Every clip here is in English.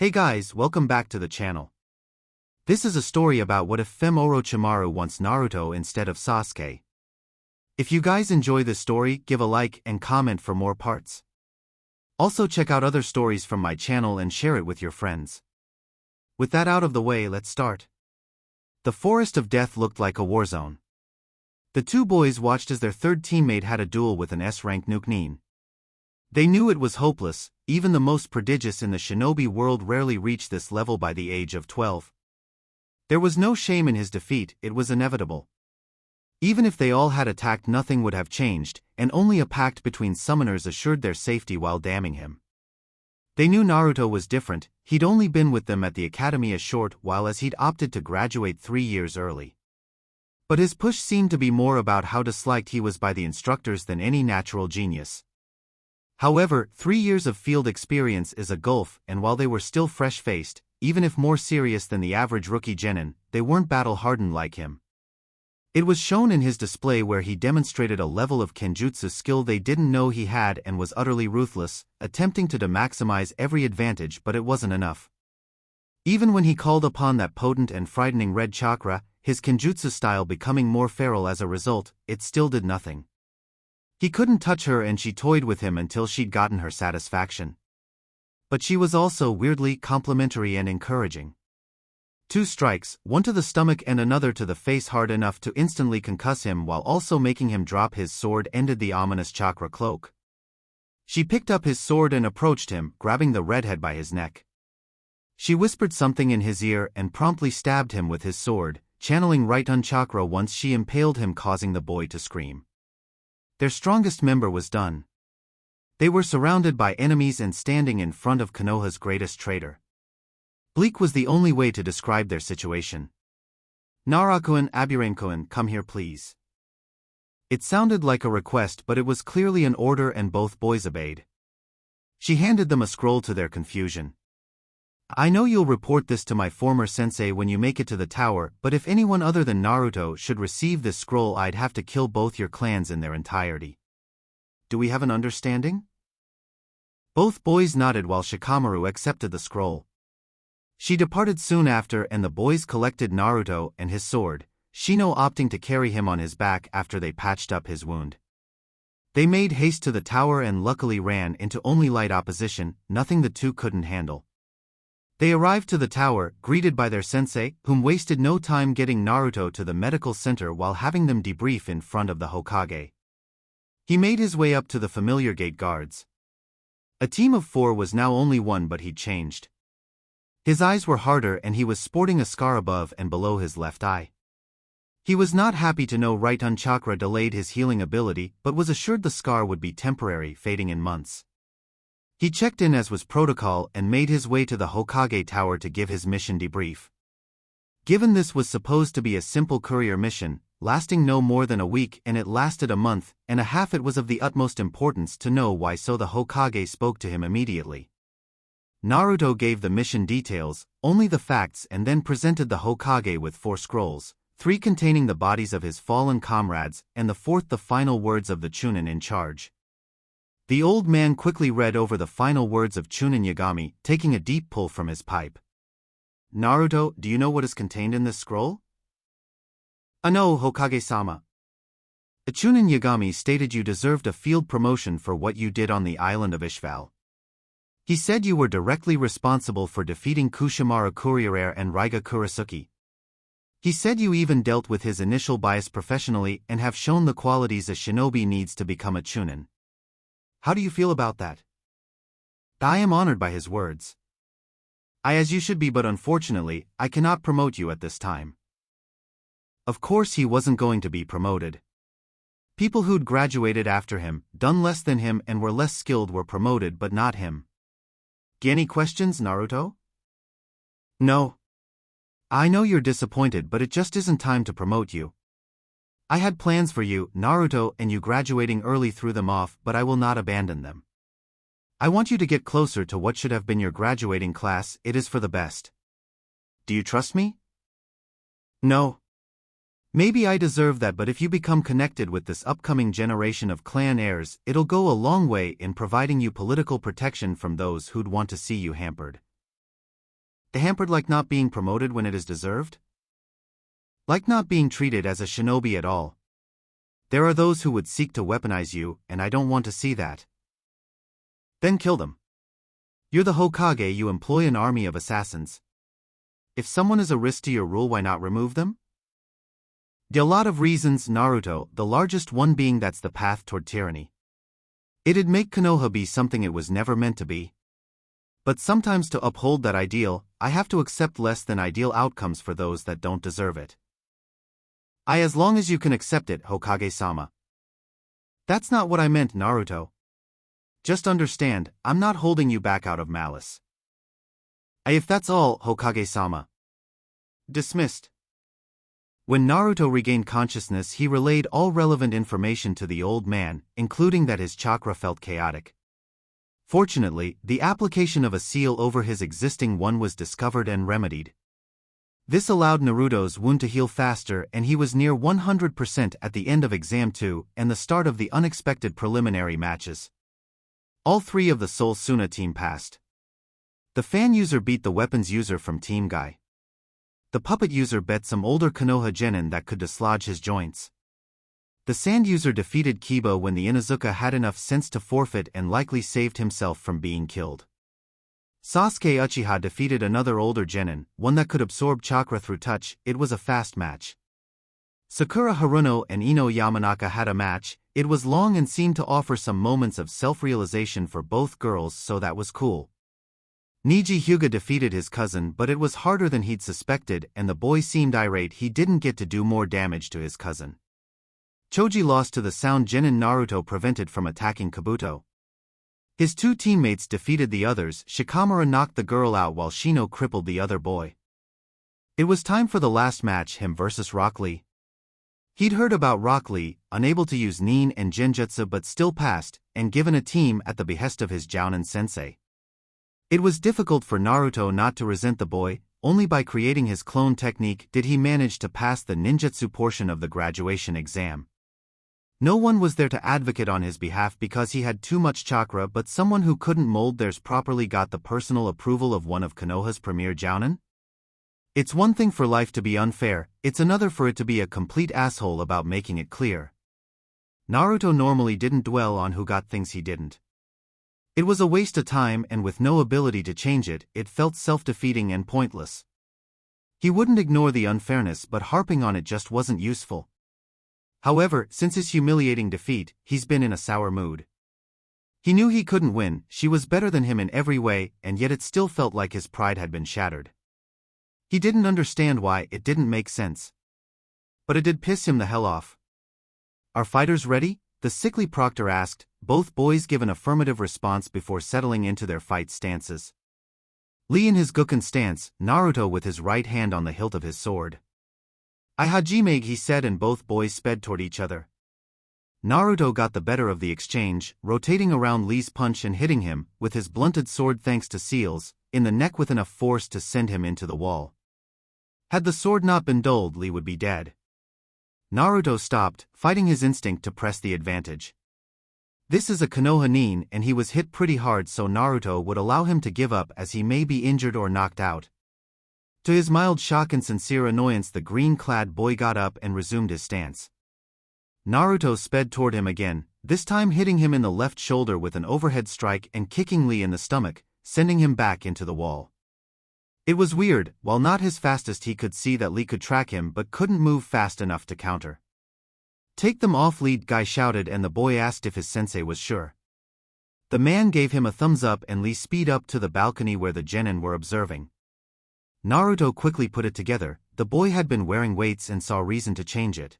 Hey guys, welcome back to the channel. This is a story about what if Fem Orochimaru wants Naruto instead of Sasuke. If you guys enjoy this story, give a like and comment for more parts. Also check out other stories from my channel and share it with your friends. With that out of the way, let's start. The Forest of Death looked like a war zone. The two boys watched as their third teammate had a duel with an S-rank nuke. They knew it was hopeless. Even the most prodigious in the shinobi world rarely reach this level by the age of 12. There was no shame in his defeat, it was inevitable. Even if they all had attacked, nothing would have changed, and only a pact between summoners assured their safety while damning him. They knew Naruto was different. He'd only been with them at the academy a short while, as he'd opted to graduate 3 years early. But his push seemed to be more about how disliked he was by the instructors than any natural genius. However, 3 years of field experience is a gulf, and while they were still fresh-faced, even if more serious than the average rookie genin, they weren't battle-hardened like him. It was shown in his display, where he demonstrated a level of kenjutsu skill they didn't know he had and was utterly ruthless, attempting to maximize every advantage, but it wasn't enough. Even when he called upon that potent and frightening red chakra, his kenjutsu style becoming more feral as a result, it still did nothing. He couldn't touch her, and she toyed with him until she'd gotten her satisfaction. But she was also weirdly complimentary and encouraging. 2 strikes, one to the stomach and another to the face, hard enough to instantly concuss him while also making him drop his sword, ended the ominous chakra cloak. She picked up his sword and approached him, grabbing the redhead by his neck. She whispered something in his ear and promptly stabbed him with his sword, channeling right chakra once she impaled him, causing the boy to scream. Their strongest member was done. They were surrounded by enemies and standing in front of Konoha's greatest traitor. Bleak was the only way to describe their situation. "Narukoan, Aburenkoan, come here please." It sounded like a request, but it was clearly an order, and both boys obeyed. She handed them a scroll to their confusion. "I know you'll report this to my former sensei when you make it to the tower, but if anyone other than Naruto should receive this scroll, I'd have to kill both your clans in their entirety. Do we have an understanding?" Both boys nodded while Shikamaru accepted the scroll. She departed soon after, and the boys collected Naruto and his sword, Shino opting to carry him on his back after they patched up his wound. They made haste to the tower and luckily ran into only light opposition, nothing the two couldn't handle. They arrived to the tower, greeted by their sensei, whom wasted no time getting Naruto to the medical center while having them debrief in front of the Hokage. He made his way up to the familiar gate guards. A team of 4 was now only 1, but he'd changed. His eyes were harder, and he was sporting a scar above and below his left eye. He was not happy to know right chakra delayed his healing ability, but was assured the scar would be temporary, fading in months. He checked in as was protocol and made his way to the Hokage tower to give his mission debrief. Given this was supposed to be a simple courier mission, lasting no more than a week, and it lasted a month and a half, it was of the utmost importance to know why, so the Hokage spoke to him immediately. Naruto gave the mission details, only the facts, and then presented the Hokage with 4 scrolls, 3 containing the bodies of his fallen comrades, and the 4th the final words of the Chunin in charge. The old man quickly read over the final words of Chunin Yagami, taking a deep pull from his pipe. "Naruto, do you know what is contained in this scroll?" "No, Hokage-sama." Chunin Yagami stated you deserved a field promotion for what you did on the island of Ishval. He said you were directly responsible for defeating Kushimaru Kuriere and Raiga Kurasuke. He said you even dealt with his initial bias professionally and have shown the qualities a shinobi needs to become a Chunin. How do you feel about that?" "I am honored by his words. As you should be, but unfortunately, I cannot promote you at this time." Of course he wasn't going to be promoted. People who'd graduated after him, done less than him, and were less skilled were promoted, but not him. "Any questions, Naruto?" "No. I know you're disappointed, but it just isn't time to promote you. I had plans for you, Naruto, and you graduating early threw them off, but I will not abandon them. I want you to get closer to what should have been your graduating class. It is for the best. Do you trust me?" "No. Maybe I deserve that, but if you become connected with this upcoming generation of clan heirs, it'll go a long way in providing you political protection from those who'd want to see you hampered." The hampered like not being promoted when it is deserved? Like not being treated as a shinobi at all. There are those who would seek to weaponize you, and I don't want to see that. Then kill them. You're the Hokage, you employ an army of assassins. If someone is a risk to your rule, why not remove them? A lot of reasons, Naruto, the largest one being that's the path toward tyranny. It'd make Konoha be something it was never meant to be. But sometimes to uphold that ideal, I have to accept less than ideal outcomes for those that don't deserve it. As long as you can accept it, Hokage-sama. That's not what I meant, Naruto. Just understand, I'm not holding you back out of malice. If that's all, Hokage-sama. Dismissed. When Naruto regained consciousness, he relayed all relevant information to the old man, including that his chakra felt chaotic. Fortunately, the application of a seal over his existing one was discovered and remedied. This allowed Naruto's wound to heal faster, and he was near 100% at the end of Exam 2 and the start of the unexpected preliminary matches. All three of the Soul Suna team passed. The fan user beat the weapons user from Team Guy. The puppet user bet some older Konoha genin that could dislodge his joints. The sand user defeated Kiba when the Inuzuka had enough sense to forfeit and likely saved himself from being killed. Sasuke Uchiha defeated another older genin, one that could absorb chakra through touch. It was a fast match. Sakura Haruno and Ino Yamanaka had a match. It was long and seemed to offer some moments of self-realization for both girls, so that was cool. Niji Hyuga defeated his cousin, but it was harder than he'd suspected, and the boy seemed irate he didn't get to do more damage to his cousin. Choji lost to the sound genin Naruto prevented from attacking Kabuto. His two teammates defeated the others. Shikamaru knocked the girl out while Shino crippled the other boy. It was time for the last match, him versus Rock Lee. He'd heard about Rock Lee, unable to use nin and genjutsu but still passed, and given a team at the behest of his Jounin sensei. It was difficult for Naruto not to resent the boy. Only by creating his clone technique did he manage to pass the ninjutsu portion of the graduation exam. No one was there to advocate on his behalf because he had too much chakra, but someone who couldn't mold theirs properly got the personal approval of one of Konoha's premier Jounin? It's one thing for life to be unfair, it's another for it to be a complete asshole about making it clear. Naruto normally didn't dwell on who got things he didn't. It was a waste of time, and with no ability to change it, it felt self-defeating and pointless. He wouldn't ignore the unfairness, but harping on it just wasn't useful. However, since his humiliating defeat, he's been in a sour mood. He knew he couldn't win, she was better than him in every way, and yet it still felt like his pride had been shattered. He didn't understand why, it didn't make sense. But it did piss him the hell off. Are fighters ready? The sickly proctor asked. Both boys give an affirmative response before settling into their fight stances. Lee in his Gukken stance, Naruto with his right hand on the hilt of his sword. "I hajime," he said, and both boys sped toward each other. Naruto got the better of the exchange, rotating around Lee's punch and hitting him, with his blunted sword thanks to seals, in the neck with enough force to send him into the wall. Had the sword not been dulled, Lee would be dead. Naruto stopped, fighting his instinct to press the advantage. This is a Konoha nin, and he was hit pretty hard, so Naruto would allow him to give up as he may be injured or knocked out. To his mild shock and sincere annoyance, the green-clad boy got up and resumed his stance. Naruto sped toward him again, this time hitting him in the left shoulder with an overhead strike and kicking Lee in the stomach, sending him back into the wall. It was weird, while not his fastest he could see that Lee could track him but couldn't move fast enough to counter. "Take them off," Lee Guy shouted, and the boy asked if his sensei was sure. The man gave him a thumbs up and Lee speed up to the balcony where the genin were observing. Naruto quickly put it together, the boy had been wearing weights and saw reason to change it.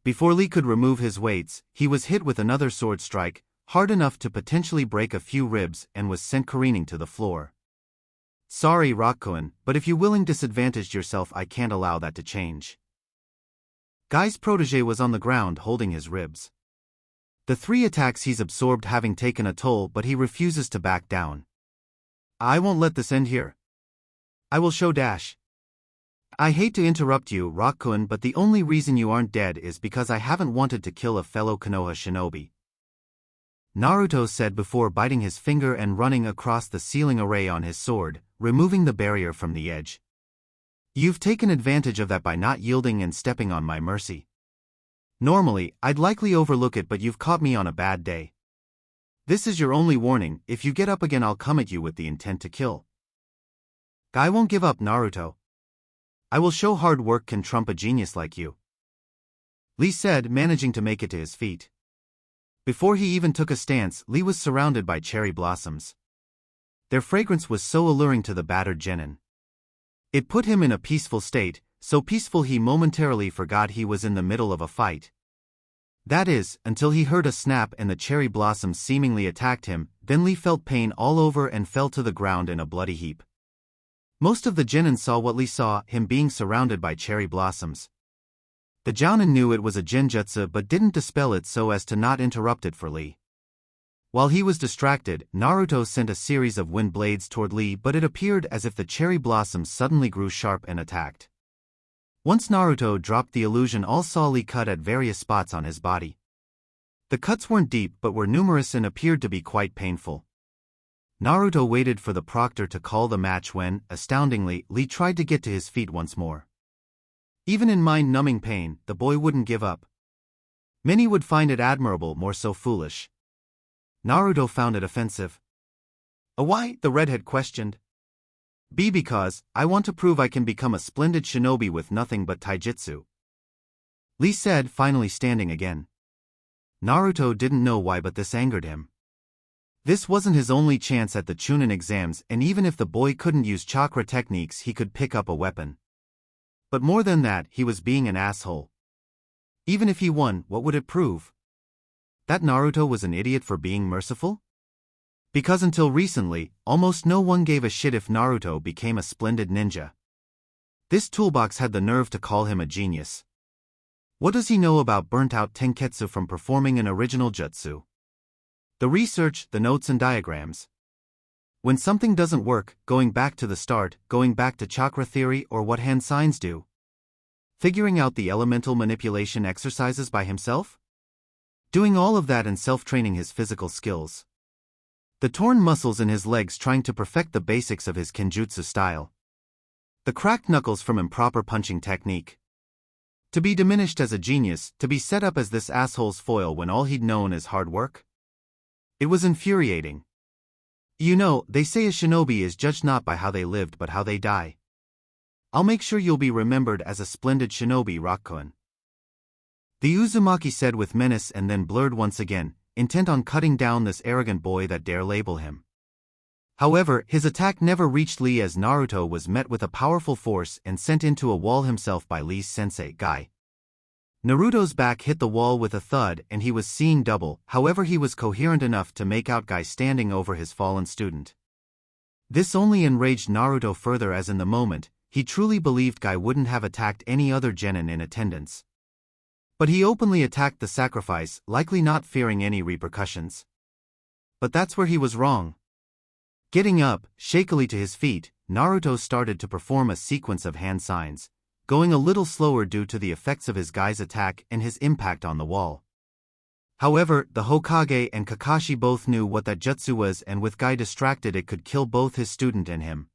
Before Lee could remove his weights, he was hit with another sword strike, hard enough to potentially break a few ribs, and was sent careening to the floor. "Sorry, Rockun, but if you willing disadvantaged yourself, I can't allow that to change." Guy's protege was on the ground holding his ribs. The 3 attacks he's absorbed having taken a toll, but he refuses to back down. "I won't let this end here. I will show dash." "I hate to interrupt you, Rockun, but the only reason you aren't dead is because I haven't wanted to kill a fellow Konoha shinobi." Naruto said before biting his finger and running across the ceiling array on his sword, removing the barrier from the edge. You've taken advantage of that by not yielding and stepping on my mercy. Normally, I'd likely overlook it, but you've caught me on a bad day. This is your only warning. If you get up again, I'll come at you with the intent to kill. Guy won't give up, Naruto. I will show hard work can trump a genius like you. Lee said, managing to make it to his feet. Before he even took a stance, Lee was surrounded by cherry blossoms. Their fragrance was so alluring to the battered genin. It put him in a peaceful state, so peaceful he momentarily forgot he was in the middle of a fight. That is, until he heard a snap and the cherry blossoms seemingly attacked him. Then Lee felt pain all over and fell to the ground in a bloody heap. Most of the genin saw what Lee saw, him being surrounded by cherry blossoms. The jounin knew it was a genjutsu but didn't dispel it so as to not interrupt it for Lee. While he was distracted, Naruto sent a series of wind blades toward Lee, but it appeared as if the cherry blossoms suddenly grew sharp and attacked. Once Naruto dropped the illusion, all saw Lee cut at various spots on his body. The cuts weren't deep but were numerous and appeared to be quite painful. Naruto waited for the proctor to call the match when, astoundingly, Lee tried to get to his feet once more. Even in mind-numbing pain, the boy wouldn't give up. Many would find it admirable, more so foolish. Naruto found it offensive. Why? The redhead questioned. Because I want to prove I can become a splendid shinobi with nothing but taijutsu. Lee said, finally standing again. Naruto didn't know why, but this angered him. This wasn't his only chance at the Chunin exams, and even if the boy couldn't use chakra techniques, he could pick up a weapon. But more than that, he was being an asshole. Even if he won, what would it prove? That Naruto was an idiot for being merciful? Because until recently, almost no one gave a shit if Naruto became a splendid ninja. This toolbox had the nerve to call him a genius. What does he know about burnt-out tenketsu from performing an original jutsu? The research, the notes and diagrams. When something doesn't work, going back to the start, going back to chakra theory or what hand signs do. Figuring out the elemental manipulation exercises by himself? Doing all of that and self-training his physical skills. The torn muscles in his legs trying to perfect the basics of his kenjutsu style. The cracked knuckles from improper punching technique. To be diminished as a genius, to be set up as this asshole's foil when all he'd known is hard work? It was infuriating. You know, they say a shinobi is judged not by how they lived but how they die. I'll make sure you'll be remembered as a splendid shinobi, Rakkun. The Uzumaki said with menace and then blurred once again, intent on cutting down this arrogant boy that dare label him. However, his attack never reached Lee as Naruto was met with a powerful force and sent into a wall himself by Lee's sensei, Guy. Naruto's back hit the wall with a thud and he was seeing double, however he was coherent enough to make out Guy standing over his fallen student. This only enraged Naruto further as in the moment, he truly believed Guy wouldn't have attacked any other genin in attendance. But he openly attacked the sacrifice, likely not fearing any repercussions. But that's where he was wrong. Getting up, shakily to his feet, Naruto started to perform a sequence of hand signs, going a little slower due to the effects of his Guy's attack and his impact on the wall. However, the Hokage and Kakashi both knew what that jutsu was, and with Guy distracted it could kill both his student and him.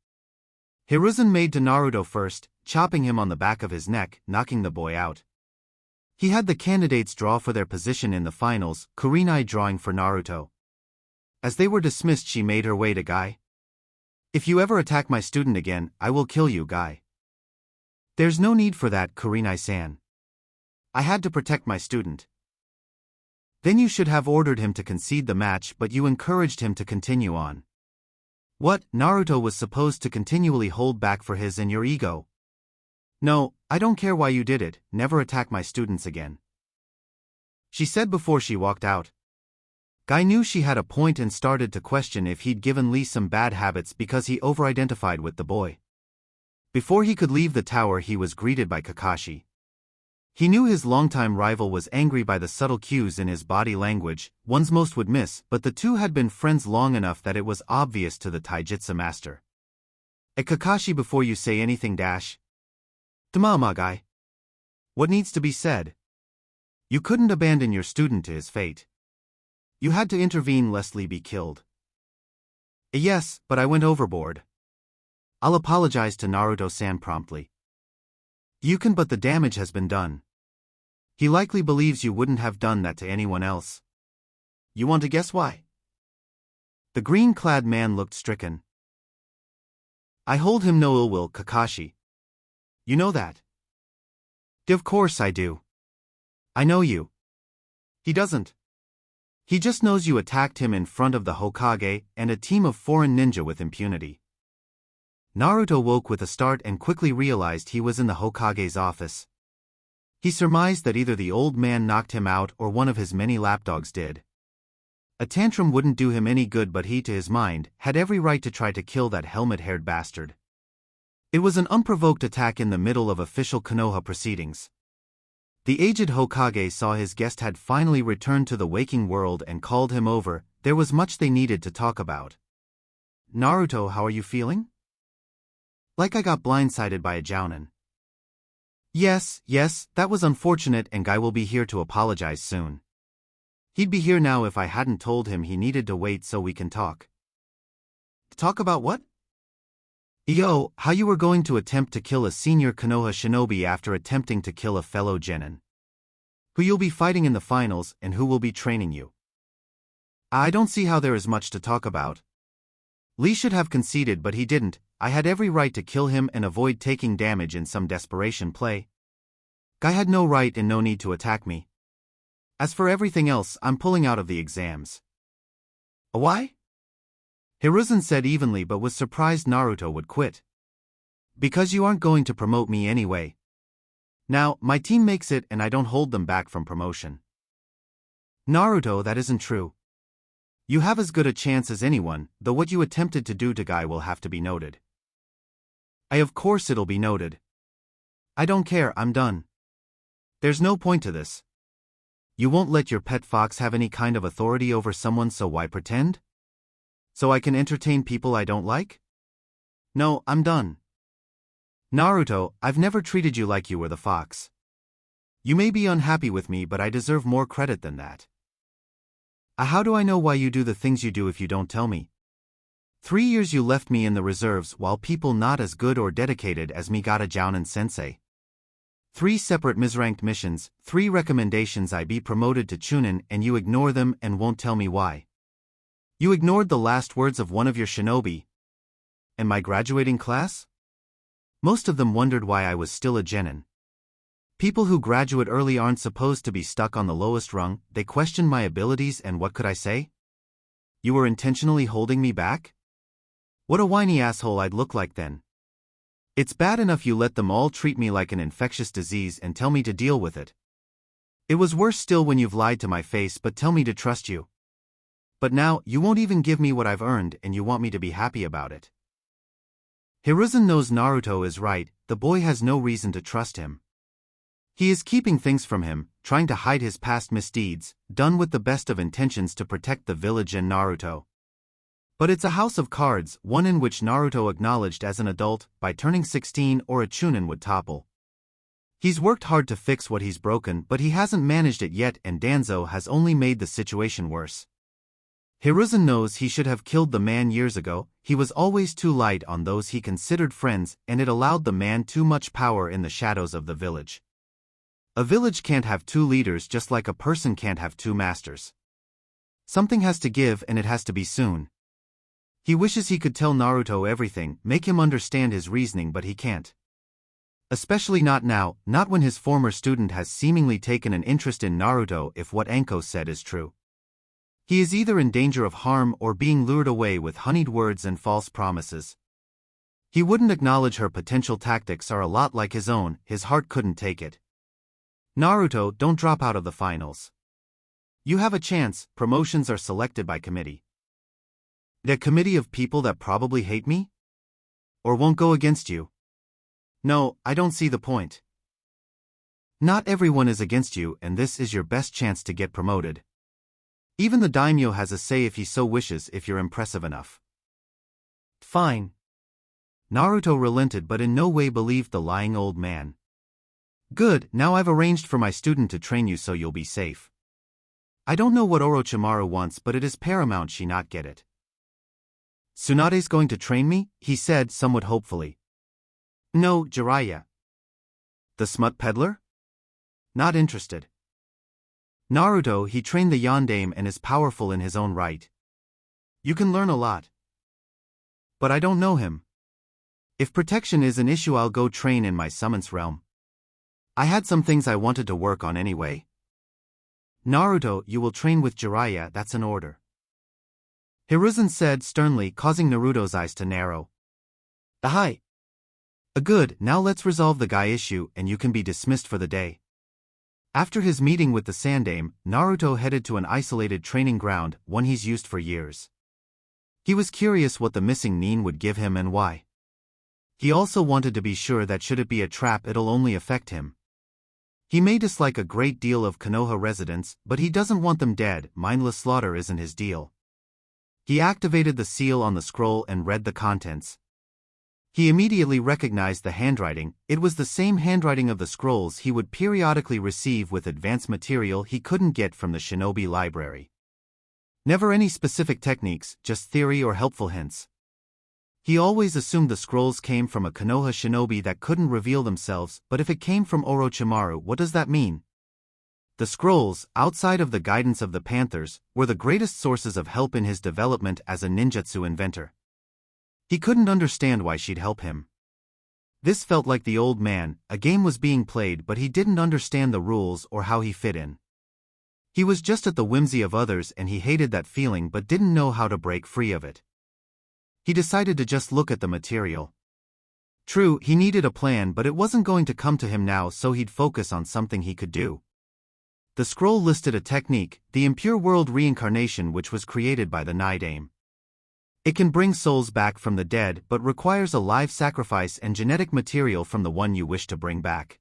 Hiruzen made to Naruto first, chopping him on the back of his neck, knocking the boy out. He had the candidates draw for their position in the finals, Kurenai drawing for Naruto. As they were dismissed, she made her way to Guy. If you ever attack my student again, I will kill you, Guy. There's no need for that, Kurenai-san. I had to protect my student. Then you should have ordered him to concede the match, but you encouraged him to continue on. What? Naruto was supposed to continually hold back for his and your ego. No, I don't care why you did it, never attack my students again. She said before she walked out. Guy knew she had a point and started to question if he'd given Lee some bad habits because he over-identified with the boy. Before he could leave the tower, he was greeted by Kakashi. He knew his longtime rival was angry by the subtle cues in his body language, ones most would miss, but the two had been friends long enough that it was obvious to the taijutsu master. Kakashi, before you say anything dash. Guy. What needs to be said? You couldn't abandon your student to his fate. You had to intervene lest Lee be killed. Yes, but I went overboard. I'll apologize to Naruto-san promptly. You can, but the damage has been done. He likely believes you wouldn't have done that to anyone else. You want to guess why? The green-clad man looked stricken. I hold him no ill will, Kakashi. You know that? Of course I do. I know you. He doesn't. He just knows you attacked him in front of the Hokage and a team of foreign ninja with impunity. Naruto woke with a start and quickly realized he was in the Hokage's office. He surmised that either the old man knocked him out or one of his many lapdogs did. A tantrum wouldn't do him any good, but he, to his mind, had every right to try to kill that helmet-haired bastard. It was an unprovoked attack in the middle of official Konoha proceedings. The aged Hokage saw his guest had finally returned to the waking world and called him over. There was much they needed to talk about. Naruto, how are you feeling? Like I got blindsided by a jounin. Yes, that was unfortunate, and Guy will be here to apologize soon. He'd be here now if I hadn't told him he needed to wait so we can talk. Talk about what? Yo, how you were going to attempt to kill a senior Konoha shinobi after attempting to kill a fellow genin. Who you'll be fighting in the finals and who will be training you. I don't see how there is much to talk about. Lee should have conceded, but he didn't. I had every right to kill him and avoid taking damage in some desperation play. Guy had no right and no need to attack me. As for everything else, I'm pulling out of the exams. Why? Hiruzen said evenly, but was surprised Naruto would quit. Because you aren't going to promote me anyway. Now, my team makes it and I don't hold them back from promotion. Naruto, that isn't true. You have as good a chance as anyone, though what you attempted to do to Guy will have to be noted. Of course it'll be noted. I don't care, I'm done. There's no point to this. You won't let your pet fox have any kind of authority over someone, so why pretend? So I can entertain people I don't like? No, I'm done. Naruto, I've never treated you like you were the fox. You may be unhappy with me, but I deserve more credit than that. How do I know why you do the things you do if you don't tell me? 3 years you left me in the reserves while people not as good or dedicated as me got a Jounin-sensei. 3 separate misranked missions, 3 recommendations I be promoted to Chunin, and you ignore them and won't tell me why. You ignored the last words of one of your shinobi. And my graduating class? Most of them wondered why I was still a genin. People who graduate early aren't supposed to be stuck on the lowest rung. They questioned my abilities, and what could I say? You were intentionally holding me back? What a whiny asshole I'd look like then. It's bad enough you let them all treat me like an infectious disease and tell me to deal with it. It was worse still when you've lied to my face but tell me to trust you. But now, you won't even give me what I've earned and you want me to be happy about it. Hiruzen knows Naruto is right. The boy has no reason to trust him. He is keeping things from him, trying to hide his past misdeeds, done with the best of intentions to protect the village and Naruto. But it's a house of cards, one in which Naruto acknowledged as an adult, by turning 16 or a Chunin would topple. He's worked hard to fix what he's broken, but he hasn't managed it yet, and Danzo has only made the situation worse. Hiruzen knows he should have killed the man years ago. He was always too light on those he considered friends, and it allowed the man too much power in the shadows of the village. A village can't have 2 leaders, just like a person can't have 2 masters. Something has to give, and it has to be soon. He wishes he could tell Naruto everything, make him understand his reasoning, but he can't. Especially not now, not when his former student has seemingly taken an interest in Naruto. If what Anko said is true, he is either in danger of harm or being lured away with honeyed words and false promises. He wouldn't acknowledge her potential tactics are a lot like his own. His heart couldn't take it. Naruto, don't drop out of the finals. You have a chance. Promotions are selected by committee. The committee of people that probably hate me? Or won't go against you? No, I don't see the point. Not everyone is against you, and this is your best chance to get promoted. Even the daimyo has a say if he so wishes, if you're impressive enough. Fine. Naruto relented but in no way believed the lying old man. Good, now I've arranged for my student to train you so you'll be safe. I don't know what Orochimaru wants, but it is paramount she not get it. Tsunade's going to train me? He said somewhat hopefully. No, Jiraiya. The smut peddler? Not interested. Naruto, he trained the yondaime and is powerful in his own right. You can learn a lot. But I don't know him. If protection is an issue, I'll go train in my summons realm. I had some things I wanted to work on anyway. Naruto, you will train with Jiraiya, that's an order. Hiruzen said sternly, causing Naruto's eyes to narrow. Aye. Good, now let's resolve the guy issue and you can be dismissed for the day. After his meeting with the Sandaime, Naruto headed to an isolated training ground, one he's used for years. He was curious what the missing nin would give him and why. He also wanted to be sure that should it be a trap it'll only affect him. He may dislike a great deal of Konoha residents, but he doesn't want them dead. Mindless slaughter isn't his deal. He activated the seal on the scroll and read the contents. He immediately recognized the handwriting. It was the same handwriting of the scrolls he would periodically receive with advanced material he couldn't get from the shinobi library. Never any specific techniques, just theory or helpful hints. He always assumed the scrolls came from a Konoha shinobi that couldn't reveal themselves, but if it came from Orochimaru, what does that mean? The scrolls, outside of the guidance of the Panthers, were the greatest sources of help in his development as a ninjutsu inventor. He couldn't understand why she'd help him. This felt like the old man. A game was being played, but he didn't understand the rules or how he fit in. He was just at the whimsy of others and he hated that feeling but didn't know how to break free of it. He decided to just look at the material. True, he needed a plan, but it wasn't going to come to him now, so he'd focus on something he could do. The scroll listed a technique, the impure world reincarnation, which was created by the Nidaime. It can bring souls back from the dead but requires a live sacrifice and genetic material from the one you wish to bring back.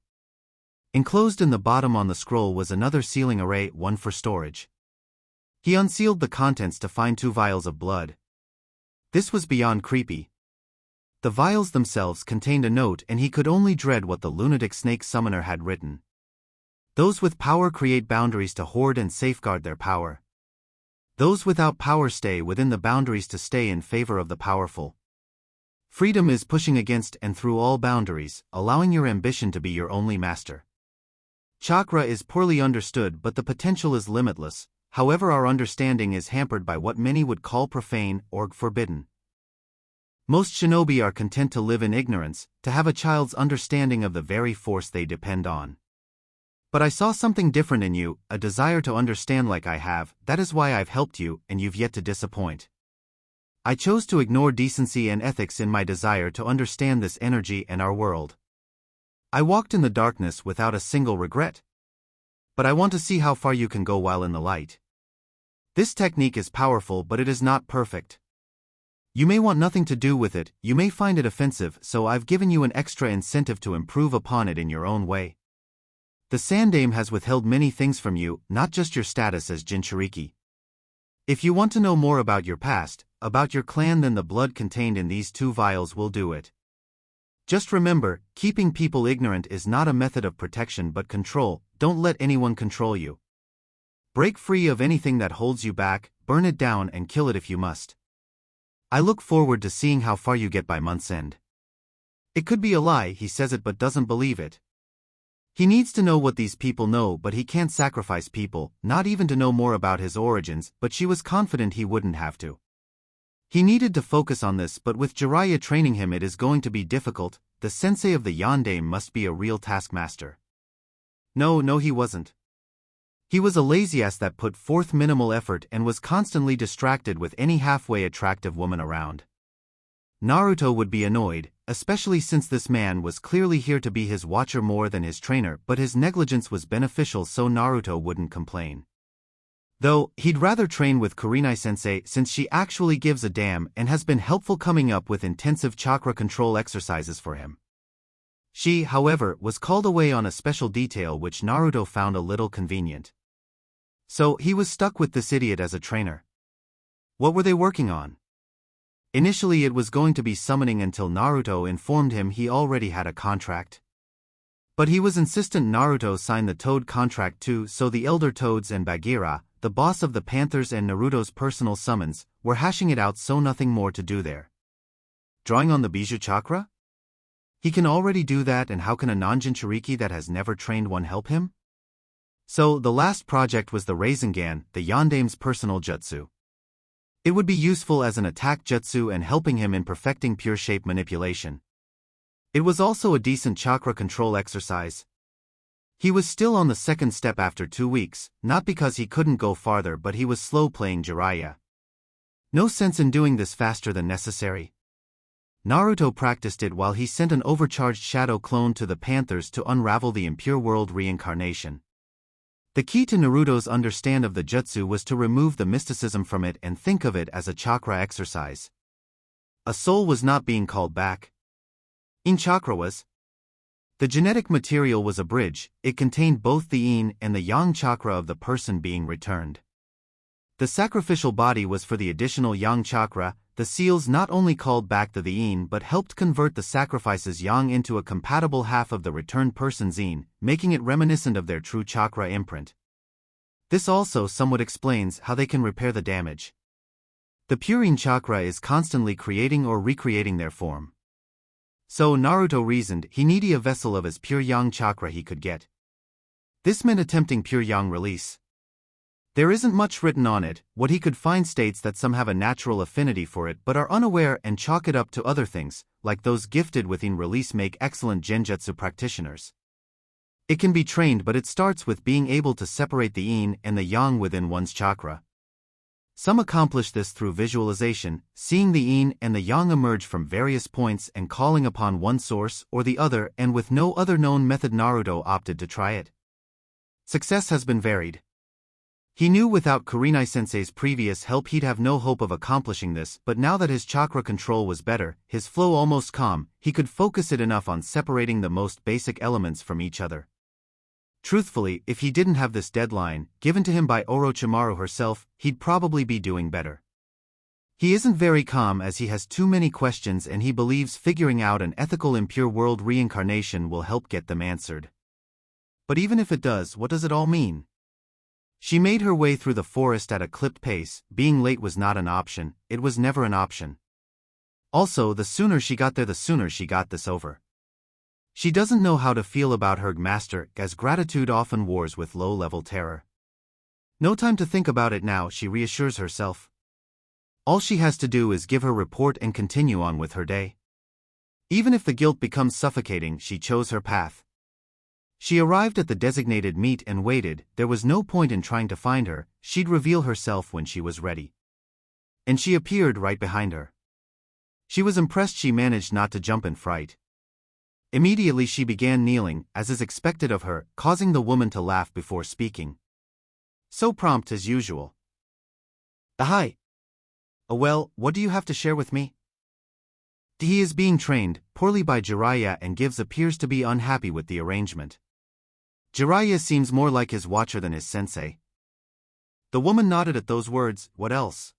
Enclosed in the bottom on the scroll was another sealing array, one for storage. He unsealed the contents to find 2 vials of blood. This was beyond creepy. The vials themselves contained a note and he could only dread what the lunatic snake summoner had written. Those with power create boundaries to hoard and safeguard their power. Those without power stay within the boundaries to stay in favor of the powerful. Freedom is pushing against and through all boundaries, allowing your ambition to be your only master. Chakra is poorly understood, but the potential is limitless. However, our understanding is hampered by what many would call profane or forbidden. Most shinobi are content to live in ignorance, to have a child's understanding of the very force they depend on. But I saw something different in you, a desire to understand like I have. That is why I've helped you, and you've yet to disappoint. I chose to ignore decency and ethics in my desire to understand this energy and our world. I walked in the darkness without a single regret. But I want to see how far you can go while in the light. This technique is powerful, but it is not perfect. You may want nothing to do with it, you may find it offensive, so I've given you an extra incentive to improve upon it in your own way. The Sandaime has withheld many things from you, not just your status as Jinchuriki. If you want to know more about your past, about your clan, then the blood contained in these 2 vials will do it. Just remember, keeping people ignorant is not a method of protection but control. Don't let anyone control you. Break free of anything that holds you back, burn it down and kill it if you must. I look forward to seeing how far you get by month's end. It could be a lie, he says it but doesn't believe it. He needs to know what these people know, but he can't sacrifice people, not even to know more about his origins, but she was confident he wouldn't have to. He needed to focus on this, but with Jiraiya training him it is going to be difficult. The sensei of the yondaime must be a real taskmaster. No, he wasn't. He was a lazy ass that put forth minimal effort and was constantly distracted with any halfway attractive woman around. Naruto would be annoyed, especially since this man was clearly here to be his watcher more than his trainer, but his negligence was beneficial so Naruto wouldn't complain. Though, he'd rather train with Kurenai-sensei since she actually gives a damn and has been helpful coming up with intensive chakra control exercises for him. She, however, was called away on a special detail which Naruto found a little convenient. So, he was stuck with this idiot as a trainer. What were they working on? Initially it was going to be summoning until Naruto informed him he already had a contract. But he was insistent Naruto sign the Toad contract too, so the Elder Toads and Bagheera, the boss of the Panthers and Naruto's personal summons, were hashing it out so nothing more to do there. Drawing on the Bijou chakra? He can already do that, and how can a non-Jinchuriki that has never trained one help him? So, the last project was the Rasengan, the Yandame's personal jutsu. It would be useful as an attack jutsu and helping him in perfecting pure shape manipulation. It was also a decent chakra control exercise. He was still on the second step after 2 weeks, not because he couldn't go farther, but he was slow playing jiraiya. No sense in doing this faster than necessary. Naruto practiced it while he sent an overcharged shadow clone to the Panthers to unravel the impure world reincarnation. The key to Naruto's understand of the jutsu was to remove the mysticism from it and think of it as a chakra exercise. A soul was not being called back. In chakra was. The genetic material was a bridge, it contained both the yin and the yang chakra of the person being returned. The sacrificial body was for the additional yang chakra. The seals not only called back the yin but helped convert the sacrifice's yang into a compatible half of the returned person's yin, making it reminiscent of their true chakra imprint. This also somewhat explains how they can repair the damage. The pure yin chakra is constantly creating or recreating their form. So Naruto reasoned he needed a vessel of as pure yang chakra he could get. This meant attempting pure yang release. There isn't much written on it. What he could find states that some have a natural affinity for it but are unaware and chalk it up to other things, like those gifted with yin release make excellent genjutsu practitioners. It can be trained, but it starts with being able to separate the yin and the yang within one's chakra. Some accomplish this through visualization, seeing the yin and the yang emerge from various points and calling upon one source or the other, and with no other known method Naruto opted to try it. Success has been varied. He knew without Kurenai-sensei's previous help he'd have no hope of accomplishing this, but now that his chakra control was better, his flow almost calm, he could focus it enough on separating the most basic elements from each other. Truthfully, if he didn't have this deadline, given to him by Orochimaru herself, he'd probably be doing better. He isn't very calm as he has too many questions, and he believes figuring out an ethical impure world reincarnation will help get them answered. But even if it does, what does it all mean? She made her way through the forest at a clipped pace. Being late was not an option, it was never an option. Also, the sooner she got there, the sooner she got this over. She doesn't know how to feel about her master, as gratitude often wars with low-level terror. No time to think about it now, she reassures herself. All she has to do is give her report and continue on with her day. Even if the guilt becomes suffocating, she chose her path. She arrived at the designated meet and waited. There was no point in trying to find her, she'd reveal herself when she was ready. And she appeared right behind her. She was impressed she managed not to jump in fright. Immediately she began kneeling, as is expected of her, causing the woman to laugh before speaking. So prompt as usual. Hi. Well, what do you have to share with me? He is being trained, poorly by Jiraiya, and appears to be unhappy with the arrangement. Jiraiya seems more like his watcher than his sensei. The woman nodded at those words. What else?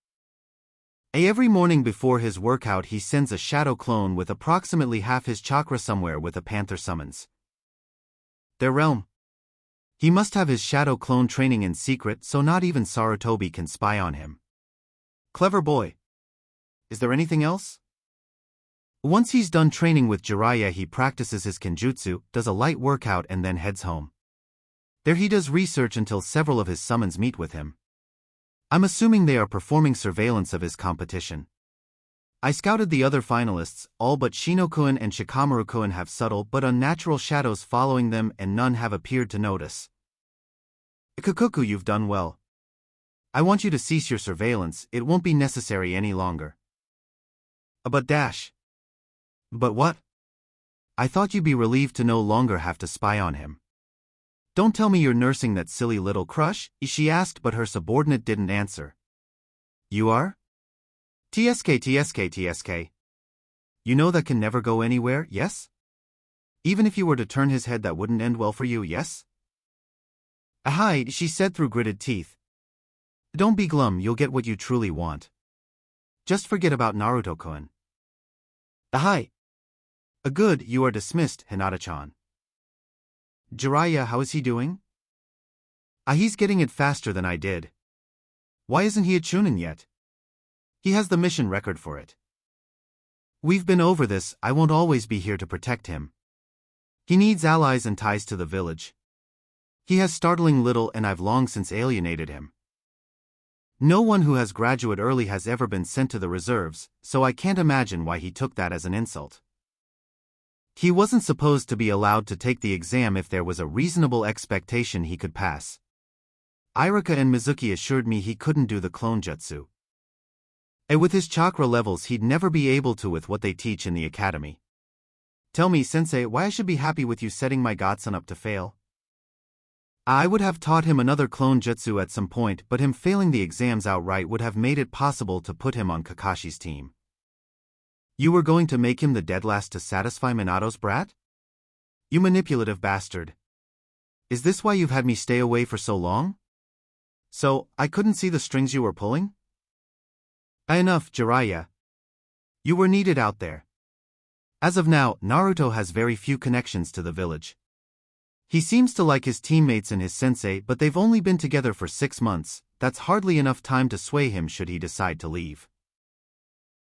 Every morning before his workout he sends a shadow clone with approximately half his chakra somewhere with a panther summons. Their realm. He must have his shadow clone training in secret so not even Sarutobi can spy on him. Clever boy. Is there anything else? Once he's done training with Jiraiya he practices his kenjutsu, does a light workout and then heads home. There he does research until several of his summons meet with him. I'm assuming they are performing surveillance of his competition. I scouted the other finalists, all but Shino-kun and Shikamaru-kun have subtle but unnatural shadows following them and none have appeared to notice. Kikuku, you've done well. I want you to cease your surveillance, it won't be necessary any longer. But But what? I thought you'd be relieved to no longer have to spy on him. Don't tell me you're nursing that silly little crush, she asked, but her subordinate didn't answer. You are? TSK. You know that can never go anywhere, yes? Even if you were to turn his head that wouldn't end well for you, yes? Hi, she said through gritted teeth. Don't be glum, you'll get what you truly want. Just forget about Naruto-kun. Hi. Good, you are dismissed, Hinata-chan. Jiraiya, how is he doing? He's getting it faster than I did. Why isn't he a chunin yet? He has the mission record for it. We've been over this, I won't always be here to protect him. He needs allies and ties to the village. He has startling little and I've long since alienated him. No one who has graduate early has ever been sent to the reserves, so I can't imagine why he took that as an insult. He wasn't supposed to be allowed to take the exam if there was a reasonable expectation he could pass. Irika and Mizuki assured me he couldn't do the clone jutsu. And with his chakra levels he'd never be able to with what they teach in the academy. Tell me, sensei, why I should be happy with you setting my godson up to fail? I would have taught him another clone jutsu at some point, but him failing the exams outright would have made it possible to put him on Kakashi's team. You were going to make him the dead last to satisfy Minato's brat? You manipulative bastard. Is this why you've had me stay away for so long? So, I couldn't see the strings you were pulling? Enough, Jiraiya. You were needed out there. As of now, Naruto has very few connections to the village. He seems to like his teammates and his sensei, but they've only been together for 6 months, that's hardly enough time to sway him should he decide to leave.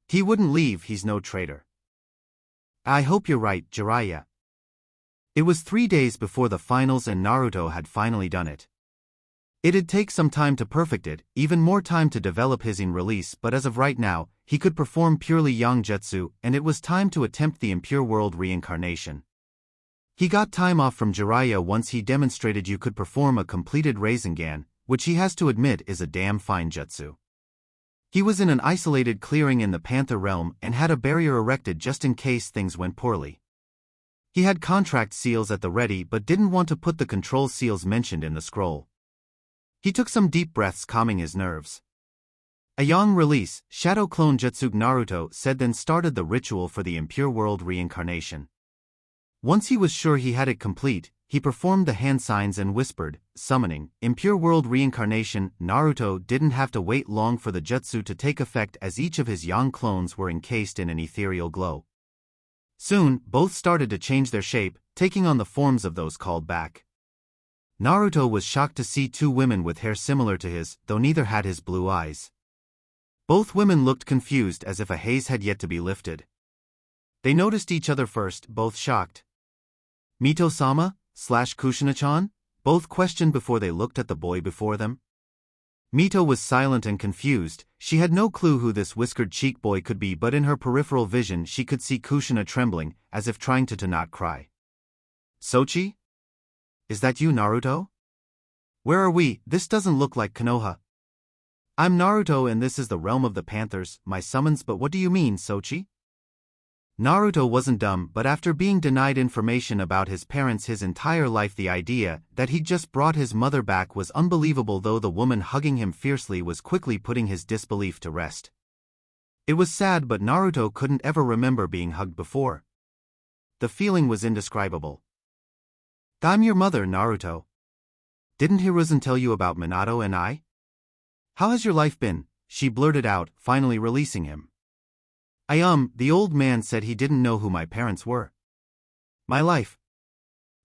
He wouldn't leave, he's no traitor. I hope you're right, Jiraiya. It was 3 days before the finals and Naruto had finally done it. It'd take some time to perfect it, even more time to develop his in-release, but as of right now, he could perform purely yang jutsu, and it was time to attempt the impure world reincarnation. He got time off from Jiraiya once he demonstrated you could perform a completed Rasengan, which he has to admit is a damn fine jutsu. He was in an isolated clearing in the Panther realm and had a barrier erected just in case things went poorly. He had contract seals at the ready but didn't want to put the control seals mentioned in the scroll. He took some deep breaths, calming his nerves. A yang release, shadow clone jutsu Naruto said, then started the ritual for the impure world reincarnation. Once he was sure he had it complete, he performed the hand signs and whispered, summoning, impure world reincarnation. Naruto didn't have to wait long for the jutsu to take effect as each of his yang clones were encased in an ethereal glow. Soon, both started to change their shape, taking on the forms of those called back. Naruto was shocked to see 2 women with hair similar to his, though neither had his blue eyes. Both women looked confused as if a haze had yet to be lifted. They noticed each other first, both shocked. Mito-sama? Kushina-chan? Both questioned before they looked at the boy before them. Mito was silent and confused. She had no clue who this whiskered cheek boy could be, but in her peripheral vision she could see Kushina trembling, as if trying to not cry. Sochi? Is that you, Naruto? Where are we? This doesn't look like Konoha. I'm Naruto and this is the realm of the Panthers, my summons, but what do you mean, Sochi? Naruto wasn't dumb, but after being denied information about his parents his entire life, the idea that he'd just brought his mother back was unbelievable, though the woman hugging him fiercely was quickly putting his disbelief to rest. It was sad, but Naruto couldn't ever remember being hugged before. The feeling was indescribable. I'm your mother, Naruto. Didn't Hiruzen tell you about Minato and I? How has your life been? She blurted out, finally releasing him. The old man said he didn't know who my parents were. My life.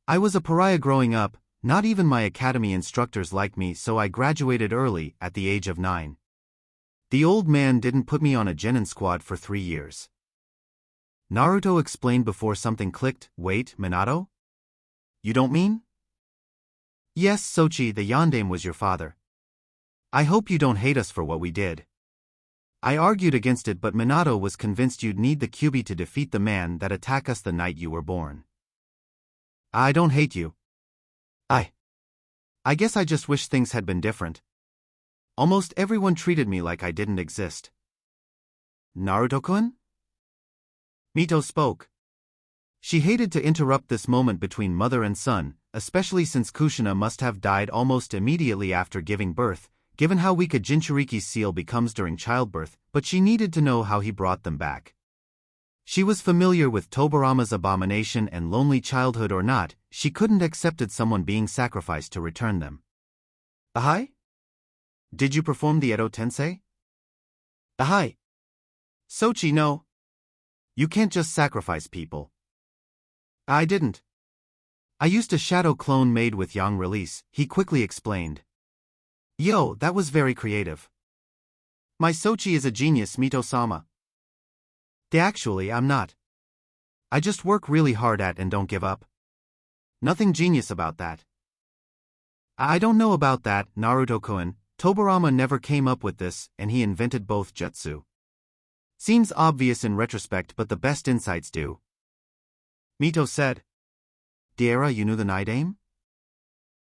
I was a pariah growing up, not even my academy instructors liked me, so I graduated early, at the age of 9. The old man didn't put me on a genin squad for 3 years. Naruto explained before something clicked. Wait, Minato? You don't mean? Yes, Sochi, the yandame was your father. I hope you don't hate us for what we did. I argued against it, but Minato was convinced you'd need the Kyuubi to defeat the man that attacked us the night you were born. I don't hate you. I guess I just wish things had been different. Almost everyone treated me like I didn't exist. Naruto-kun? Mito spoke. She hated to interrupt this moment between mother and son, especially since Kushina must have died almost immediately after giving birth, given how weak a Jinchuriki's seal becomes during childbirth, but she needed to know how he brought them back. She was familiar with Tobirama's abomination and lonely childhood or not, she couldn't accepted someone being sacrificed to return them. Ahai? Did you perform the Edo Tensei? Ahai. Sochi, no. You can't just sacrifice people. I didn't. I used a shadow clone made with yang release, he quickly explained. Yo, that was very creative. My Sochi is a genius, Mito-sama. Actually, I'm not. I just work really hard at and don't give up. Nothing genius about that. I don't know about that, Naruto-kun. Tobirama never came up with this, and he invented both jutsu. Seems obvious in retrospect, but the best insights do. Mito said. Dara, you knew the Nidame?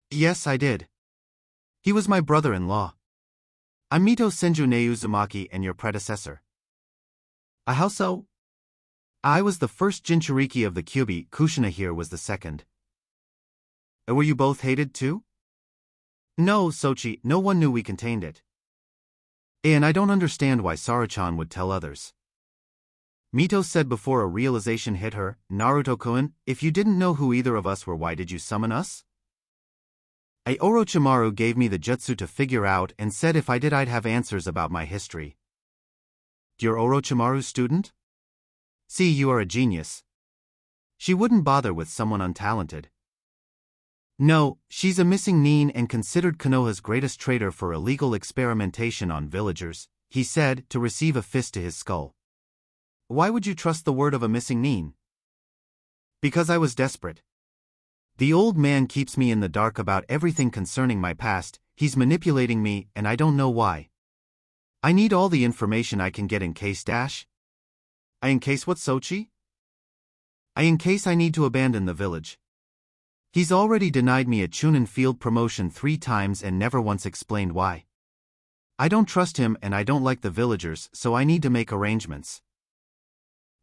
Yes, I did. He was my brother-in-law. I'm Mito Senju ne Uzumaki and your predecessor. How so? I was the first Jinchuriki of the Kyubi, Kushina here was the second. Were you both hated too? No, Sochi, no one knew we contained it. And I don't understand why Saruchan would tell others. Mito said before a realization hit her, Naruto-kun, if you didn't know who either of us were, why did you summon us? Orochimaru gave me the jutsu to figure out and said if I did I'd have answers about my history. You're Orochimaru's student? See, you are a genius. She wouldn't bother with someone untalented. No, she's a missing nin and considered Konoha's greatest traitor for illegal experimentation on villagers, he said, to receive a fist to his skull. Why would you trust the word of a missing nin? Because I was desperate. The old man keeps me in the dark about everything concerning my past, he's manipulating me and I don't know why. I need all the information I can get in case in case what, Sochi? In case I need to abandon the village. He's already denied me a Chunin field promotion 3 times and never once explained why. I don't trust him and I don't like the villagers, so I need to make arrangements.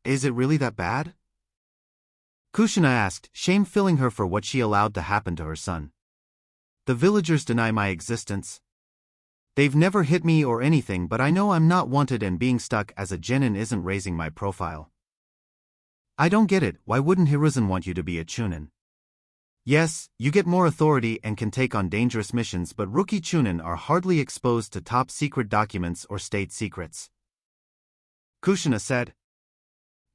Is it really that bad? Kushina asked, shame filling her for what she allowed to happen to her son. The villagers deny my existence. They've never hit me or anything, but I know I'm not wanted and being stuck as a genin isn't raising my profile. I don't get it, why wouldn't Hiruzen want you to be a Chunin? Yes, you get more authority and can take on dangerous missions, but rookie Chunin are hardly exposed to top secret documents or state secrets. Kushina said.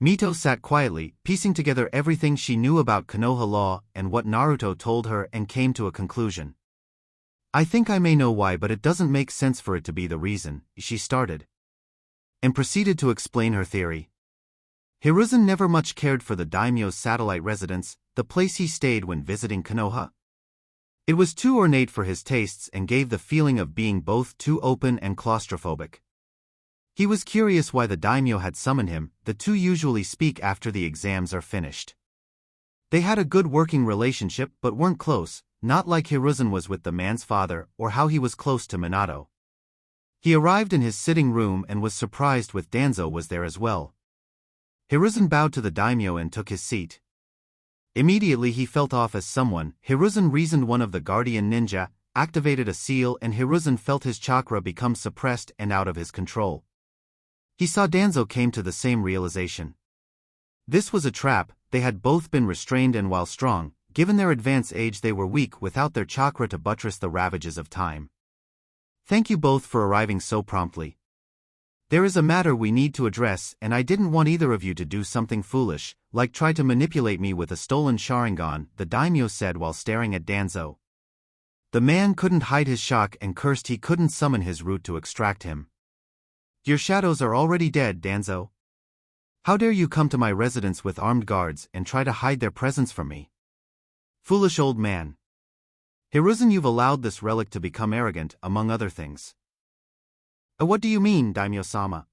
Mito sat quietly, piecing together everything she knew about Konoha law and what Naruto told her and came to a conclusion. I think I may know why, but it doesn't make sense for it to be the reason, she started. And proceeded to explain her theory. Hiruzen never much cared for the daimyo's satellite residence, the place he stayed when visiting Konoha. It was too ornate for his tastes and gave the feeling of being both too open and claustrophobic. He was curious why the daimyo had summoned him. The two usually speak after the exams are finished. They had a good working relationship but weren't close, not like Hiruzen was with the man's father or how he was close to Minato. He arrived in his sitting room and was surprised with Danzo was there as well. Hiruzen bowed to the daimyo and took his seat. Immediately he felt off as someone. Hiruzen reasoned one of the guardian ninja, activated a seal, and Hiruzen felt his chakra become suppressed and out of his control. He saw Danzo came to the same realization. This was a trap. They had both been restrained and while strong, given their advanced age they were weak without their chakra to buttress the ravages of time. Thank you both for arriving so promptly. There is a matter we need to address and I didn't want either of you to do something foolish, like try to manipulate me with a stolen sharingan, the daimyo said while staring at Danzo. The man couldn't hide his shock and cursed he couldn't summon his root to extract him. Your shadows are already dead, Danzo. How dare you come to my residence with armed guards and try to hide their presence from me? Foolish old man. Hiruzen, you've allowed this relic to become arrogant, among other things. What do you mean, daimyo-sama?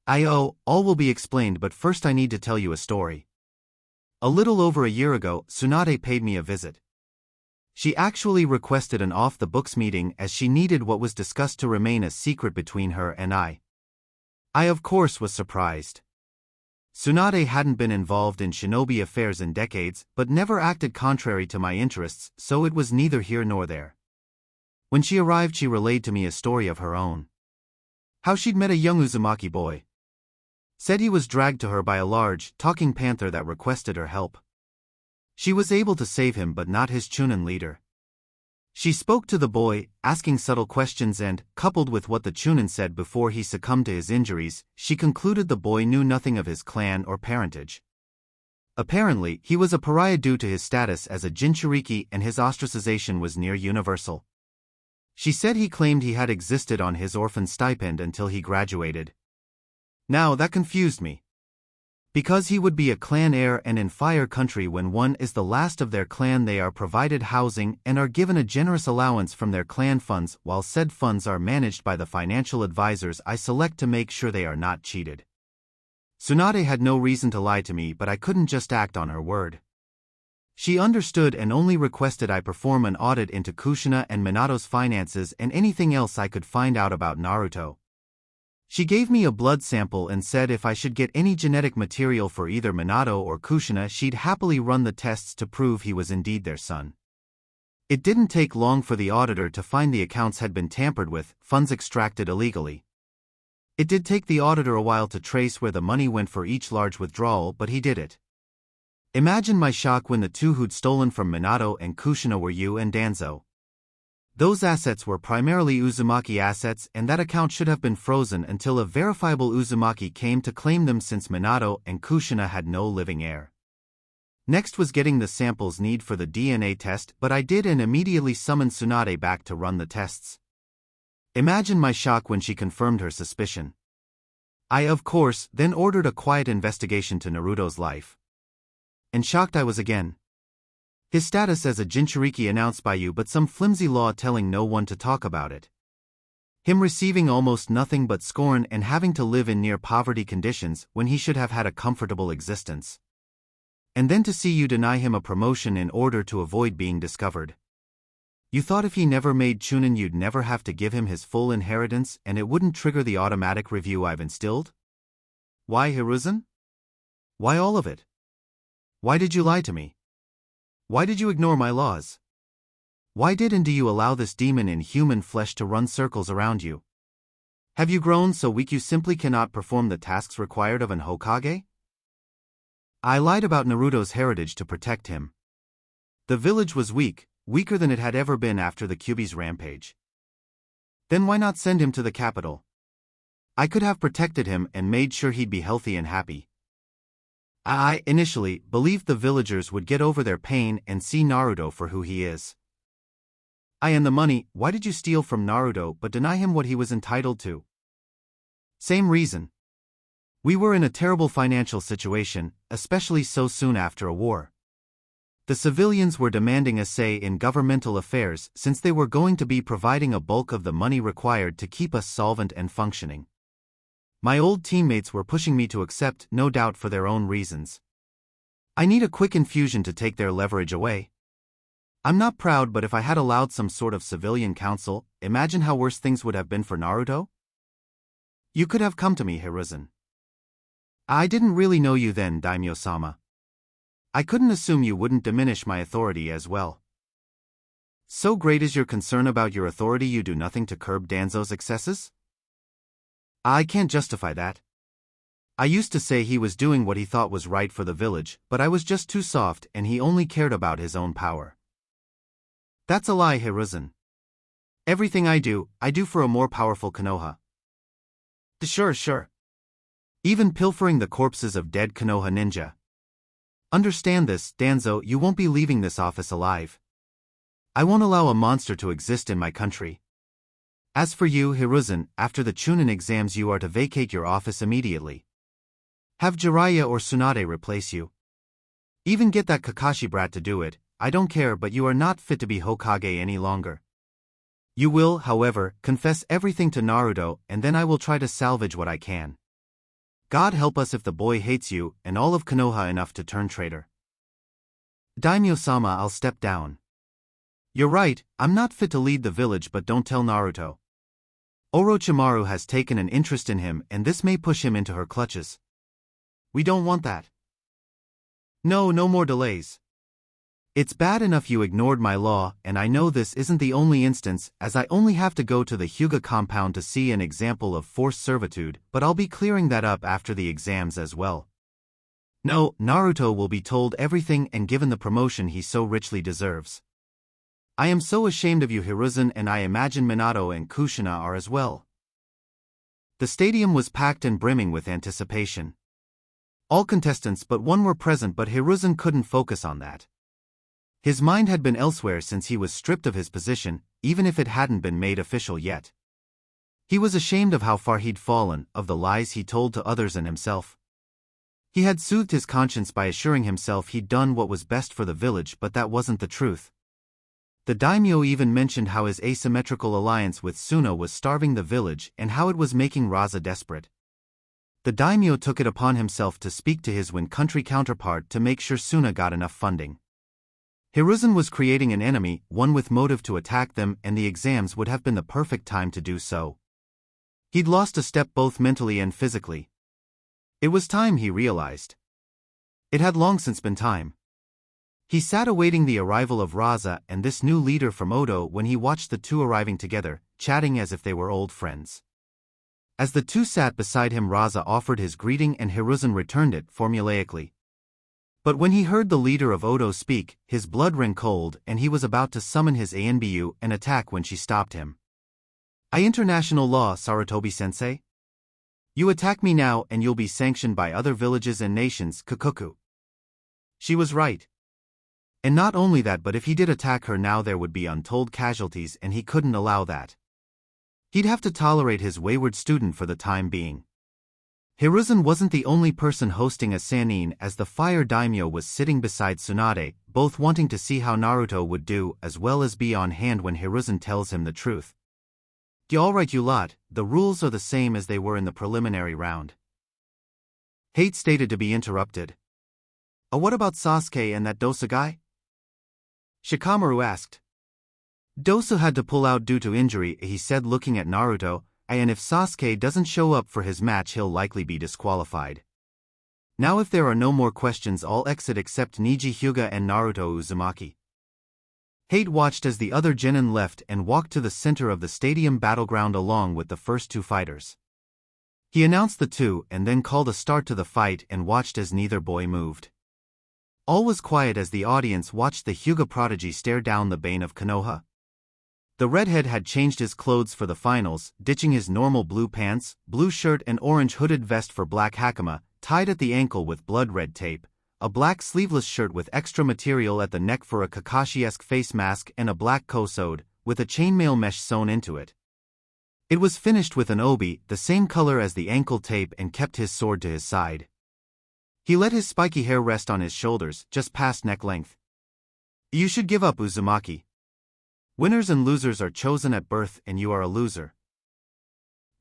All will be explained, but first I need to tell you a story. A little over a year ago, Tsunade paid me a visit. She actually requested an off-the-books meeting as she needed what was discussed to remain a secret between her and I. I of course was surprised. Tsunade hadn't been involved in shinobi affairs in decades, but never acted contrary to my interests, so it was neither here nor there. When she arrived she relayed to me a story of her own. How she'd met a young Uzumaki boy. Said he was dragged to her by a large, talking panther that requested her help. She was able to save him but not his Chunin leader. She spoke to the boy, asking subtle questions and, coupled with what the Chunin said before he succumbed to his injuries, she concluded the boy knew nothing of his clan or parentage. Apparently, he was a pariah due to his status as a Jinchuriki and his ostracization was near universal. She said he claimed he had existed on his orphan stipend until he graduated. Now that confused me. Because he would be a clan heir, and in Fire Country when one is the last of their clan they are provided housing and are given a generous allowance from their clan funds, while said funds are managed by the financial advisors I select to make sure they are not cheated. Tsunade had no reason to lie to me, but I couldn't just act on her word. She understood and only requested I perform an audit into Kushina and Minato's finances and anything else I could find out about Naruto. She gave me a blood sample and said if I should get any genetic material for either Minato or Kushina, she'd happily run the tests to prove he was indeed their son. It didn't take long for the auditor to find the accounts had been tampered with, funds extracted illegally. It did take the auditor a while to trace where the money went for each large withdrawal, but he did it. Imagine my shock when the two who'd stolen from Minato and Kushina were Yu and Danzo. Those assets were primarily Uzumaki assets, and that account should have been frozen until a verifiable Uzumaki came to claim them, since Minato and Kushina had no living heir. Next was getting the samples needed for the DNA test, but I did, and immediately summoned Tsunade back to run the tests. Imagine my shock when she confirmed her suspicion. I, of course, then ordered a quiet investigation to Naruto's life. And shocked I was again. His status as a Jinchuriki announced by you, but some flimsy law telling no one to talk about it. Him receiving almost nothing but scorn and having to live in near poverty conditions when he should have had a comfortable existence. And then to see you deny him a promotion in order to avoid being discovered. You thought if he never made Chunin you'd never have to give him his full inheritance and it wouldn't trigger the automatic review I've instilled? Why, Hiruzen? Why all of it? Why did you lie to me? Why did you ignore my laws? Why did and do you allow this demon in human flesh to run circles around you? Have you grown so weak you simply cannot perform the tasks required of an Hokage? I lied about Naruto's heritage to protect him. The village was weak, weaker than it had ever been after the Kyuubi's rampage. Then why not send him to the capital? I could have protected him and made sure he'd be healthy and happy. I initially believed the villagers would get over their pain and see Naruto for who he is. And the money, why did you steal from Naruto but deny him what he was entitled to? Same reason. We were in a terrible financial situation, especially so soon after a war. The civilians were demanding a say in governmental affairs since they were going to be providing a bulk of the money required to keep us solvent and functioning. My old teammates were pushing me to accept, no doubt for their own reasons. I need a quick infusion to take their leverage away. I'm not proud, but if I had allowed some sort of civilian council, imagine how worse things would have been for Naruto? You could have come to me, Hiruzen. I didn't really know you then, Daimyo-sama. I couldn't assume you wouldn't diminish my authority as well. So great is your concern about your authority you do nothing to curb Danzo's excesses? I can't justify that. I used to say he was doing what he thought was right for the village, but I was just too soft and he only cared about his own power. That's a lie, Hiruzen. Everything I do for a more powerful Konoha. Sure. Even pilfering the corpses of dead Konoha ninja. Understand this, Danzo, you won't be leaving this office alive. I won't allow a monster to exist in my country. As for you, Hiruzen, after the Chunin exams you are to vacate your office immediately. Have Jiraiya or Tsunade replace you. Even get that Kakashi brat to do it, I don't care, but you are not fit to be Hokage any longer. You will, however, confess everything to Naruto and then I will try to salvage what I can. God help us if the boy hates you and all of Konoha enough to turn traitor. Daimyo-sama, I'll step down. You're right, I'm not fit to lead the village, but don't tell Naruto. Orochimaru has taken an interest in him and this may push him into her clutches. We don't want that. No more delays. It's bad enough you ignored my law, and I know this isn't the only instance, as I only have to go to the Hyuga compound to see an example of forced servitude, but I'll be clearing that up after the exams as well. No, Naruto will be told everything and given the promotion he so richly deserves. I am so ashamed of you, Hiruzen, and I imagine Minato and Kushina are as well. The stadium was packed and brimming with anticipation. All contestants but one were present, but Hiruzen couldn't focus on that. His mind had been elsewhere since he was stripped of his position, even if it hadn't been made official yet. He was ashamed of how far he'd fallen, of the lies he told to others and himself. He had soothed his conscience by assuring himself he'd done what was best for the village, but that wasn't the truth. The daimyo even mentioned how his asymmetrical alliance with Suna was starving the village and how it was making Raza desperate. The daimyo took it upon himself to speak to his Wind country counterpart to make sure Suna got enough funding. Hiruzen was creating an enemy, one with motive to attack them, and the exams would have been the perfect time to do so. He'd lost a step both mentally and physically. It was time, he realized. It had long since been time. He sat awaiting the arrival of Raza and this new leader from Odo when he watched the two arriving together, chatting as if they were old friends. As the two sat beside him, Raza offered his greeting and Hiruzen returned it formulaically. But when he heard the leader of Odo speak, his blood ran cold and he was about to summon his Anbu and attack when she stopped him. International law, Sarutobi-sensei? You attack me now and you'll be sanctioned by other villages and nations, Kokoku. She was right. And not only that, but if he did attack her now there would be untold casualties and he couldn't allow that. He'd have to tolerate his wayward student for the time being. Hiruzen wasn't the only person hosting a sannin, as the fire daimyo was sitting beside Tsunade, both wanting to see how Naruto would do as well as be on hand when Hiruzen tells him the truth. Alright you lot, the rules are the same as they were in the preliminary round. Hate stated to be interrupted. What about Sasuke and that Dosa guy? Shikamaru asked. Dosa had to pull out due to injury, he said, looking at Naruto, and if Sasuke doesn't show up for his match he'll likely be disqualified. Now if there are no more questions all exit except Neji Hyuga and Naruto Uzumaki. Hate watched as the other genin left and walked to the center of the stadium battleground along with the first two fighters. He announced the two and then called a start to the fight and watched as neither boy moved. All was quiet as the audience watched the Hyuga prodigy stare down the bane of Konoha. The redhead had changed his clothes for the finals, ditching his normal blue pants, blue shirt and orange hooded vest for black hakama, tied at the ankle with blood-red tape, a black sleeveless shirt with extra material at the neck for a Kakashi-esque face mask and a black kosode, with a chainmail mesh sewn into it. It was finished with an obi, the same color as the ankle tape, and kept his sword to his side. He let his spiky hair rest on his shoulders, just past neck length. You should give up, Uzumaki. Winners and losers are chosen at birth and you are a loser.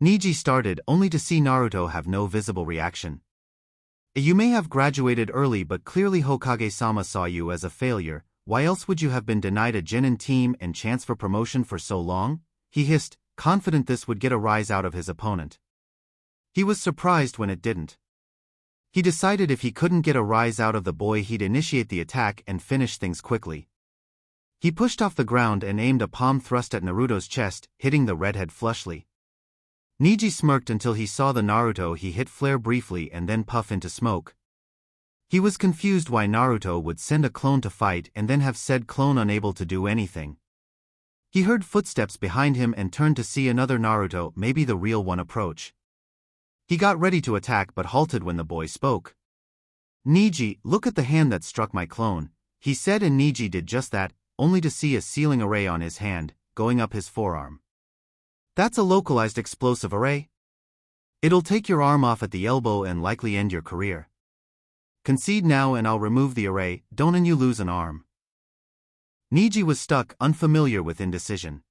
Neji started, only to see Naruto have no visible reaction. You may have graduated early, but clearly Hokage-sama saw you as a failure. Why else would you have been denied a genin team and chance for promotion for so long? He hissed, confident this would get a rise out of his opponent. He was surprised when it didn't. He decided if he couldn't get a rise out of the boy he'd initiate the attack and finish things quickly. He pushed off the ground and aimed a palm thrust at Naruto's chest, hitting the redhead flushly. Neji smirked until he saw the Naruto he hit flare briefly and then puff into smoke. He was confused why Naruto would send a clone to fight and then have said clone unable to do anything. He heard footsteps behind him and turned to see another Naruto, maybe the real one, approach. He got ready to attack but halted when the boy spoke. Neji, look at the hand that struck my clone, he said, and Neji did just that, only to see a sealing array on his hand, going up his forearm. That's a localized explosive array. It'll take your arm off at the elbow and likely end your career. Concede now and I'll remove the array, don't and you lose an arm. Neji was stuck, unfamiliar with indecision.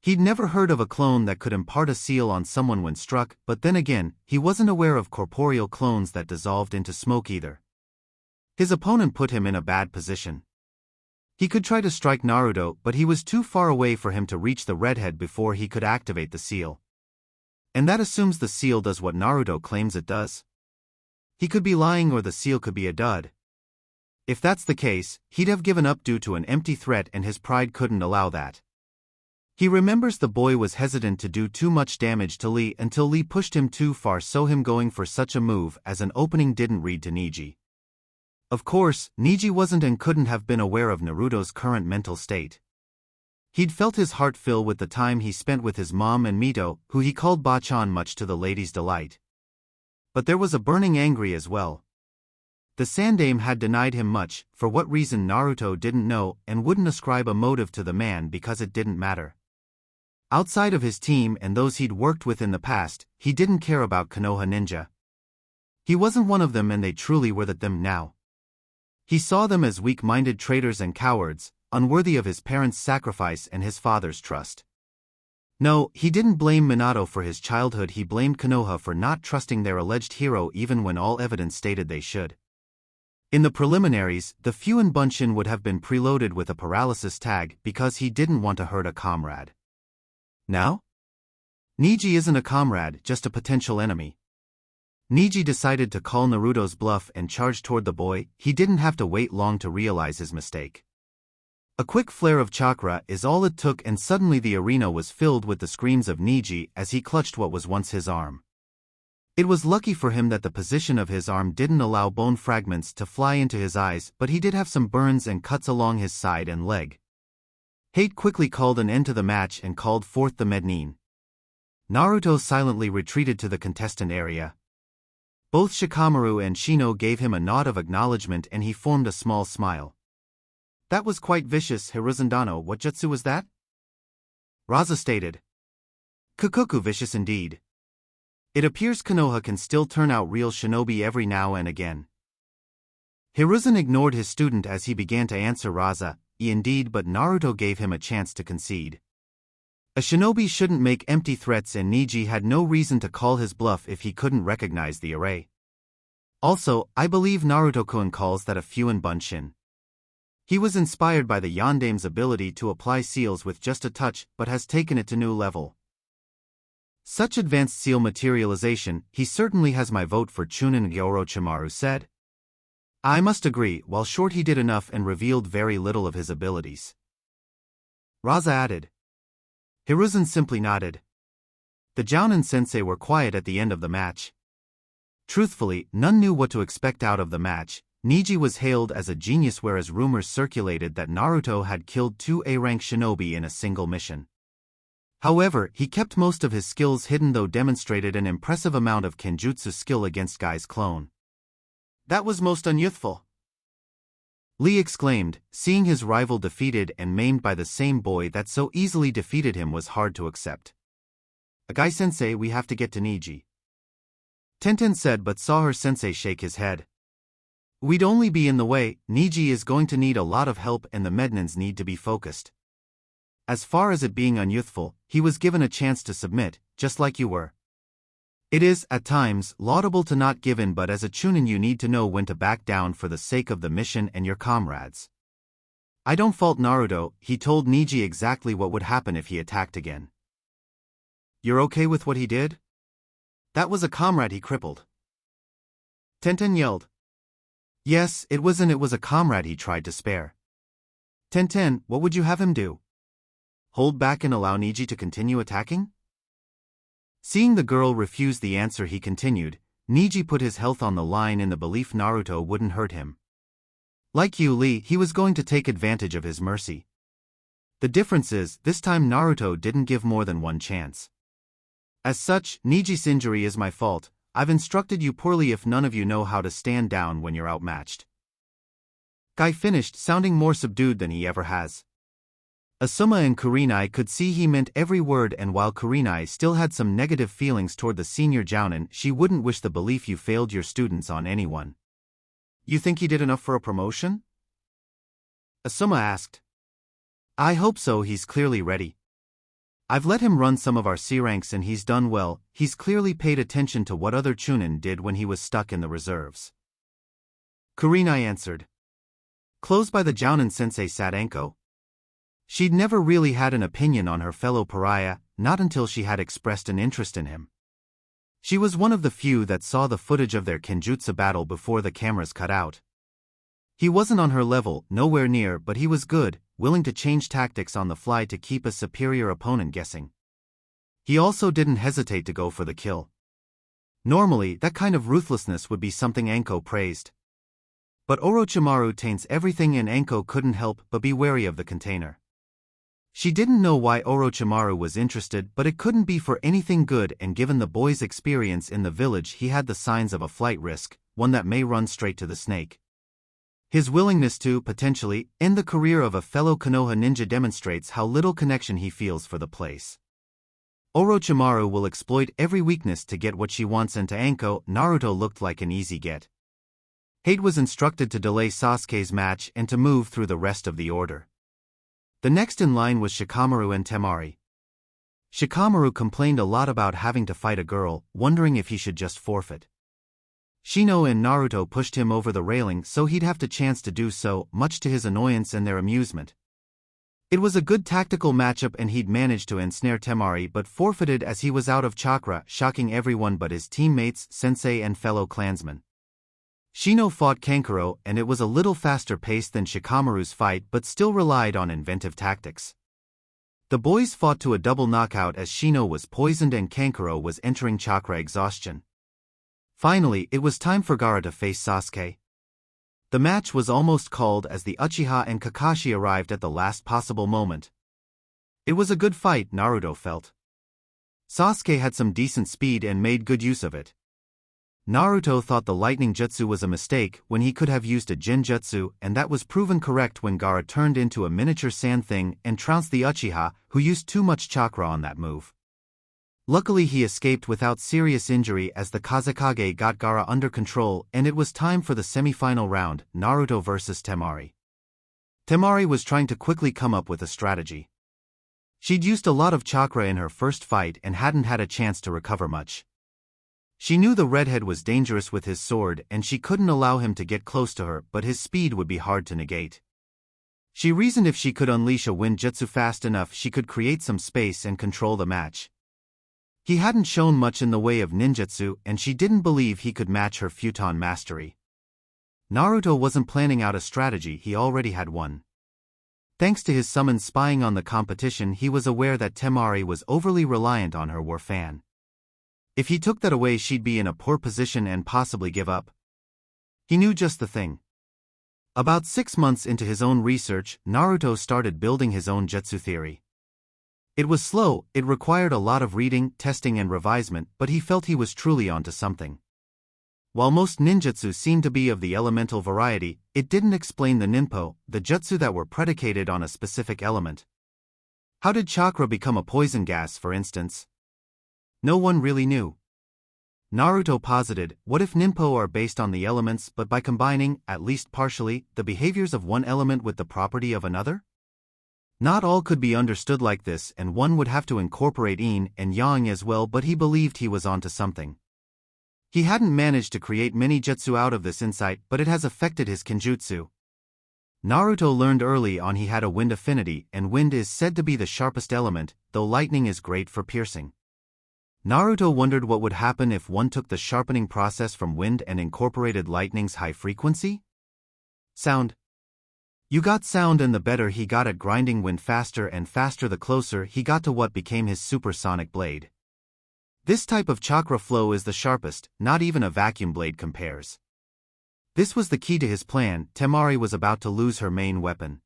He'd never heard of a clone that could impart a seal on someone when struck, but then again, he wasn't aware of corporeal clones that dissolved into smoke either. His opponent put him in a bad position. He could try to strike Naruto, but he was too far away for him to reach the redhead before he could activate the seal. And that assumes the seal does what Naruto claims it does. He could be lying or the seal could be a dud. If that's the case, he'd have given up due to an empty threat and his pride couldn't allow that. He remembers the boy was hesitant to do too much damage to Lee until Lee pushed him too far, so him going for such a move as an opening didn't read to Neji. Of course, Neji wasn't and couldn't have been aware of Naruto's current mental state. He'd felt his heart fill with the time he spent with his mom and Mito, who he called Bachan much to the lady's delight. But there was a burning angry as well. The Sandaime had denied him much, for what reason Naruto didn't know and wouldn't ascribe a motive to the man because it didn't matter. Outside of his team and those he'd worked with in the past, he didn't care about Konoha ninja. He wasn't one of them and they truly were them now. He saw them as weak-minded traitors and cowards, unworthy of his parents' sacrifice and his father's trust. No, he didn't blame Minato for his childhood, he blamed Konoha for not trusting their alleged hero even when all evidence stated they should. In the preliminaries, the Fuin Bunshin would have been preloaded with a paralysis tag because he didn't want to hurt a comrade. Now? Neji isn't a comrade, just a potential enemy. Neji decided to call Naruto's bluff and charge toward the boy. He didn't have to wait long to realize his mistake. A quick flare of chakra is all it took and suddenly the arena was filled with the screams of Neji as he clutched what was once his arm. It was lucky for him that the position of his arm didn't allow bone fragments to fly into his eyes, but he did have some burns and cuts along his side and leg. Hate quickly called an end to the match and called forth the Mednin. Naruto silently retreated to the contestant area. Both Shikamaru and Shino gave him a nod of acknowledgement and he formed a small smile. That was quite vicious, Hiruzandano. What jutsu was that? Raza stated. Kukuku, vicious indeed. It appears Konoha can still turn out real shinobi every now and again. Hiruzen ignored his student as he began to answer Raza, indeed, but Naruto gave him a chance to concede. A shinobi shouldn't make empty threats and Neji had no reason to call his bluff if he couldn't recognize the array. Also, I believe Naruto-kun calls that a Fuin Bunshin. He was inspired by the Yandaime's ability to apply seals with just a touch but has taken it to new level. Such advanced seal materialization, he certainly has my vote for Chunin, Orochimaru said. I must agree, while short he did enough and revealed very little of his abilities. Raza added. Hiruzen simply nodded. The Jounin sensei were quiet at the end of the match. Truthfully, none knew what to expect out of the match. Neji was hailed as a genius whereas rumors circulated that Naruto had killed 2 A-rank shinobi in a single mission. However, he kept most of his skills hidden though demonstrated an impressive amount of kenjutsu skill against Guy's clone. That was most unyouthful. Lee exclaimed, seeing his rival defeated and maimed by the same boy that so easily defeated him was hard to accept. Guy-sensei, we have to get to Neji. Tenten said but saw her sensei shake his head. We'd only be in the way. Neji is going to need a lot of help and the Mednins need to be focused. As far as it being unyouthful, he was given a chance to submit, just like you were. It is, at times, laudable to not give in but as a Chunin you need to know when to back down for the sake of the mission and your comrades. I don't fault Naruto, he told Neji exactly what would happen if he attacked again. You're okay with what he did? That was a comrade he crippled. Tenten yelled. Yes, it was a comrade he tried to spare. Tenten, what would you have him do? Hold back and allow Neji to continue attacking? Seeing the girl refuse the answer he continued, Neji put his health on the line in the belief Naruto wouldn't hurt him. Like you Lee, he was going to take advantage of his mercy. The difference is, this time Naruto didn't give more than one chance. As such, Neji's injury is my fault. I've instructed you poorly if none of you know how to stand down when you're outmatched. Guy finished, sounding more subdued than he ever has. Asuma and Kurenai could see he meant every word and while Kurenai still had some negative feelings toward the senior Jounin, she wouldn't wish the belief you failed your students on anyone. You think he did enough for a promotion? Asuma asked. I hope so, he's clearly ready. I've let him run some of our C ranks and he's done well. He's clearly paid attention to what other Chunin did when he was stuck in the reserves. Kurenai answered. Close by the Jounin sensei sat Anko. She'd never really had an opinion on her fellow pariah, not until she had expressed an interest in him. She was one of the few that saw the footage of their kenjutsu battle before the cameras cut out. He wasn't on her level, nowhere near, but he was good, willing to change tactics on the fly to keep a superior opponent guessing. He also didn't hesitate to go for the kill. Normally, that kind of ruthlessness would be something Anko praised. But Orochimaru taints everything and Anko couldn't help but be wary of the container. She didn't know why Orochimaru was interested, but it couldn't be for anything good, and given the boy's experience in the village, he had the signs of a flight risk, one that may run straight to the snake. His willingness to, potentially, end the career of a fellow Konoha ninja demonstrates how little connection he feels for the place. Orochimaru will exploit every weakness to get what she wants, and to Anko, Naruto looked like an easy get. Hate was instructed to delay Sasuke's match and to move through the rest of the order. The next in line was Shikamaru and Temari. Shikamaru complained a lot about having to fight a girl, wondering if he should just forfeit. Shino and Naruto pushed him over the railing so he'd have the chance to do so, much to his annoyance and their amusement. It was a good tactical matchup and he'd managed to ensnare Temari but forfeited as he was out of chakra, shocking everyone but his teammates, sensei and fellow clansmen. Shino fought Kankuro and it was a little faster paced than Shikamaru's fight but still relied on inventive tactics. The boys fought to a double knockout as Shino was poisoned and Kankuro was entering chakra exhaustion. Finally, it was time for Gaara to face Sasuke. The match was almost called as the Uchiha and Kakashi arrived at the last possible moment. It was a good fight, Naruto felt. Sasuke had some decent speed and made good use of it. Naruto thought the lightning jutsu was a mistake when he could have used a genjutsu, and that was proven correct when Gaara turned into a miniature sand thing and trounced the Uchiha, who used too much chakra on that move. Luckily he escaped without serious injury as the Kazekage got Gaara under control, and it was time for the semi-final round, Naruto vs Temari. Temari was trying to quickly come up with a strategy. She'd used a lot of chakra in her first fight and hadn't had a chance to recover much. She knew the redhead was dangerous with his sword and she couldn't allow him to get close to her, but his speed would be hard to negate. She reasoned if she could unleash a wind jutsu fast enough she could create some space and control the match. He hadn't shown much in the way of ninjutsu and she didn't believe he could match her futon mastery. Naruto wasn't planning out a strategy, he already had one. Thanks to his summons spying on the competition, he was aware that Temari was overly reliant on her war fan. If he took that away she'd be in a poor position and possibly give up. He knew just the thing. About 6 months into his own research, Naruto started building his own jutsu theory. It was slow, it required a lot of reading, testing and revisement, but he felt he was truly onto something. While most ninjutsu seemed to be of the elemental variety, it didn't explain the ninpo, the jutsu that were predicated on a specific element. How did chakra become a poison gas, for instance? No one really knew. Naruto posited, what if ninpo are based on the elements but by combining, at least partially, the behaviors of one element with the property of another? Not all could be understood like this and one would have to incorporate yin and yang as well, but he believed he was onto something. He hadn't managed to create many jutsu out of this insight, but it has affected his kenjutsu. Naruto learned early on he had a wind affinity, and wind is said to be the sharpest element, though lightning is great for piercing. Naruto wondered what would happen if one took the sharpening process from wind and incorporated lightning's high frequency? Sound. You got sound, and the better he got at grinding wind faster and faster the closer he got to what became his supersonic blade. This type of chakra flow is the sharpest, not even a vacuum blade compares. This was the key to his plan. Temari was about to lose her main weapon.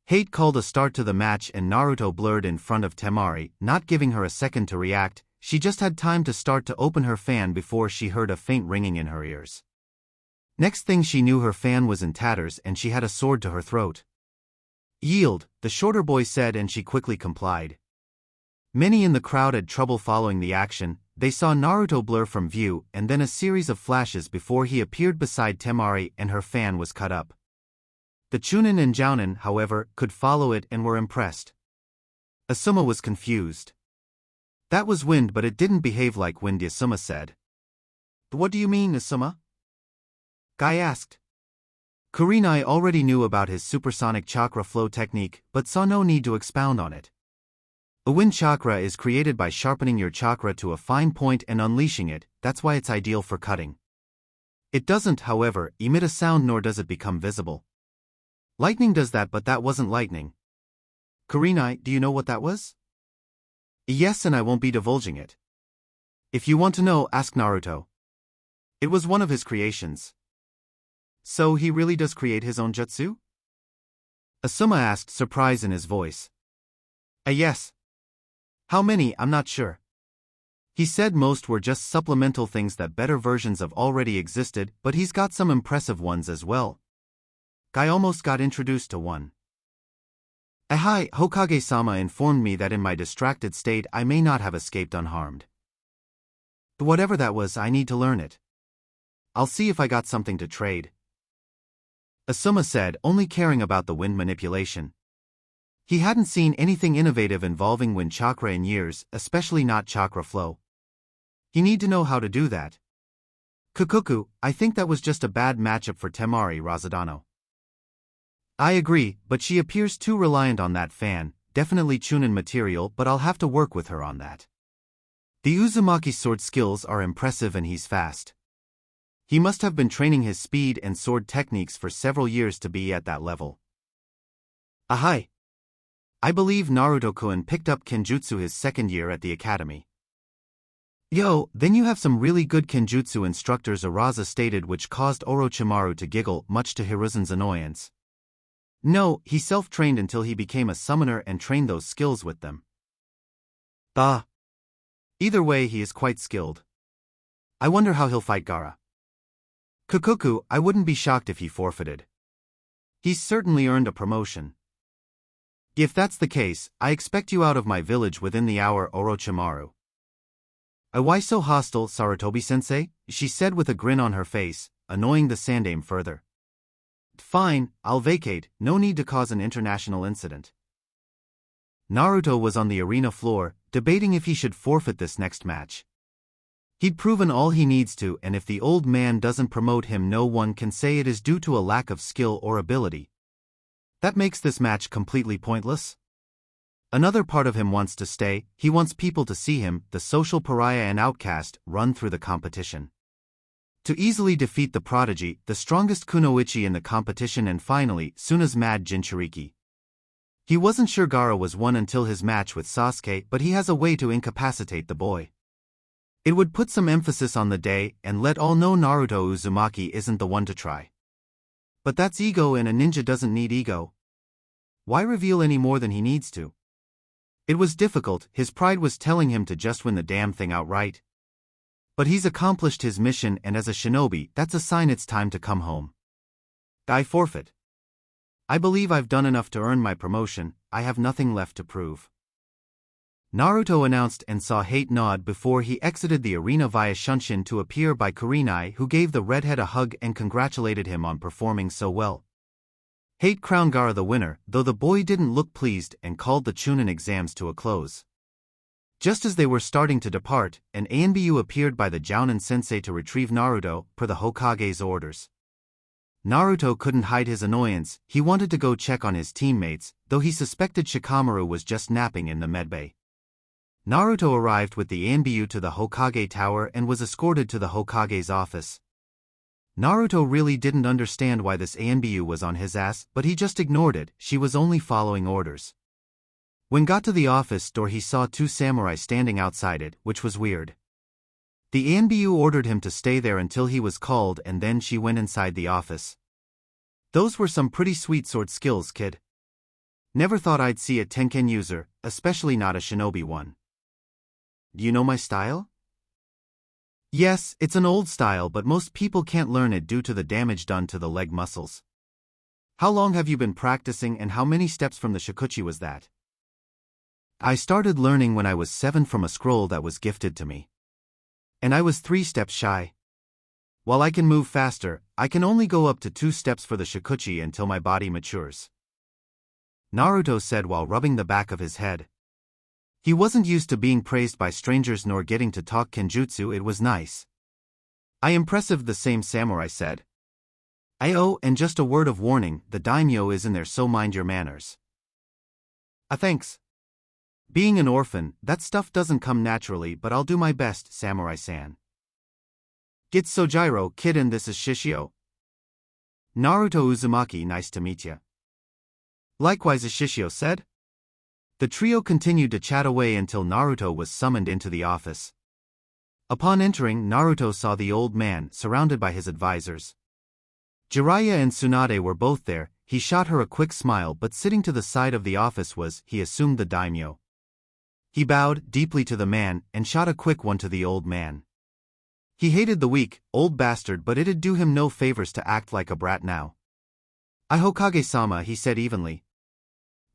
Hate called a start to the match and Naruto blurred in front of Temari, not giving her a second to react. She just had time to start to open her fan before she heard a faint ringing in her ears. Next thing she knew, her fan was in tatters and she had a sword to her throat. Yield, the shorter boy said, and she quickly complied. Many in the crowd had trouble following the action. They saw Naruto blur from view and then a series of flashes before he appeared beside Temari and her fan was cut up. The Chunin and Jounin, however, could follow it and were impressed. Asuma was confused. That was wind, but it didn't behave like wind, Asuma said. What do you mean, Asuma? Guy asked. Kurenai already knew about his supersonic chakra flow technique, but saw no need to expound on it. A wind chakra is created by sharpening your chakra to a fine point and unleashing it. That's why it's ideal for cutting. It doesn't, however, emit a sound, nor does it become visible. Lightning does that, but that wasn't lightning. Kurenai, do you know what that was? Yes, and I won't be divulging it. If you want to know, ask Naruto. It was one of his creations. So he really does create his own jutsu? Asuma asked, surprise in his voice. Yes. How many, I'm not sure. He said most were just supplemental things that better versions of already existed, but he's got some impressive ones as well. I almost got introduced to one. Hi, Hokage-sama informed me that in my distracted state I may not have escaped unharmed. Whatever that was, I need to learn it. I'll see if I got something to trade. Asuma said, only caring about the wind manipulation. He hadn't seen anything innovative involving wind chakra in years, especially not chakra flow. He need to know how to do that. Kukuku, I think that was just a bad matchup for Temari Razadano. I agree, but she appears too reliant on that fan, definitely Chunin material, but I'll have to work with her on that. The Uzumaki sword skills are impressive and he's fast. He must have been training his speed and sword techniques for several years to be at that level. Ahai! I believe Naruto-kun picked up Kenjutsu his second year at the academy. Yo, then you have some really good Kenjutsu instructors, Araza stated, which caused Orochimaru to giggle, much to Hiruzen's annoyance. No, he self-trained until he became a summoner and trained those skills with them. Either way, he is quite skilled. I wonder how he'll fight Gaara. Kukuku, I wouldn't be shocked if he forfeited. He's certainly earned a promotion. If that's the case, I expect you out of my village within the hour, Orochimaru. Why so hostile, Sarutobi-sensei? She said with a grin on her face, annoying the Sandaime further. Fine, I'll vacate, no need to cause an international incident. Naruto was on the arena floor, debating if he should forfeit this next match. He'd proven all he needs to, and if the old man doesn't promote him, no one can say it is due to a lack of skill or ability. That makes this match completely pointless. Another part of him wants to stay, he wants people to see him, the social pariah and outcast, run through the competition. To easily defeat the prodigy, the strongest kunoichi in the competition, and finally, Tsuna's mad Jinchuriki. He wasn't sure Gaara was one until his match with Sasuke, but he has a way to incapacitate the boy. It would put some emphasis on the day, and let all know Naruto Uzumaki isn't the one to try. But that's ego, and a ninja doesn't need ego. Why reveal any more than he needs to? It was difficult, his pride was telling him to just win the damn thing outright. But he's accomplished his mission, and as a shinobi, that's a sign it's time to come home. I forfeit. I believe I've done enough to earn my promotion, I have nothing left to prove. Naruto announced and saw Hate nod before he exited the arena via Shunshin to appear by Kurenai, who gave the redhead a hug and congratulated him on performing so well. Hate crowned Gaara the winner, though the boy didn't look pleased and called the Chunin exams to a close. Just as they were starting to depart, an Anbu appeared by the Jounin sensei to retrieve Naruto, per the Hokage's orders. Naruto couldn't hide his annoyance, he wanted to go check on his teammates, though he suspected Shikamaru was just napping in the medbay. Naruto arrived with the Anbu to the Hokage tower and was escorted to the Hokage's office. Naruto really didn't understand why this Anbu was on his ass, but he just ignored it, she was only following orders. When got to the office door, he saw two samurai standing outside it, which was weird. The Anbu ordered him to stay there until he was called, and then she went inside the office. Those were some pretty sweet sword skills, kid. Never thought I'd see a Tenken user, especially not a shinobi one. Do you know my style? Yes, it's an old style, but most people can't learn it due to the damage done to the leg muscles. How long have you been practicing, and how many steps from the Shikuchi was that? I started learning when I was 7 from a scroll that was gifted to me. And I was 3 steps shy. While I can move faster, I can only go up to 2 steps for the Shikuchi until my body matures. Naruto said while rubbing the back of his head. He wasn't used to being praised by strangers nor getting to talk Kenjutsu, it was nice. Impressive, the same samurai said. And just a word of warning, the daimyo is in there, so mind your manners. Thanks. Being an orphan, that stuff doesn't come naturally, but I'll do my best, Samurai-san. Get Sojiro, kid, and this is Shishio. Naruto Uzumaki, nice to meet ya. Likewise, as Shishio said. The trio continued to chat away until Naruto was summoned into the office. Upon entering, Naruto saw the old man, surrounded by his advisors. Jiraiya and Tsunade were both there, he shot her a quick smile, but sitting to the side of the office was, he assumed, the daimyo. He bowed deeply to the man and shot a quick one to the old man. He hated the weak, old bastard, but it'd do him no favors to act like a brat now. "I Hokage-sama," he said evenly.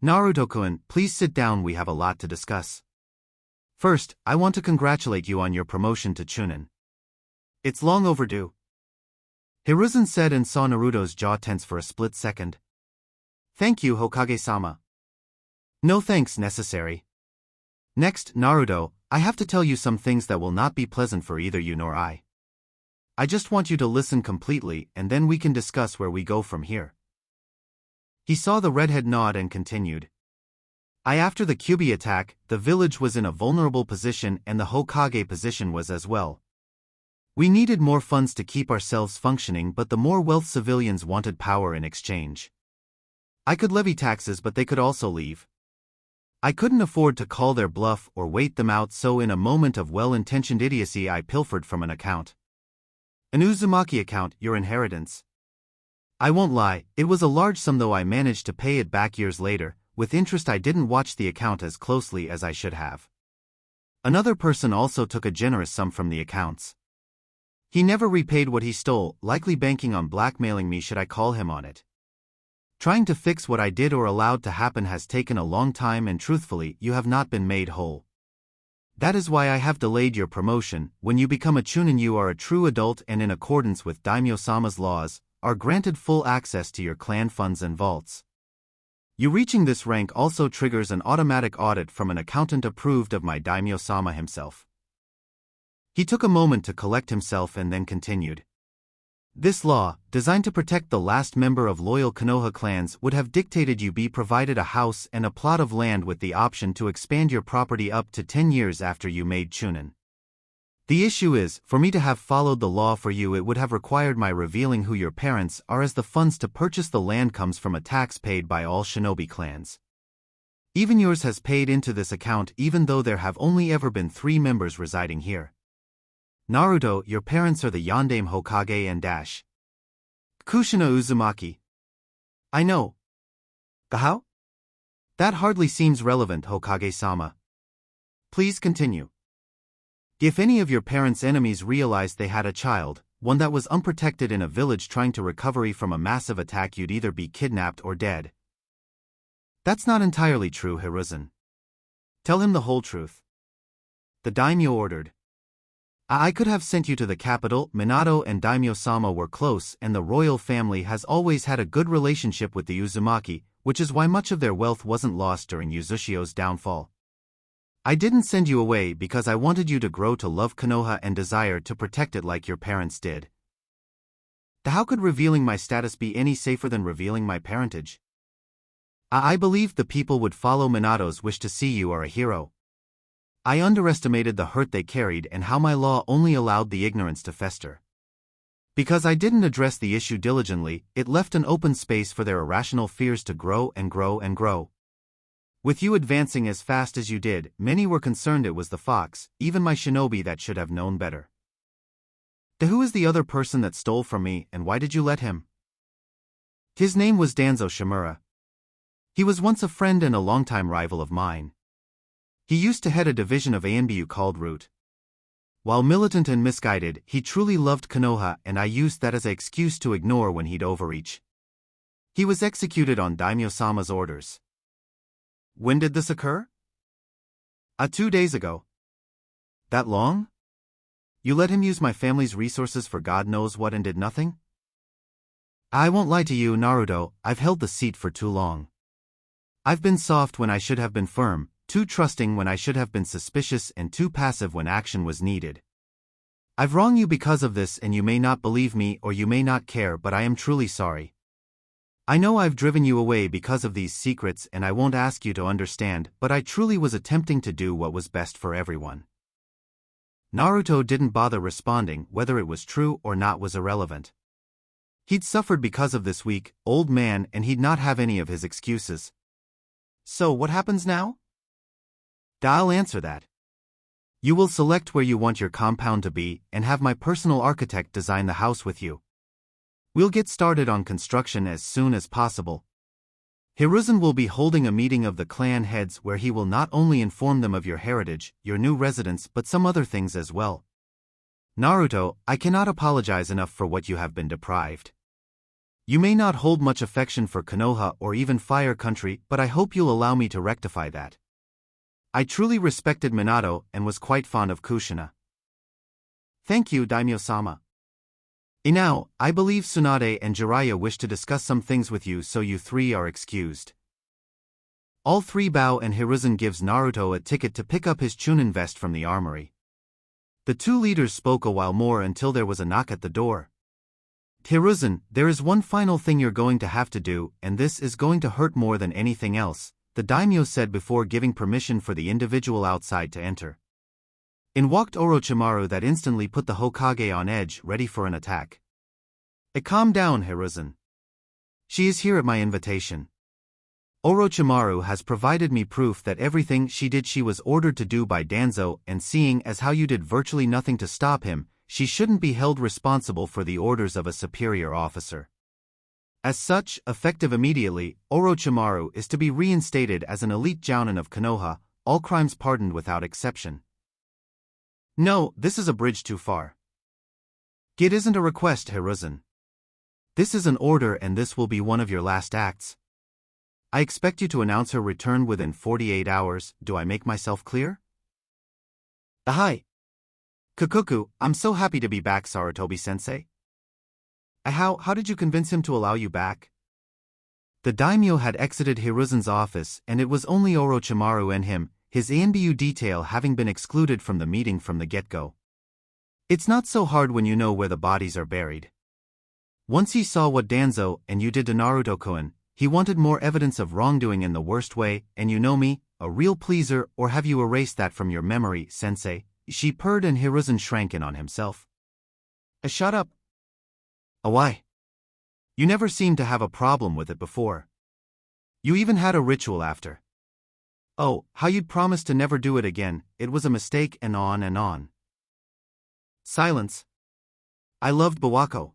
"Naruto-kun, please sit down, we have a lot to discuss. First, I want to congratulate you on your promotion to Chunin. It's long overdue." Hiruzen said and saw Naruto's jaw tense for a split second. "Thank you, Hokage-sama. No thanks necessary. Next, Naruto, I have to tell you some things that will not be pleasant for either you nor I. I just want you to listen completely, and then we can discuss where we go from here." He saw the redhead nod and continued. After the Kyuubi attack, the village was in a vulnerable position and the Hokage position was as well. We needed more funds to keep ourselves functioning, but the more wealth civilians wanted power in exchange. I could levy taxes, but they could also leave. I couldn't afford to call their bluff or wait them out, so in a moment of well-intentioned idiocy I pilfered from an account. An uzumaki account, your inheritance. I won't lie, it was a large sum, though I managed to pay it back years later. With interest. I didn't watch the account as closely as I should have. Another person also took a generous sum from the accounts. He never repaid what he stole, likely banking on blackmailing me should I call him on it. Trying to fix what I did or allowed to happen has taken a long time, and truthfully, you have not been made whole. That is why I have delayed your promotion. When you become a Chunin, you are a true adult and, in accordance with Daimyo-sama's laws, are granted full access to your clan funds and vaults. You reaching this rank also triggers an automatic audit from an accountant approved of my Daimyo-sama himself. He took a moment to collect himself and then continued. This law, designed to protect the last member of loyal Konoha clans, would have dictated you be provided a house and a plot of land with the option to expand your property up to 10 years after you made Chunin. The issue is, for me to have followed the law for you, it would have required my revealing who your parents are, as the funds to purchase the land comes from a tax paid by all shinobi clans. Even yours has paid into this account, even though there have only ever been 3 members residing here. Naruto, your parents are the Yondaime Hokage and Kushina Uzumaki. I know. How? That hardly seems relevant, Hokage-sama. Please continue. If any of your parents' enemies realized they had a child, one that was unprotected in a village trying to recover from a massive attack, you'd either be kidnapped or dead. That's not entirely true, Hiruzen. Tell him the whole truth. The daimyo ordered. I could have sent you to the capital. Minato and Daimyo-sama were close, and the royal family has always had a good relationship with the Uzumaki, which is why much of their wealth wasn't lost during Uzushio's downfall. I didn't send you away because I wanted you to grow to love Konoha and desire to protect it like your parents did. How could revealing my status be any safer than revealing my parentage? I believed the people would follow Minato's wish to see you are a hero. I underestimated the hurt they carried and how my law only allowed the ignorance to fester. Because I didn't address the issue diligently, it left an open space for their irrational fears to grow and grow and grow. With you advancing as fast as you did, many were concerned it was the fox, even my shinobi that should have known better. Who is the other person that stole from me, and why did you let him? His name was Danzo Shimura. He was once a friend and a longtime rival of mine. He used to head a division of Anbu called Root. While militant and misguided, he truly loved Konoha, and I used that as an excuse to ignore when he'd overreach. He was executed on Daimyo-sama's orders. When did this occur? 2 days ago. That long? You let him use my family's resources for God knows what and did nothing? I won't lie to you, Naruto, I've held the seat for too long. I've been soft when I should have been firm, too trusting when I should have been suspicious, and too passive when action was needed. I've wronged you because of this, and you may not believe me or you may not care, but I am truly sorry. I know I've driven you away because of these secrets, and I won't ask you to understand, but I truly was attempting to do what was best for everyone. Naruto didn't bother responding. Whether it was true or not was irrelevant. He'd suffered because of this weak, old man, and he'd not have any of his excuses. So what happens now? I'll answer that. You will select where you want your compound to be, and have my personal architect design the house with you. We'll get started on construction as soon as possible. Hiruzen will be holding a meeting of the clan heads where he will not only inform them of your heritage, your new residence, but some other things as well. Naruto, I cannot apologize enough for what you have been deprived. You may not hold much affection for Konoha or even Fire Country, but I hope you'll allow me to rectify that. I truly respected Minato and was quite fond of Kushina. Thank you, Daimyo-sama. Now, I believe Tsunade and Jiraiya wish to discuss some things with you, so you three are excused. All three bow and Hiruzen gives Naruto a ticket to pick up his Chunin vest from the armory. The two leaders spoke a while more until there was a knock at the door. Hiruzen, there is one final thing you're going to have to do, and this is going to hurt more than anything else, the daimyo said before giving permission for the individual outside to enter. In walked Orochimaru that instantly put the Hokage on edge, ready for an attack. Calm down, Hiruzen. She is here at my invitation. Orochimaru has provided me proof that everything she did she was ordered to do by Danzo, and seeing as how you did virtually nothing to stop him, she shouldn't be held responsible for the orders of a superior officer. As such, effective immediately, Orochimaru is to be reinstated as an elite jounin of Konoha, all crimes pardoned without exception. No, this is a bridge too far. It isn't a request, Hiruzen. This is an order, and this will be one of your last acts. I expect you to announce her return within 48 hours, do I make myself clear? Hi. Kakuku, I'm so happy to be back, Sarutobi-sensei. How did you convince him to allow you back? The daimyo had exited Hiruzen's office, and it was only Orochimaru and him, his Anbu detail having been excluded from the meeting from the get-go. It's not so hard when you know where the bodies are buried. Once he saw what Danzo and you did to Naruto-kun, he wanted more evidence of wrongdoing in the worst way, and you know me, a real pleaser, or have you erased that from your memory, sensei? She purred and Hiruzen shrank in on himself. Shut up. Why? You never seemed to have a problem with it before. You even had a ritual after. Oh, how you'd promised to never do it again, it was a mistake, and on and on. Silence. I loved Bawako.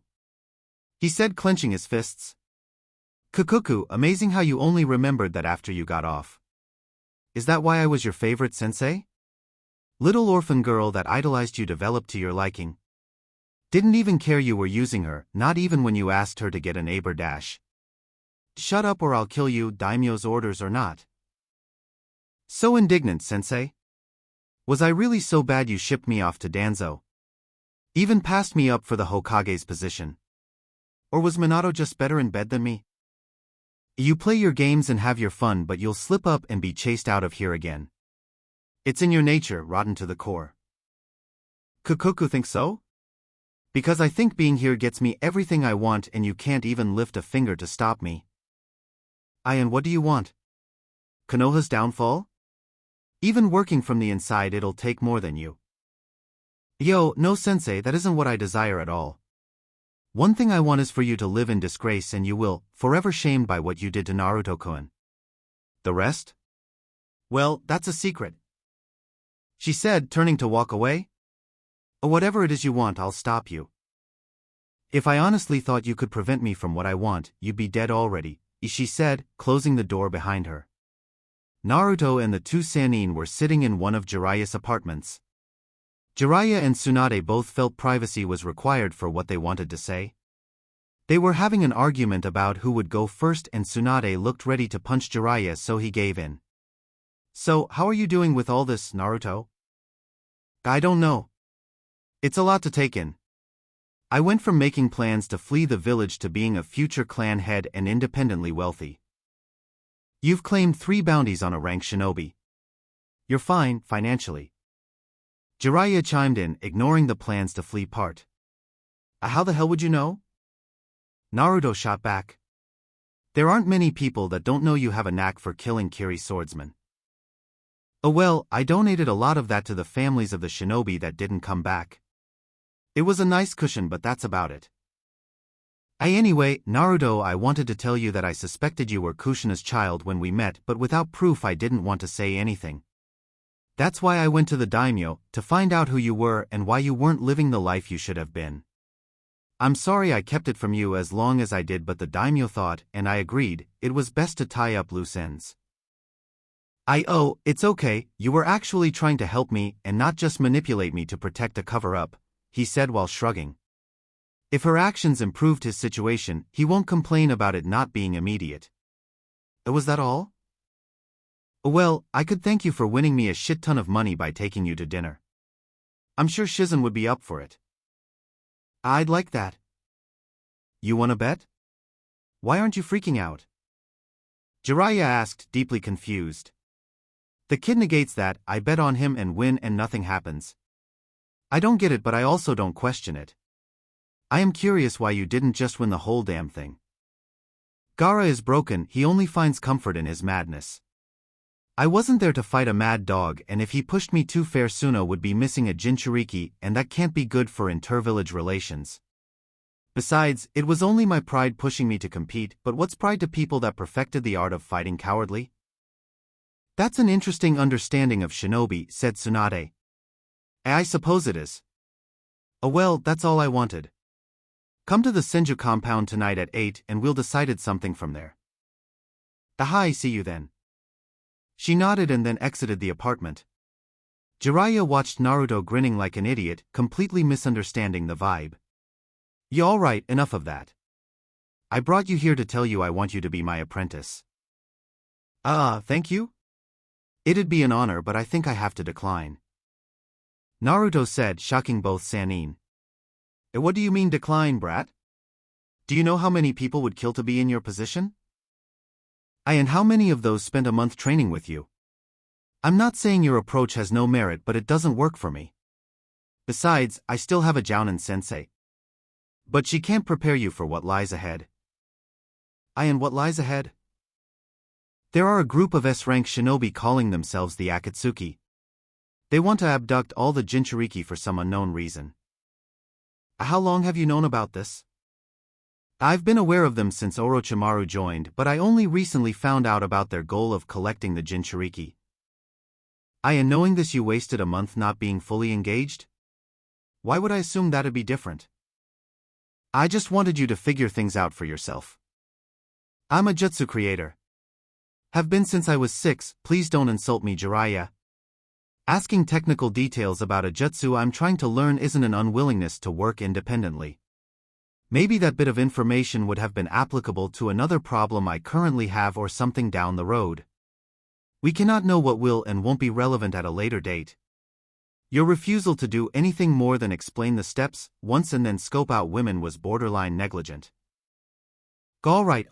He said, clenching his fists. Kakuku, amazing how you only remembered that after you got off. Is that why I was your favorite, sensei? Little orphan girl that idolized you developed to your liking. Didn't even care you were using her, not even when you asked her to get an aber dash. Shut up or I'll kill you, daimyo's orders or not. So indignant, sensei. Was I really so bad you shipped me off to Danzo? Even passed me up for the Hokage's position? Or was Minato just better in bed than me? You play your games and have your fun, but you'll slip up and be chased out of here again. It's in your nature, rotten to the core. Kakuku thinks so? Because I think being here gets me everything I want and you can't even lift a finger to stop me. And what do you want? Konoha's downfall? Even working from the inside it'll take more than you. Yo, no sensei, that isn't what I desire at all. One thing I want is for you to live in disgrace and you will, forever shamed by what you did to Naruto-kun. The rest? Well, that's a secret. She said, turning to walk away. Whatever it is you want, I'll stop you. If I honestly thought you could prevent me from what I want, you'd be dead already, she said, closing the door behind her. Naruto and the two Sannin were sitting in one of Jiraiya's apartments. Jiraiya and Tsunade both felt privacy was required for what they wanted to say. They were having an argument about who would go first and Tsunade looked ready to punch Jiraiya, so he gave in. So, how are you doing with all this, Naruto? I don't know. It's a lot to take in. I went from making plans to flee the village to being a future clan head and independently wealthy. You've claimed 3 bounties on a rank shinobi. You're fine, financially. Jiraiya chimed in, ignoring the plans to flee part. How the hell would you know? Naruto shot back. There aren't many people that don't know you have a knack for killing Kiri swordsmen. Oh well, I donated a lot of that to the families of the shinobi that didn't come back. It was a nice cushion, but that's about it. Anyway, Naruto, I wanted to tell you that I suspected you were Kushina's child when we met, but without proof I didn't want to say anything. That's why I went to the daimyo, to find out who you were and why you weren't living the life you should have been. I'm sorry I kept it from you as long as I did, but the daimyo thought, and I agreed, it was best to tie up loose ends. It's okay, you were actually trying to help me and not just manipulate me to protect a cover-up, he said while shrugging. If her actions improved his situation, he won't complain about it not being immediate. Was that all? Well, I could thank you for winning me a shit ton of money by taking you to dinner. I'm sure Shizen would be up for it. I'd like that. You wanna bet? Why aren't you freaking out? Jiraiya asked, deeply confused. The kid negates that, I bet on him and win and nothing happens. I don't get it, but I also don't question it. I am curious why you didn't just win the whole damn thing. Gaara is broken, he only finds comfort in his madness. I wasn't there to fight a mad dog, and if he pushed me too fair, Suno would be missing a Jinchuriki, and that can't be good for inter-village relations. Besides, it was only my pride pushing me to compete, but what's pride to people that perfected the art of fighting cowardly? That's an interesting understanding of shinobi, said Tsunade. I suppose it is. Oh well, that's all I wanted. Come to the Senju compound tonight at 8 and we'll decide something from there. Ahai, see you then. She nodded and then exited the apartment. Jiraiya watched Naruto grinning like an idiot, completely misunderstanding the vibe. You alright, enough of that. I brought you here to tell you I want you to be my apprentice. Thank you? It'd be an honor, but I think I have to decline. Naruto said, shocking both Sannin. What do you mean decline, brat? Do you know how many people would kill to be in your position? And how many of those spent a month training with you? I'm not saying your approach has no merit, but it doesn't work for me. Besides, I still have a Jounin sensei. But she can't prepare you for what lies ahead. And what lies ahead? There are a group of S-rank shinobi calling themselves the Akatsuki. They want to abduct all the Jinchuriki for some unknown reason. How long have you known about this? I've been aware of them since Orochimaru joined, but I only recently found out about their goal of collecting the Jinchuriki. And knowing this, you wasted a month not being fully engaged? Why would I assume that'd be different? I just wanted you to figure things out for yourself. I'm a jutsu creator. Have been since I was 6, please don't insult me, Jiraiya. Asking technical details about a jutsu I'm trying to learn isn't an unwillingness to work independently. Maybe that bit of information would have been applicable to another problem I currently have or something down the road. We cannot know what will and won't be relevant at a later date. Your refusal to do anything more than explain the steps once and then scope out women was borderline negligent. Alright.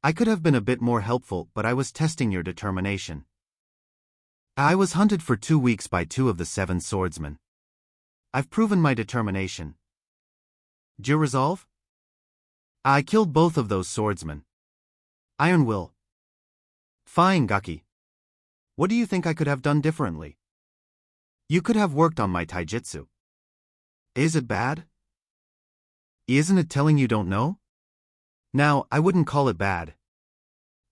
I could have been a bit more helpful, but I was testing your determination. I was hunted for 2 weeks by 2 of the 7 swordsmen. I've proven my determination. Your resolve? I killed both of those swordsmen. Iron will. Fine, Gaki. What do you think I could have done differently? You could have worked on my taijutsu. Is it bad? Isn't it telling you don't know? Now, I wouldn't call it bad.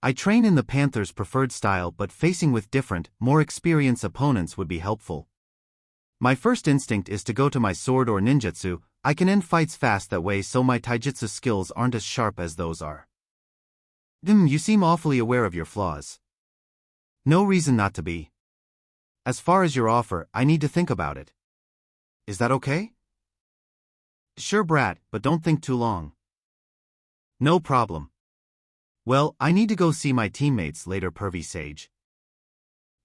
I train in the Panther's preferred style, but facing with different, more experienced opponents would be helpful. My first instinct is to go to my sword or ninjutsu. I can end fights fast that way, so my taijutsu skills aren't as sharp as those are. You seem awfully aware of your flaws. No reason not to be. As far as your offer, I need to think about it. Is that okay? Sure, brat, but don't think too long. No problem. Well, I need to go see my teammates later, pervy sage.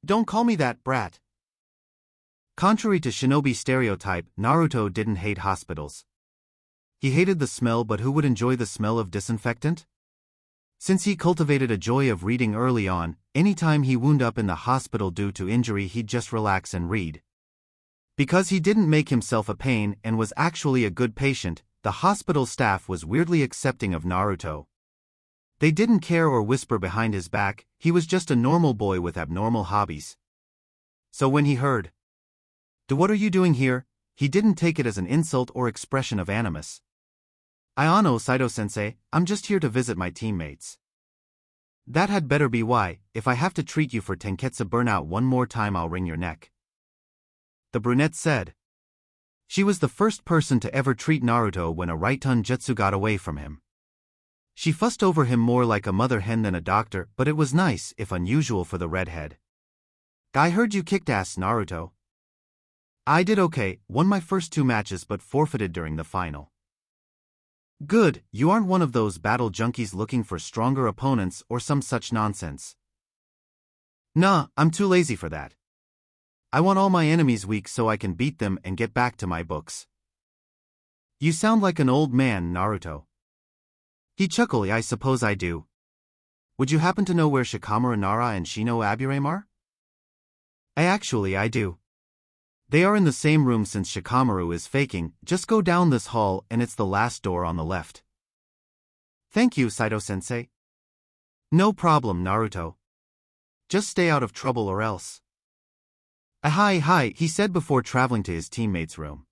Don't call me that, brat. Contrary to shinobi stereotype, Naruto didn't hate hospitals. He hated the smell, but who would enjoy the smell of disinfectant? Since he cultivated a joy of reading early on, anytime he wound up in the hospital due to injury he'd just relax and read. Because he didn't make himself a pain and was actually a good patient, the hospital staff was weirdly accepting of Naruto. They didn't care or whisper behind his back, he was just a normal boy with abnormal hobbies. So when he heard, "What are you doing here?" he didn't take it as an insult or expression of animus. "Ayano, Saito-sensei, I'm just here to visit my teammates." That had better be why. If I have to treat you for Tenketsu burnout one more time, I'll wring your neck. The brunette said. She was the first person to ever treat Naruto when a right-ton jutsu got away from him. She fussed over him more like a mother hen than a doctor, but it was nice, if unusual for the redhead. I heard you kicked ass, Naruto. I did okay, won my first 2 matches but forfeited during the final. Good, you aren't one of those battle junkies looking for stronger opponents or some such nonsense. Nah, I'm too lazy for that. I want all my enemies weak so I can beat them and get back to my books. You sound like an old man, Naruto. He chuckled. I suppose I do. Would you happen to know where Shikamaru, Nara and Shino Aburame are? I do. They are in the same room since Shikamaru is faking. Just go down this hall and it's the last door on the left. Thank you, Saito-sensei. No problem, Naruto. Just stay out of trouble or else. Hi, he said before traveling to his teammate's room.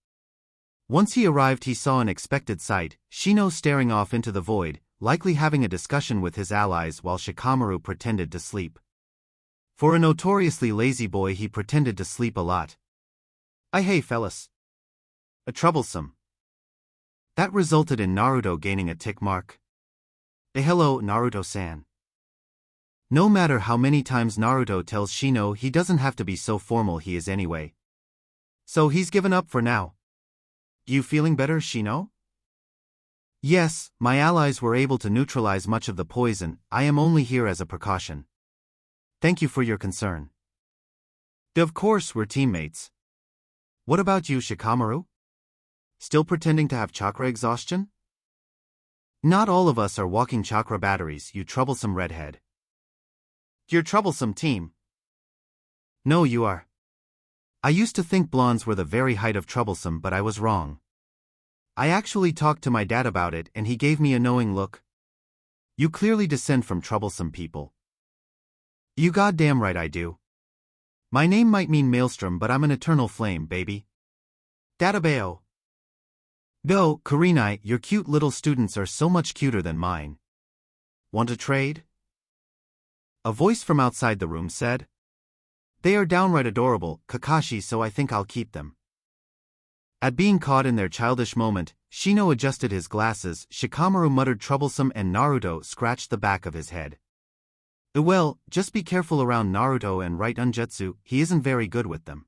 Once he arrived he saw an unexpected sight, Shino staring off into the void, likely having a discussion with his allies while Shikamaru pretended to sleep. For a notoriously lazy boy he pretended to sleep a lot. Hey fellas. A troublesome. That resulted in Naruto gaining a tick mark. Hello, Naruto-san. No matter how many times Naruto tells Shino he doesn't have to be so formal, he is anyway. So he's given up for now. You feeling better, Shino? Yes, my allies were able to neutralize much of the poison. I am only here as a precaution. Thank you for your concern. Of course, we're teammates. What about you, Shikamaru? Still pretending to have chakra exhaustion? Not all of us are walking chakra batteries, you troublesome redhead. You're troublesome, team. No, you are. I used to think blondes were the very height of troublesome, but I was wrong. I actually talked to my dad about it and he gave me a knowing look. You clearly descend from troublesome people. You goddamn right I do. My name might mean Maelstrom, but I'm an eternal flame, baby. Databeo. Go, Kurenai, your cute little students are so much cuter than mine. Want to trade? A voice from outside the room said. They are downright adorable, Kakashi, so I think I'll keep them. At being caught in their childish moment, Shino adjusted his glasses, Shikamaru muttered troublesome, and Naruto scratched the back of his head. Well, just be careful around Naruto and right unjutsu, he isn't very good with them.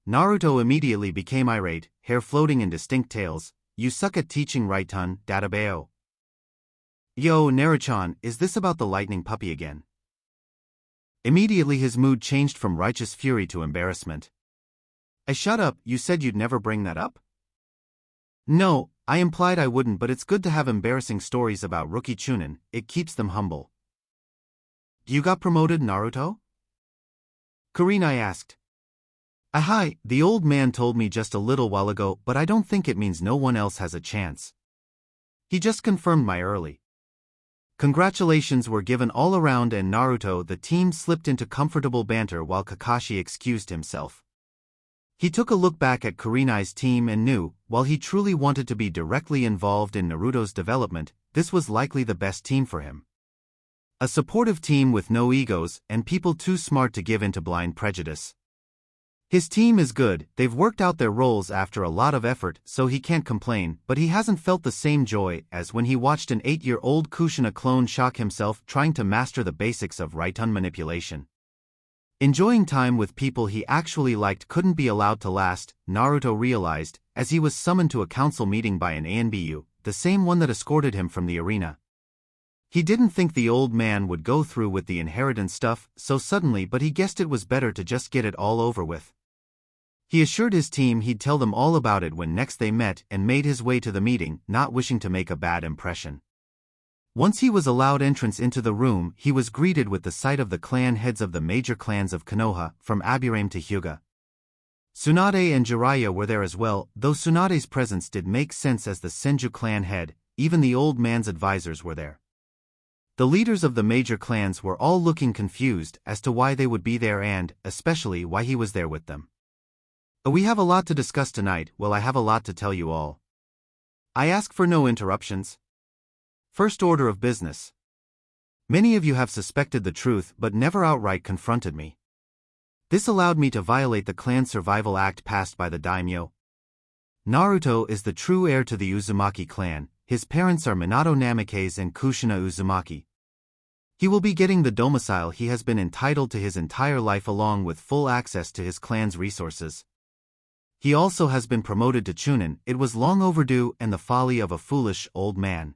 Naruto immediately became irate, hair floating in distinct tails. You suck at teaching right ton, Databeo. Yo, Naruchan, is this about the lightning puppy again? Immediately his mood changed from righteous fury to embarrassment. Shut up, you said you'd never bring that up? No, I implied I wouldn't, but it's good to have embarrassing stories about rookie Chunin, it keeps them humble. You got promoted, Naruto? Kurenai asked. Hi, the old man told me just a little while ago, but I don't think it means no one else has a chance. He just confirmed my early. Congratulations were given all around and Naruto the team slipped into comfortable banter while Kakashi excused himself. He took a look back at Kurenai's team and knew, while he truly wanted to be directly involved in Naruto's development, this was likely the best team for him. A supportive team with no egos and people too smart to give in to blind prejudice. His team is good, they've worked out their roles after a lot of effort, so he can't complain, but he hasn't felt the same joy as when he watched an 8-year-old Kushina clone shock himself trying to master the basics of right-hand manipulation. Enjoying time with people he actually liked couldn't be allowed to last, Naruto realized, as he was summoned to a council meeting by an ANBU, the same one that escorted him from the arena. He didn't think the old man would go through with the inheritance stuff so suddenly, but he guessed it was better to just get it all over with. He assured his team he'd tell them all about it when next they met and made his way to the meeting, not wishing to make a bad impression. Once he was allowed entrance into the room, he was greeted with the sight of the clan heads of the major clans of Konoha, from Aburame to Hyuga. Tsunade and Jiraiya were there as well, though Tsunade's presence did make sense as the Senju clan head. Even the old man's advisors were there. The leaders of the major clans were all looking confused as to why they would be there and, especially, why he was there with them. We have a lot to discuss tonight. Well, I have a lot to tell you all. I ask for no interruptions. First order of business. Many of you have suspected the truth but never outright confronted me. This allowed me to violate the Clan Survival Act passed by the daimyo. Naruto is the true heir to the Uzumaki clan. His parents are Minato Namikaze and Kushina Uzumaki. He will be getting the domicile he has been entitled to his entire life along with full access to his clan's resources. He also has been promoted to Chunin. It was long overdue and the folly of a foolish old man.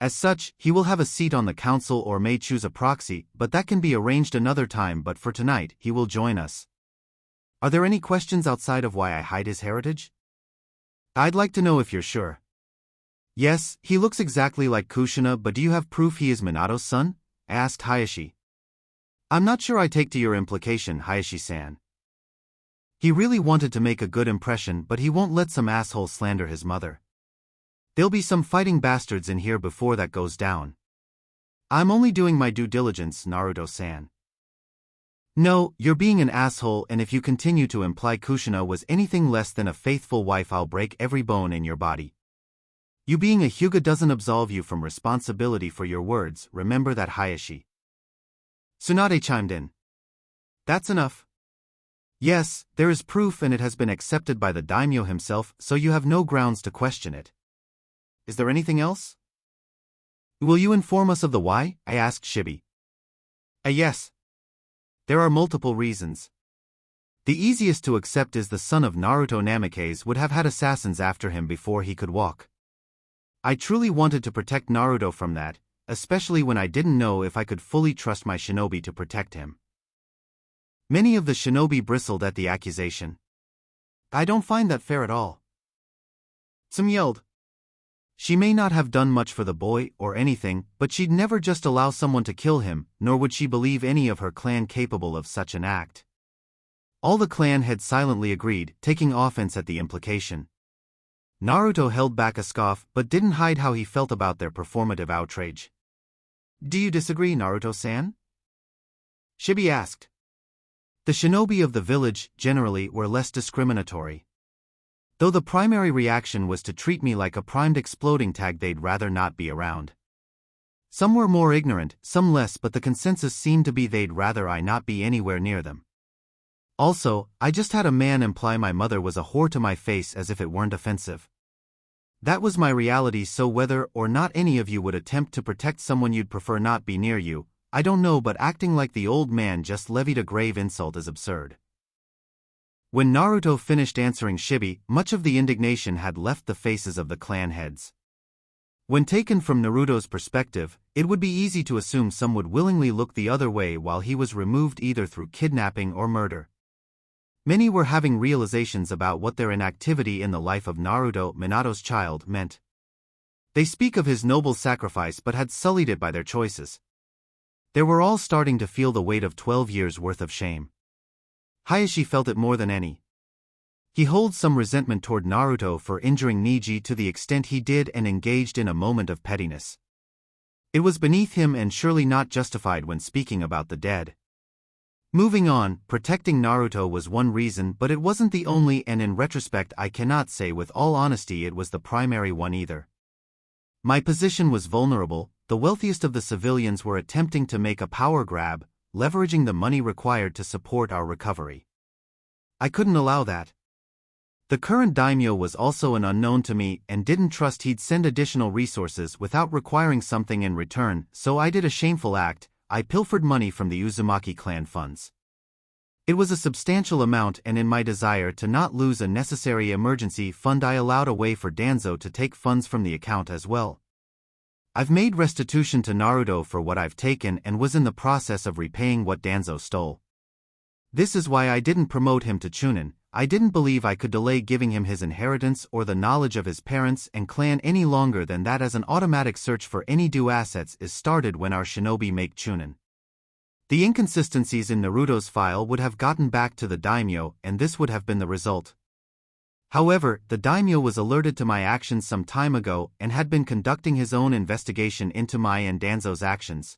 As such, he will have a seat on the council or may choose a proxy, but that can be arranged another time. But for tonight, he will join us. Are there any questions outside of why I hide his heritage? I'd like to know if you're sure. Yes, he looks exactly like Kushina, but do you have proof he is Minato's son? Asked Hayashi. I'm not sure I take to your implication, Hayashi-san. He really wanted to make a good impression, but he won't let some asshole slander his mother. There'll be some fighting bastards in here before that goes down. I'm only doing my due diligence, Naruto-san. No, you're being an asshole, and if you continue to imply Kushina was anything less than a faithful wife, I'll break every bone in your body. You being a Hyuga doesn't absolve you from responsibility for your words, remember that, Hayashi. Tsunade chimed in. That's enough. Yes, there is proof and it has been accepted by the daimyo himself, so you have no grounds to question it. Is there anything else? Will you inform us of the why? I asked Shibi. Yes. There are multiple reasons. The easiest to accept is the son of Naruto Namikaze would have had assassins after him before he could walk. I truly wanted to protect Naruto from that, especially when I didn't know if I could fully trust my shinobi to protect him. Many of the shinobi bristled at the accusation. I don't find that fair at all. Some yelled. She may not have done much for the boy or anything, but she'd never just allow someone to kill him, nor would she believe any of her clan capable of such an act. All the clan had silently agreed, taking offense at the implication. Naruto held back a scoff but didn't hide how he felt about their performative outrage. Do you disagree, Naruto-san? Shibi asked. The shinobi of the village, generally, were less discriminatory. Though the primary reaction was to treat me like a primed exploding tag, they'd rather not be around. Some were more ignorant, some less, but the consensus seemed to be they'd rather I not be anywhere near them. Also, I just had a man imply my mother was a whore to my face as if it weren't offensive. That was my reality, so whether or not any of you would attempt to protect someone you'd prefer not be near you, I don't know, but acting like the old man just levied a grave insult is absurd. When Naruto finished answering Shibi, much of the indignation had left the faces of the clan heads. When taken from Naruto's perspective, it would be easy to assume some would willingly look the other way while he was removed either through kidnapping or murder. Many were having realizations about what their inactivity in the life of Naruto, Minato's child, meant. They speak of his noble sacrifice but had sullied it by their choices. They were all starting to feel the weight of 12 years' worth of shame. Hayashi felt it more than any. He holds some resentment toward Naruto for injuring Neji to the extent he did and engaged in a moment of pettiness. It was beneath him and surely not justified when speaking about the dead. Moving on, protecting Naruto was one reason, but it wasn't the only, and in retrospect I cannot say with all honesty it was the primary one either. My position was vulnerable. The wealthiest of the civilians were attempting to make a power grab, leveraging the money required to support our recovery. I couldn't allow that. The current daimyo was also an unknown to me and didn't trust he'd send additional resources without requiring something in return, so I did a shameful act. I pilfered money from the Uzumaki clan funds. It was a substantial amount, and in my desire to not lose a necessary emergency fund I allowed a way for Danzo to take funds from the account as well. I've made restitution to Naruto for what I've taken and was in the process of repaying what Danzo stole. This is why I didn't promote him to Chunin. I didn't believe I could delay giving him his inheritance or the knowledge of his parents and clan any longer than that, as an automatic search for any due assets is started when our shinobi make Chunin. The inconsistencies in Naruto's file would have gotten back to the daimyo, and this would have been the result. However, the daimyo was alerted to my actions some time ago and had been conducting his own investigation into my and Danzo's actions.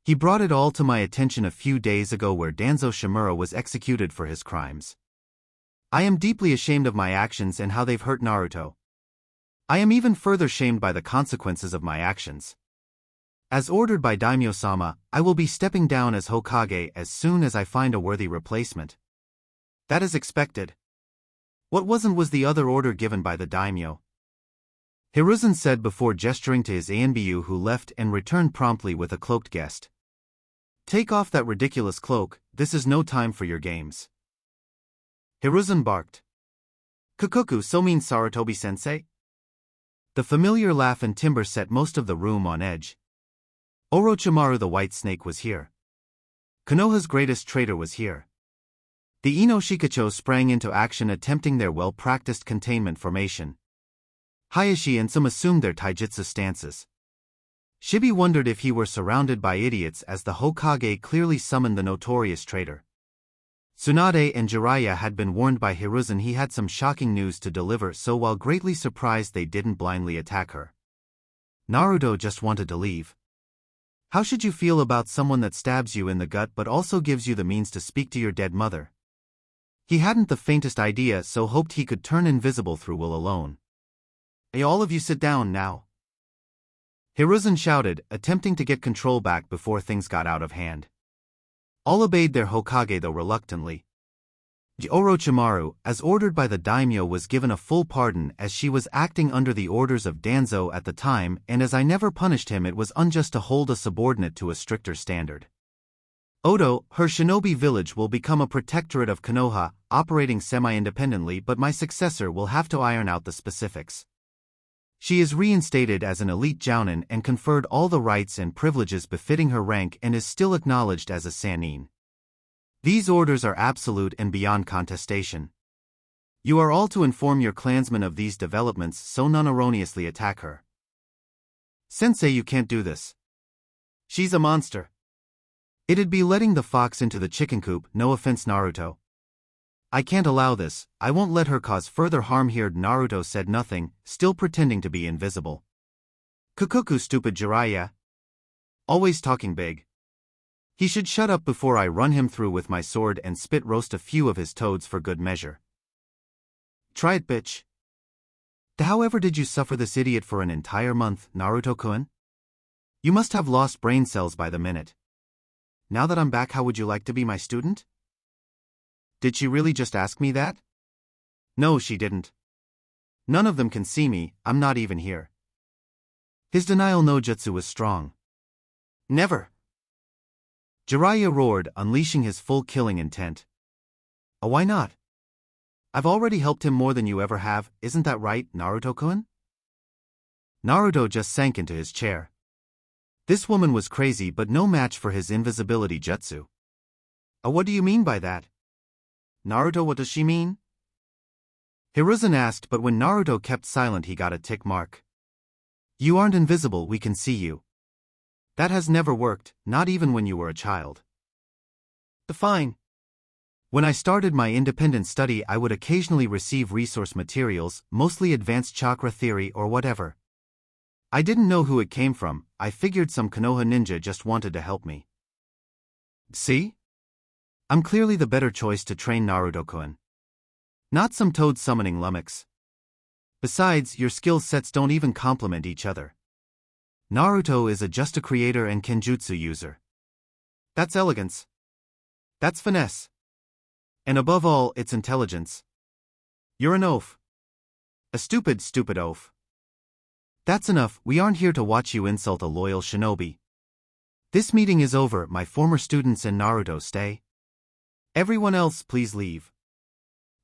He brought it all to my attention a few days ago, where Danzo Shimura was executed for his crimes. I am deeply ashamed of my actions and how they've hurt Naruto. I am even further shamed by the consequences of my actions. As ordered by Daimyo-sama, I will be stepping down as Hokage as soon as I find a worthy replacement. That is expected. What was the other order given by the daimyo? Hiruzen said before gesturing to his Anbu, who left and returned promptly with a cloaked guest. Take off that ridiculous cloak, this is no time for your games. Hiruzen barked. Kukuku, so mean Sarutobi-sensei? The familiar laugh and timbre set most of the room on edge. Orochimaru the White Snake was here. Konoha's greatest traitor was here. The Ino Shikacho sprang into action, attempting their well-practiced containment formation. Hayashi and some assumed their taijutsu stances. Shibi wondered if he were surrounded by idiots, as the Hokage clearly summoned the notorious traitor. Tsunade and Jiraiya had been warned by Hiruzen he had some shocking news to deliver, so while greatly surprised they didn't blindly attack her. Naruto just wanted to leave. How should you feel about someone that stabs you in the gut but also gives you the means to speak to your dead mother? He hadn't the faintest idea, so hoped he could turn invisible through will alone. Hey, all of you sit down now. Hiruzen shouted, attempting to get control back before things got out of hand. All obeyed their Hokage, though reluctantly. Orochimaru, as ordered by the daimyo, was given a full pardon, as she was acting under the orders of Danzo at the time, and as I never punished him, it was unjust to hold a subordinate to a stricter standard. Odo, her shinobi village will become a protectorate of Konoha, operating semi-independently, but my successor will have to iron out the specifics. She is reinstated as an elite jounin and conferred all the rights and privileges befitting her rank, and is still acknowledged as a sannin. These orders are absolute and beyond contestation. You are all to inform your clansmen of these developments so none erroneously attack her. Sensei, you can't do this. She's a monster. It'd be letting the fox into the chicken coop, no offense Naruto. I can't allow this, I won't let her cause further harm here. Naruto said nothing, still pretending to be invisible. Kukuku, stupid Jiraiya. Always talking big. He should shut up before I run him through with my sword and spit roast a few of his toads for good measure. Try it, bitch. However did you suffer this idiot for an entire month, Naruto-kun? You must have lost brain cells by the minute. Now that I'm back, how would you like to be my student? Did she really just ask me that? No, she didn't. None of them can see me, I'm not even here. His denial no jutsu was strong. Never. Jiraiya roared, unleashing his full killing intent. Oh, why not? I've already helped him more than you ever have, isn't that right, Naruto-kun? Naruto just sank into his chair. This woman was crazy but no match for his invisibility jutsu. Oh, what do you mean by that? Naruto, what does she mean? Hiruzen asked, but when Naruto kept silent he got a tick mark. You aren't invisible, we can see you. That has never worked, not even when you were a child. Fine. When I started my independent study I would occasionally receive resource materials, mostly advanced chakra theory or whatever. I didn't know who it came from, I figured some Konoha ninja just wanted to help me. See? I'm clearly the better choice to train Naruto-kun. Not some toad summoning lummox. Besides, your skill sets don't even complement each other. Naruto is just a creator and kenjutsu user. That's elegance. That's finesse. And above all, it's intelligence. You're an oaf. A stupid oaf. That's enough, we aren't here to watch you insult a loyal shinobi. This meeting is over, my former students and Naruto stay. Everyone else please leave.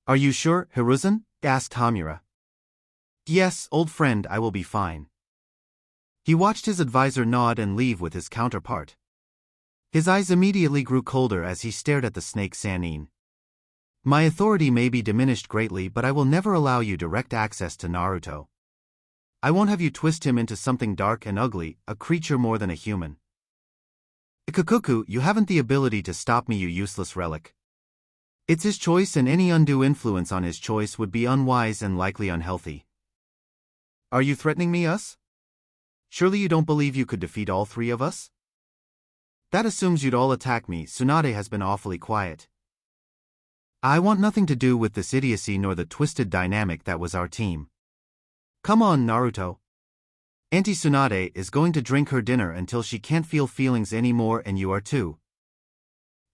Are you sure, Hiruzen? Asked Hamura. Yes, old friend, I will be fine. He watched his advisor nod and leave with his counterpart. His eyes immediately grew colder as he stared at the snake Sannin. My authority may be diminished greatly, but I will never allow you direct access to Naruto. I won't have you twist him into something dark and ugly, a creature more than a human. Kukuku, you haven't the ability to stop me, you useless relic. It's his choice, and any undue influence on his choice would be unwise and likely unhealthy. Are you threatening me, us? Surely you don't believe you could defeat all three of us? That assumes you'd all attack me. Tsunade has been awfully quiet. I want nothing to do with this idiocy nor the twisted dynamic that was our team. Come on, Naruto. Auntie Tsunade is going to drink her dinner until she can't feel feelings anymore, and you are too.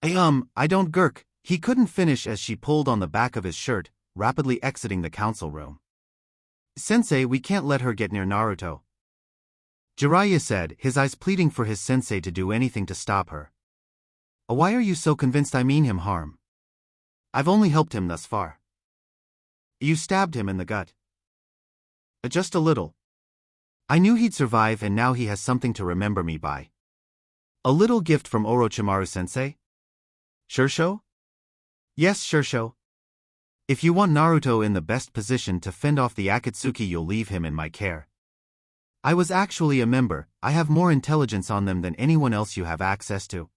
I don't gurk. He couldn't finish as she pulled on the back of his shirt, rapidly exiting the council room. Sensei, we can't let her get near Naruto. Jiraiya said, his eyes pleading for his sensei to do anything to stop her. Why are you so convinced I mean him harm? I've only helped him thus far. You stabbed him in the gut. Just a little. I knew he'd survive and now he has something to remember me by. A little gift from Orochimaru-sensei? Shursho? Yes, Shursho. If you want Naruto in the best position to fend off the Akatsuki, you'll leave him in my care. I was actually a member, I have more intelligence on them than anyone else you have access to.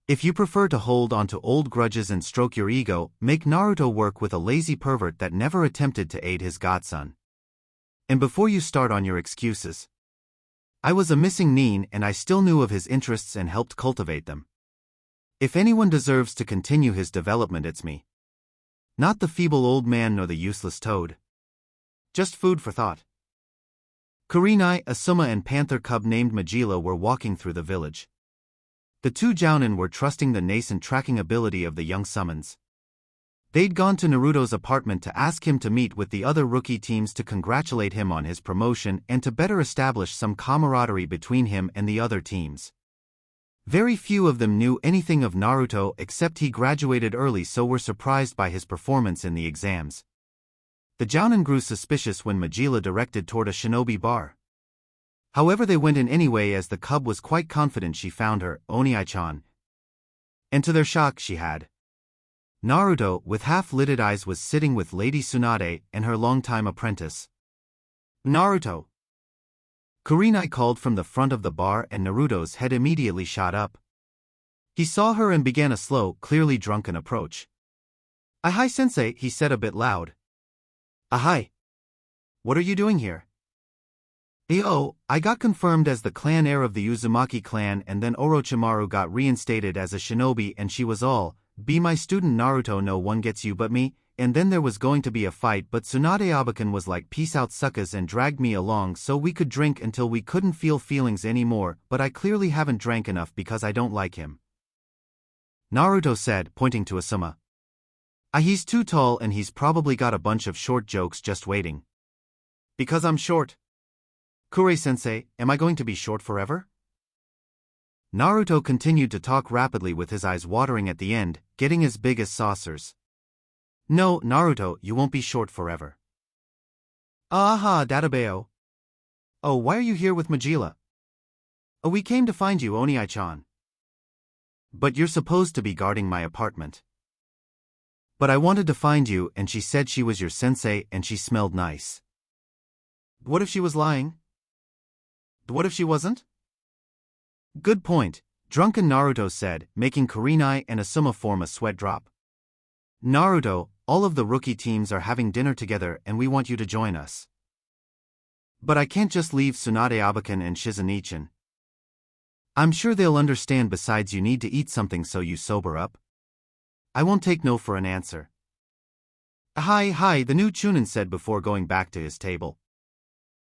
If you prefer to hold on to old grudges and stroke your ego, make Naruto work with a lazy pervert that never attempted to aid his godson. And before you start on your excuses, I was a missing nin and I still knew of his interests and helped cultivate them. If anyone deserves to continue his development, it's me. Not the feeble old man nor the useless toad. Just food for thought. Kurenai, Asuma and panther cub named Majila were walking through the village. The two jounin were trusting the nascent tracking ability of the young summons. They'd gone to Naruto's apartment to ask him to meet with the other rookie teams to congratulate him on his promotion and to better establish some camaraderie between him and the other teams. Very few of them knew anything of Naruto except he graduated early, so were surprised by his performance in the exams. The jounin grew suspicious when Majila directed toward a shinobi bar. However, they went in anyway as the cub was quite confident she found her, Onii-chan. And to their shock, she had. Naruto, with half-lidded eyes, was sitting with Lady Tsunade and her longtime apprentice. Naruto! Kurenai called from the front of the bar and Naruto's head immediately shot up. He saw her and began a slow, clearly drunken approach. Ahai sensei, he said a bit loud. Ahai. What are you doing here? I got confirmed as the clan heir of the Uzumaki clan, and then Orochimaru got reinstated as a shinobi and she was all, be my student Naruto, no one gets you but me, and then there was going to be a fight but Tsunade Abakan was like peace out suckers and dragged me along so we could drink until we couldn't feel feelings anymore, but I clearly haven't drank enough because I don't like him. Naruto said, pointing to Asuma. He's too tall and he's probably got a bunch of short jokes just waiting. Because I'm short. Kure-sensei, am I going to be short forever? Naruto continued to talk rapidly with his eyes watering at the end, getting as big as saucers. No, Naruto, you won't be short forever. Aha, Databeo. Oh, why are you here with Majila? Oh, we came to find you, Onii-chan. But you're supposed to be guarding my apartment. But I wanted to find you, and she said she was your sensei and she smelled nice. What if she was lying? What if she wasn't? Good point, drunken Naruto said, making Kurenai and Asuma form a sweat drop. Naruto, all of the rookie teams are having dinner together and we want you to join us. But I can't just leave Tsunade Abakan and Shizunichan. I'm sure they'll understand, besides you need to eat something so you sober up. I won't take no for an answer. Hi, the new Chunin said before going back to his table.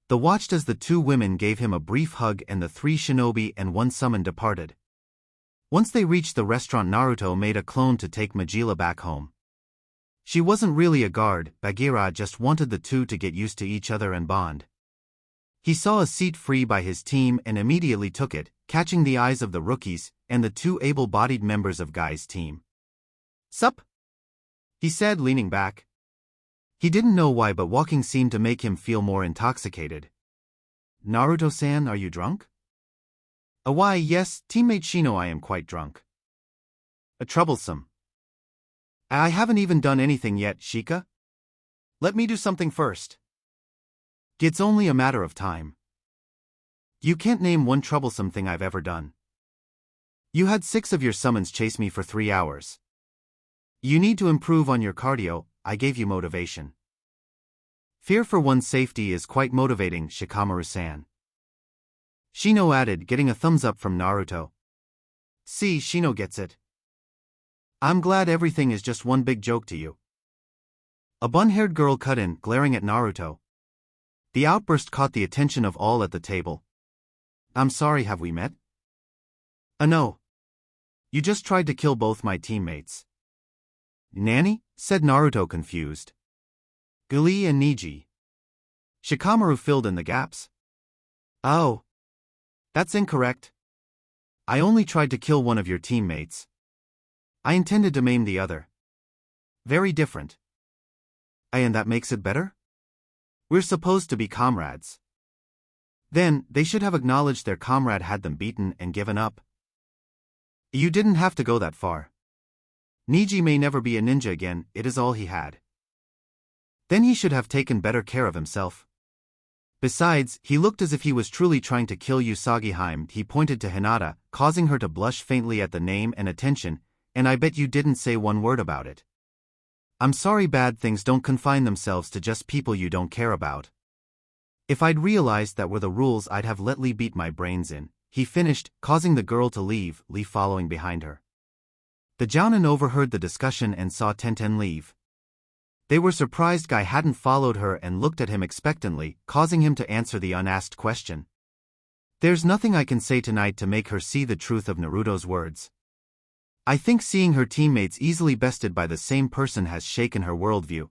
The watched as the two women gave him a brief hug and the three shinobi and one summon departed. Once they reached the restaurant, Naruto made a clone to take Majila back home. She wasn't really a guard, Bagheera just wanted the two to get used to each other and bond. He saw a seat free by his team and immediately took it, catching the eyes of the rookies and the two able-bodied members of Guy's team. Sup? He said, leaning back. He didn't know why, but walking seemed to make him feel more intoxicated. Naruto-san, are you drunk? Why, yes, teammate Shino, I am quite drunk. Troublesome. I haven't even done anything yet, Shika. Let me do something first. It's only a matter of time. You can't name one troublesome thing I've ever done. You had 6 of your summons chase me for 3 hours. You need to improve on your cardio, I gave you motivation. Fear for one's safety is quite motivating, Shikamaru-san. Shino added, getting a thumbs up from Naruto. See, Shino gets it. I'm glad everything is just one big joke to you. A bun-haired girl cut in, glaring at Naruto. The outburst caught the attention of all at the table. I'm sorry, have we met? No. You just tried to kill both my teammates. Nanny? Said Naruto, confused. Guli and Niji. Shikamaru filled in the gaps. Oh. That's incorrect. I only tried to kill one of your teammates. I intended to maim the other. Very different. And that makes it better? We're supposed to be comrades. Then, they should have acknowledged their comrade had them beaten and given up. You didn't have to go that far. Niji may never be a ninja again, it is all he had. Then he should have taken better care of himself. Besides, he looked as if he was truly trying to kill Usagi. He pointed to Hinata, causing her to blush faintly at the name and attention, and I bet you didn't say one word about it. I'm sorry, bad things don't confine themselves to just people you don't care about. If I'd realized that were the rules, I'd have let Lee beat my brains in, he finished, causing the girl to leave, Lee following behind her. The Jounin overheard the discussion and saw Tenten leave. They were surprised Guy hadn't followed her and looked at him expectantly, causing him to answer the unasked question. There's nothing I can say tonight to make her see the truth of Naruto's words. I think seeing her teammates easily bested by the same person has shaken her worldview.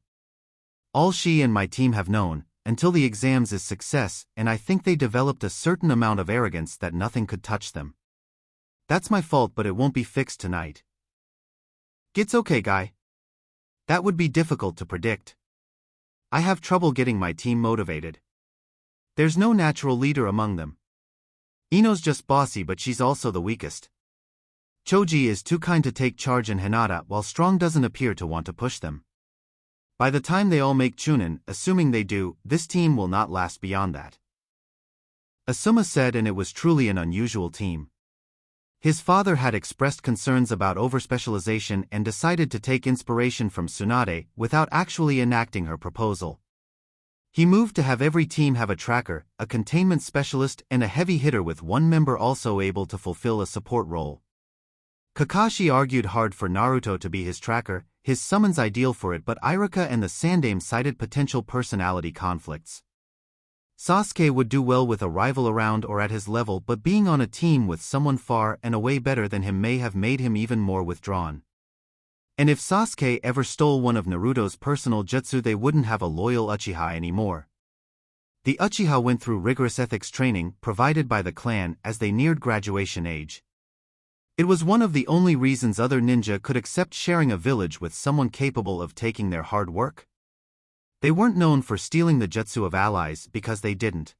All she and my team have known, until the exams, is success, and I think they developed a certain amount of arrogance that nothing could touch them. That's my fault, but it won't be fixed tonight. It's okay, Guy. That would be difficult to predict. I have trouble getting my team motivated. There's no natural leader among them. Ino's just bossy, but she's also the weakest. Choji is too kind to take charge, and Hinata, while strong, doesn't appear to want to push them. By the time they all make Chunin, assuming they do, this team will not last beyond that. Asuma said, and it was truly an unusual team. His father had expressed concerns about overspecialization and decided to take inspiration from Tsunade without actually enacting her proposal. He moved to have every team have a tracker, a containment specialist, and a heavy hitter, with one member also able to fulfill a support role. Kakashi argued hard for Naruto to be his tracker, his summon's ideal for it, but Iruka and the Sandaime cited potential personality conflicts. Sasuke would do well with a rival around or at his level, but being on a team with someone far and away better than him may have made him even more withdrawn. And if Sasuke ever stole one of Naruto's personal jutsu, they wouldn't have a loyal Uchiha anymore. The Uchiha went through rigorous ethics training provided by the clan as they neared graduation age. It was one of the only reasons other ninja could accept sharing a village with someone capable of taking their hard work. They weren't known for stealing the jutsu of allies because they didn't.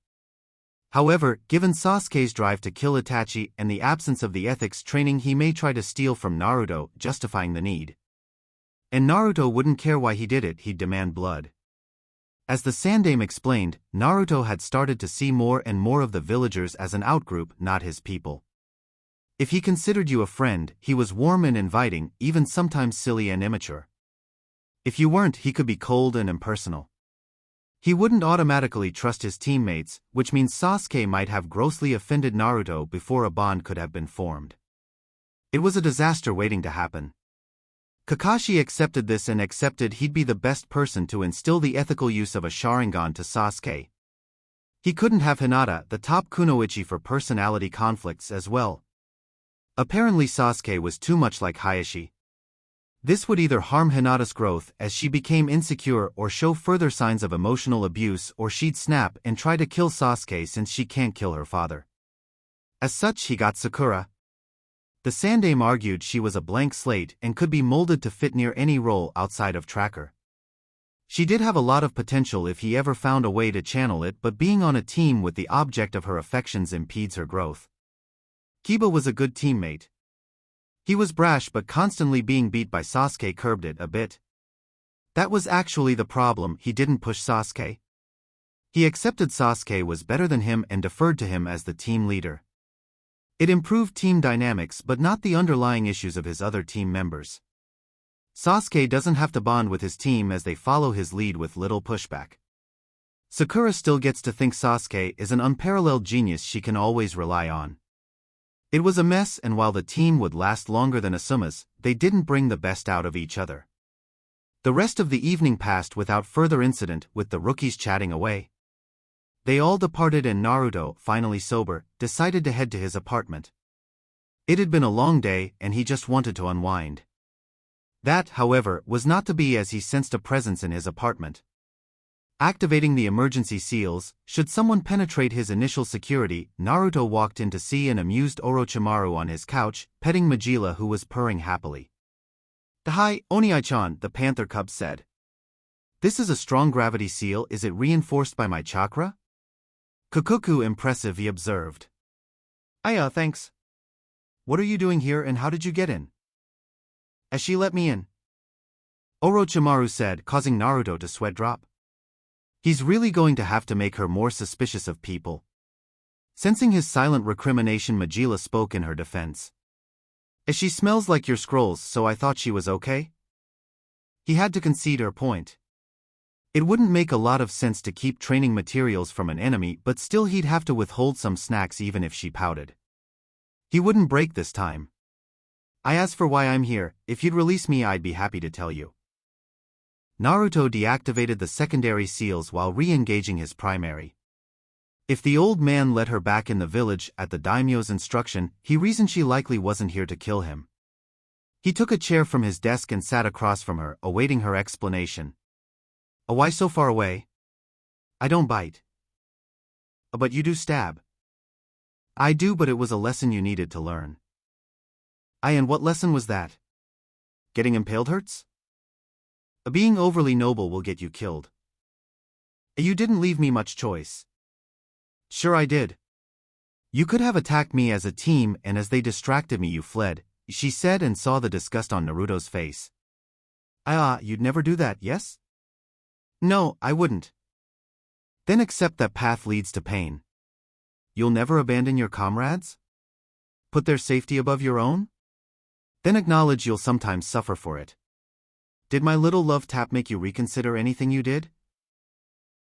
However, given Sasuke's drive to kill Itachi and the absence of the ethics training, he may try to steal from Naruto, justifying the need. And Naruto wouldn't care why he did it, he'd demand blood. As the Sandaime explained, Naruto had started to see more and more of the villagers as an outgroup, not his people. If he considered you a friend, he was warm and inviting, even sometimes silly and immature. If you weren't, he could be cold and impersonal. He wouldn't automatically trust his teammates, which means Sasuke might have grossly offended Naruto before a bond could have been formed. It was a disaster waiting to happen. Kakashi accepted this and accepted he'd be the best person to instill the ethical use of a sharingan to Sasuke. He couldn't have Hinata, the top kunoichi, for personality conflicts as well. Apparently Sasuke was too much like Hayashi. This would either harm Hinata's growth as she became insecure or show further signs of emotional abuse, or she'd snap and try to kill Sasuke since she can't kill her father. As such, he got Sakura. The Sandaime argued she was a blank slate and could be molded to fit near any role outside of tracker. She did have a lot of potential if he ever found a way to channel it, but being on a team with the object of her affections impedes her growth. Kiba was a good teammate. He was brash, but constantly being beat by Sasuke curbed it a bit. That was actually the problem, he didn't push Sasuke. He accepted Sasuke was better than him and deferred to him as the team leader. It improved team dynamics, but not the underlying issues of his other team members. Sasuke doesn't have to bond with his team as they follow his lead with little pushback. Sakura still gets to think Sasuke is an unparalleled genius she can always rely on. It was a mess, and while the team would last longer than Asuma's, they didn't bring the best out of each other. The rest of the evening passed without further incident, with the rookies chatting away. They all departed and Naruto, finally sober, decided to head to his apartment. It had been a long day and he just wanted to unwind. That, however, was not to be, as he sensed a presence in his apartment. Activating the emergency seals, should someone penetrate his initial security, Naruto walked in to see an amused Orochimaru on his couch, petting Majila who was purring happily. "Hi, Oni-chan," the panther cub said. "This is a strong gravity seal. Is it reinforced by my chakra?" Kukuku impressive, he observed. Thanks. What are you doing here and how did you get in?" "She let me in," Orochimaru said, causing Naruto to sweat drop. He's really going to have to make her more suspicious of people. Sensing his silent recrimination, Majila spoke in her defense. "She smells like your scrolls, so I thought she was okay." He had to concede her point. It wouldn't make a lot of sense to keep training materials from an enemy, but still he'd have to withhold some snacks even if she pouted. He wouldn't break this time. "As for why I'm here, if you'd release me I'd be happy to tell you." Naruto deactivated the secondary seals while re-engaging his primary. If the old man let her back in the village at the daimyo's instruction, he reasoned she likely wasn't here to kill him. He took a chair from his desk and sat across from her, awaiting her explanation. "Why so far away?" "I don't bite." "But you do stab." "I do, but it was a lesson you needed to learn." And what lesson was that?" "Getting impaled hurts?" "Being overly noble will get you killed." "You didn't leave me much choice." "Sure I did. You could have attacked me as a team, and as they distracted me you fled," she said, and saw the disgust on Naruto's face. You'd never do that, yes?" "No, I wouldn't." "Then accept that path leads to pain. You'll never abandon your comrades? Put their safety above your own? Then acknowledge you'll sometimes suffer for it. Did my little love tap make you reconsider anything you did?"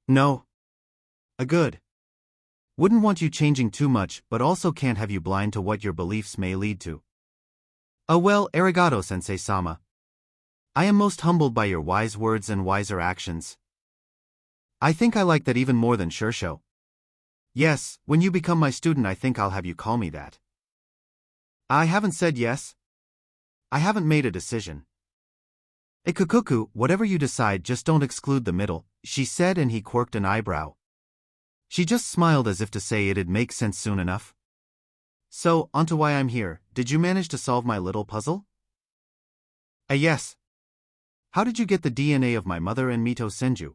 "No." Good. Wouldn't want you changing too much, but also can't have you blind to what your beliefs may lead to." Well, arigato, sensei-sama. I am most humbled by your wise words and wiser actions. I think I like that even more than Shursho. Yes, when you become my student I think I'll have you call me that." "I haven't said yes. I haven't made a decision." "Kukuku, whatever you decide, just don't exclude the middle," she said, and he quirked an eyebrow. She just smiled as if to say it'd make sense soon enough. "So, onto why I'm here. Did you manage to solve my little puzzle?" Yes. "How did you get the DNA of my mother and Mito Senju?"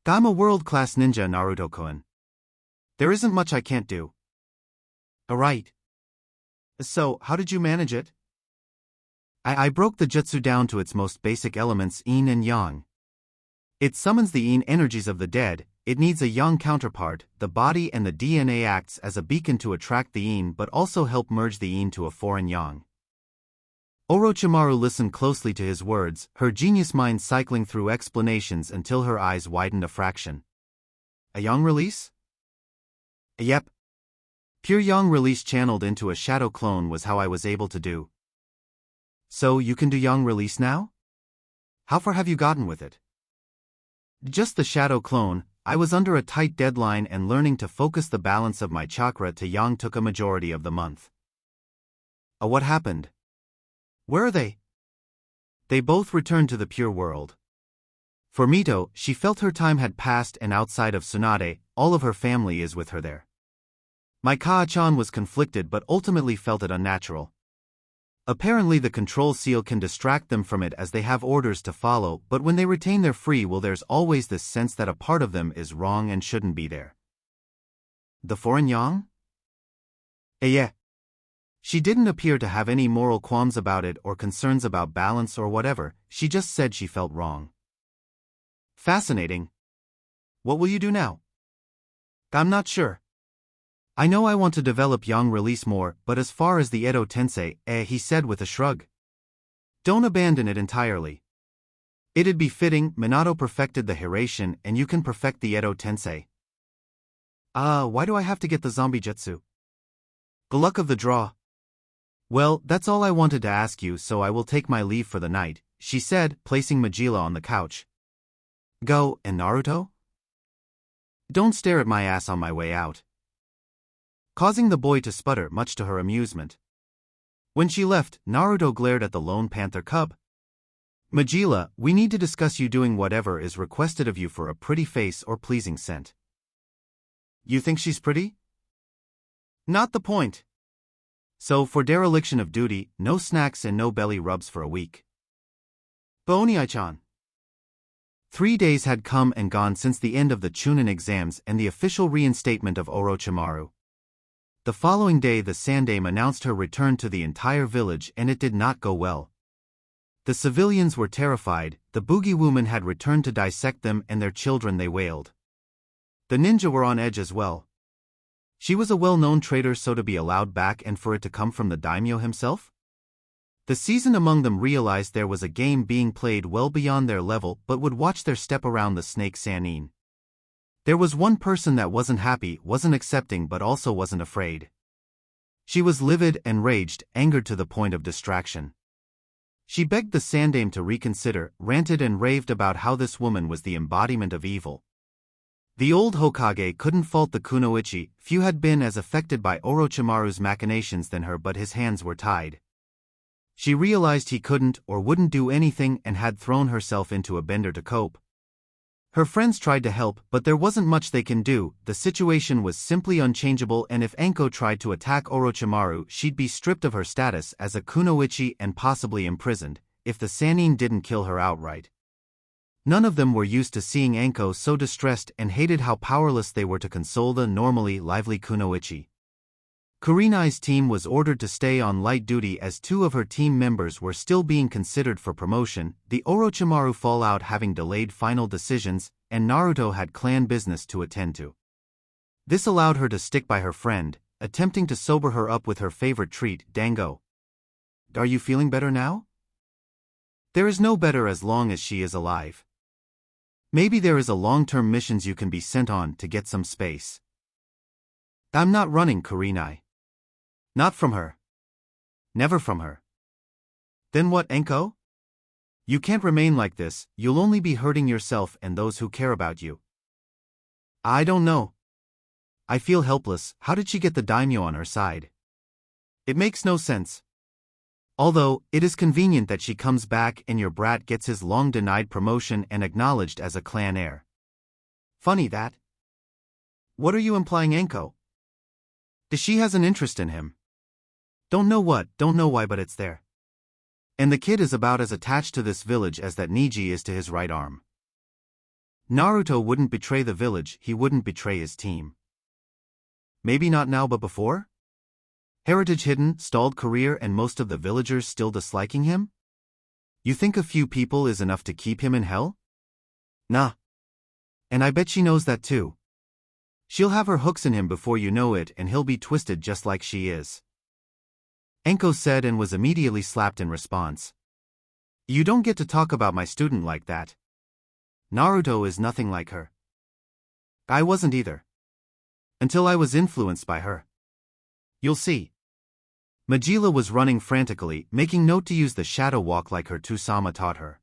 "I'm a world-class ninja, Naruto-kun. There isn't much I can't do." Right. "So, how did you manage it?" I broke the jutsu down to its most basic elements, yin and yang. It summons the yin energies of the dead, it needs a yang counterpart, the body, and the DNA acts as a beacon to attract the yin but also help merge the yin to a foreign yang. Orochimaru listened closely to his words, her genius mind cycling through explanations until her eyes widened a fraction. "A yang release?" "Yep. Pure yang release channeled into a shadow clone was how I was able to do." "So you can do yang release now? How far have you gotten with it?" "Just the shadow clone. I was under a tight deadline and learning to focus the balance of my chakra to yang took a majority of the month." What happened?" "Where are they?" "They both returned to the pure world." For Mito, she felt her time had passed, and outside of Tsunade, all of her family is with her there. My Kaa-chan was conflicted but ultimately felt it unnatural. Apparently the control seal can distract them from it as they have orders to follow, but when they retain their free will there's always this sense that a part of them is wrong and shouldn't be there. "The foreign yang?" Yeah. She didn't appear to have any moral qualms about it or concerns about balance or whatever, she just said she felt wrong. "Fascinating. What will you do now?" "I'm not sure. I know I want to develop yang release more, but as far as the Edo Tensei, he said with a shrug. Don't abandon it entirely. It'd be fitting, Minato perfected the Hiraishin and you can perfect the Edo Tensei." Why do I have to get the zombie jutsu?" "The luck of the draw." "Well, that's all I wanted to ask you, so I will take my leave for the night," she said, placing Majila on the couch. "Go, and Naruto? Don't stare at my ass on my way out." Causing the boy to sputter, much to her amusement. When she left, Naruto glared at the lone panther cub. Magila, we need to discuss you doing whatever is requested of you for a pretty face or pleasing scent. You think she's pretty? Not the point. So, for dereliction of duty, no snacks and no belly rubs for a week. Boniai-chan. 3 days had come and gone since the end of the Chunin exams and the official reinstatement of Orochimaru. The following day the Sandaime announced her return to the entire village, and it did not go well. The civilians were terrified, the boogie women had returned to dissect them and their children they wailed. The ninja were on edge as well. She was a well-known traitor, so to be allowed back and for it to come from the daimyo himself? The seasoned among them realized there was a game being played well beyond their level but would watch their step around the snake Sannin. There was one person that wasn't happy, wasn't accepting but also wasn't afraid. She was livid, enraged, angered to the point of distraction. She begged the Sandaime to reconsider, ranted and raved about how this woman was the embodiment of evil. The old Hokage couldn't fault the kunoichi, few had been as affected by Orochimaru's machinations than her, but his hands were tied. She realized he couldn't or wouldn't do anything and had thrown herself into a bender to cope. Her friends tried to help, but there wasn't much they can do. The situation was simply unchangeable, and if Anko tried to attack Orochimaru, she'd be stripped of her status as a kunoichi and possibly imprisoned, if the Sannin didn't kill her outright. None of them were used to seeing Anko so distressed and hated how powerless they were to console the normally lively kunoichi. Kurenai's team was ordered to stay on light duty as 2 of her team members were still being considered for promotion, the Orochimaru fallout having delayed final decisions, and Naruto had clan business to attend to. This allowed her to stick by her friend, attempting to sober her up with her favorite treat, dango. Are you feeling better now? There is no better as long as she is alive. Maybe there is a long-term missions you can be sent on to get some space. I'm not running, Kurenai. Not from her. Never from her. Then what, Anko? You can't remain like this, you'll only be hurting yourself and those who care about you. I don't know. I feel helpless. How did she get the daimyo on her side? It makes no sense. Although, it is convenient that she comes back and your brat gets his long-denied promotion and acknowledged as a clan heir. Funny that. What are you implying, Anko? She has an interest in him. Don't know what, don't know why, but it's there. And the kid is about as attached to this village as that Niji is to his right arm. Naruto wouldn't betray the village, he wouldn't betray his team. Maybe not now but before? Heritage hidden, stalled career, and most of the villagers still disliking him? You think a few people is enough to keep him in hell? Nah. And I bet she knows that too. She'll have her hooks in him before you know it, and he'll be twisted just like she is. Anko said and was immediately slapped in response. You don't get to talk about my student like that. Naruto is nothing like her. I wasn't either. Until I was influenced by her. You'll see. Magila was running frantically, making note to use the shadow walk like her Tusama taught her.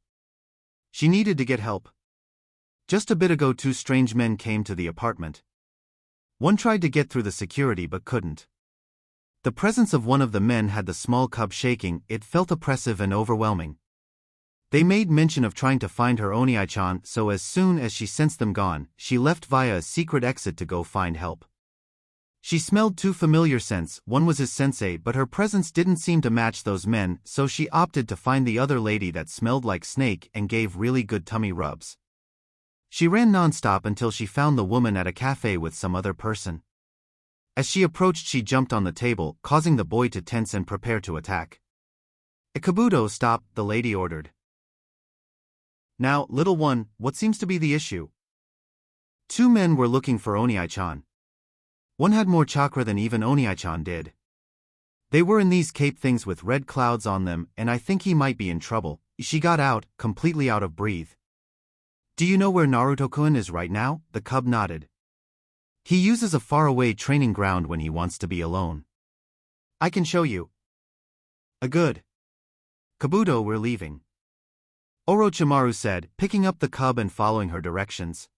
She needed to get help. Just a bit ago 2 strange men came to the apartment. One tried to get through the security but couldn't. The presence of one of the men had the small cub shaking, it felt oppressive and overwhelming. They made mention of trying to find her Oniai-chan, so as soon as she sensed them gone, she left via a secret exit to go find help. She smelled 2 familiar scents, one was his sensei, but her presence didn't seem to match those men, so she opted to find the other lady that smelled like snake and gave really good tummy rubs. She ran non-stop until she found the woman at a cafe with some other person. As she approached, she jumped on the table, causing the boy to tense and prepare to attack. Kabuto, stop, the lady ordered. Now, little one, what seems to be the issue? 2 men were looking for Oniai-chan. One had more chakra than even Oniai-chan did. They were in these cape things with red clouds on them, and I think he might be in trouble. She got out, completely out of breath. Do you know where Naruto-kun is right now? The cub nodded. He uses a faraway training ground when he wants to be alone. I can show you. Good. Kabuto, we're leaving. Orochimaru said, picking up the cub and following her directions.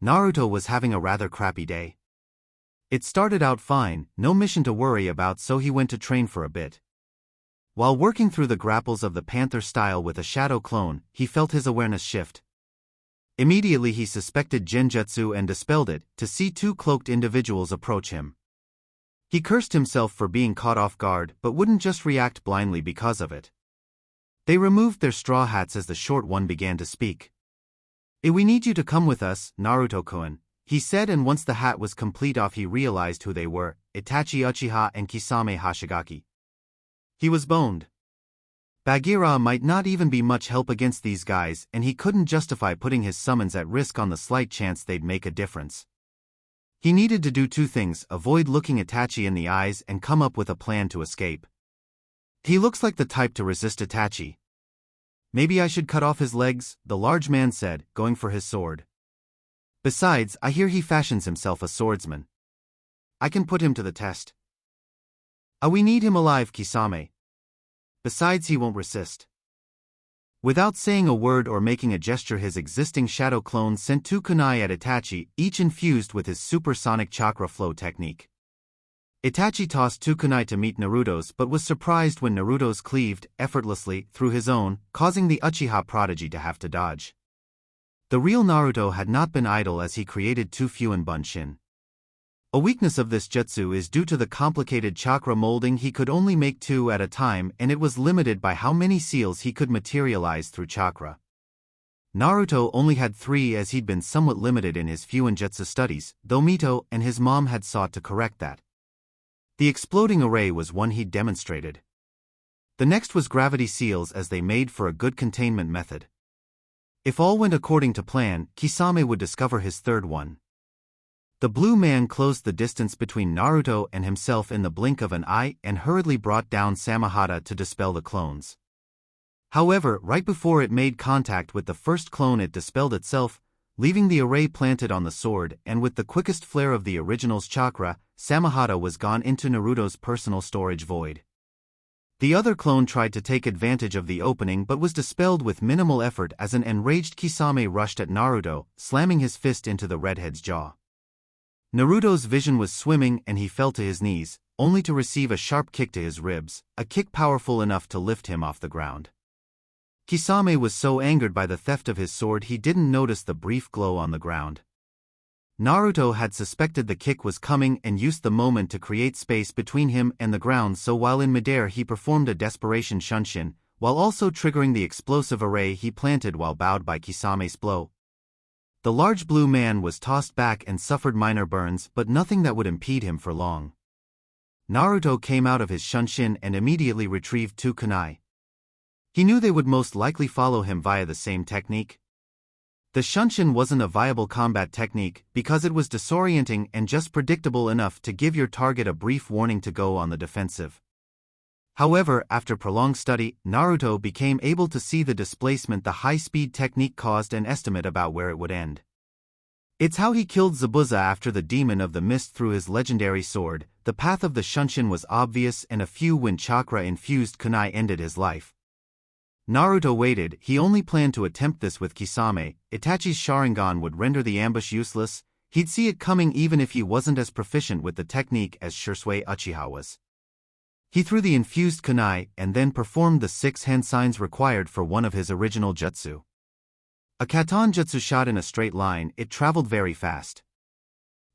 Naruto was having a rather crappy day. It started out fine, no mission to worry about, so he went to train for a bit. While working through the grapples of the panther style with a shadow clone, he felt his awareness shift. Immediately he suspected genjutsu and dispelled it, to see two cloaked individuals approach him. He cursed himself for being caught off guard, but wouldn't just react blindly because of it. They removed their straw hats as the short one began to speak. We need you to come with us, Naruto-kun, he said, and once the hat was complete off he realized who they were, Itachi Uchiha and Kisame Hashigaki. He was boned. Bagheera might not even be much help against these guys, and he couldn't justify putting his summons at risk on the slight chance they'd make a difference. He needed to do two things: avoid looking Itachi in the eyes and come up with a plan to escape. He looks like the type to resist Itachi. Maybe I should cut off his legs, the large man said, going for his sword. Besides, I hear he fashions himself a swordsman. I can put him to the test. We need him alive, Kisame. Besides, he won't resist. Without saying a word or making a gesture, his existing shadow clone sent two kunai at Itachi, each infused with his supersonic chakra flow technique. Itachi tossed two kunai to meet Naruto's but was surprised when Naruto's cleaved, effortlessly, through his own, causing the Uchiha prodigy to have to dodge. The real Naruto had not been idle as he created two Fuin Bunshin. A weakness of this jutsu is due to the complicated chakra molding. He could only make two at a time, and it was limited by how many seals he could materialize through chakra. Naruto only had three as he'd been somewhat limited in his Fuin jutsu studies, though Mito and his mom had sought to correct that. The exploding array was one he'd demonstrated. The next was gravity seals, as they made for a good containment method. If all went according to plan, Kisame would discover his third one. The blue man closed the distance between Naruto and himself in the blink of an eye and hurriedly brought down Samahata to dispel the clones. However, right before it made contact with the first clone, it dispelled itself, leaving the array planted on the sword, and with the quickest flare of the original's chakra, Samahata was gone into Naruto's personal storage void. The other clone tried to take advantage of the opening but was dispelled with minimal effort as an enraged Kisame rushed at Naruto, slamming his fist into the redhead's jaw. Naruto's vision was swimming and he fell to his knees, only to receive a sharp kick to his ribs, a kick powerful enough to lift him off the ground. Kisame was so angered by the theft of his sword he didn't notice the brief glow on the ground. Naruto had suspected the kick was coming and used the moment to create space between him and the ground, so while in midair he performed a desperation shunshin, while also triggering the explosive array he planted while bowed by Kisame's blow. The large blue man was tossed back and suffered minor burns, but nothing that would impede him for long. Naruto came out of his shunshin and immediately retrieved two kunai. He knew they would most likely follow him via the same technique. The shunshin wasn't a viable combat technique because it was disorienting and just predictable enough to give your target a brief warning to go on the defensive. However, after prolonged study, Naruto became able to see the displacement the high-speed technique caused and estimate about where it would end. It's how he killed Zabuza after the demon of the mist through his legendary sword. The path of the shunshin was obvious and a few wind chakra-infused kunai ended his life. Naruto waited. He only planned to attempt this with Kisame. Itachi's sharingan would render the ambush useless. He'd see it coming even if he wasn't as proficient with the technique as Shisui Uchiha was. He threw the infused kunai and then performed the 6 hand signs required for one of his original jutsu. A katan jutsu shot in a straight line, it traveled very fast.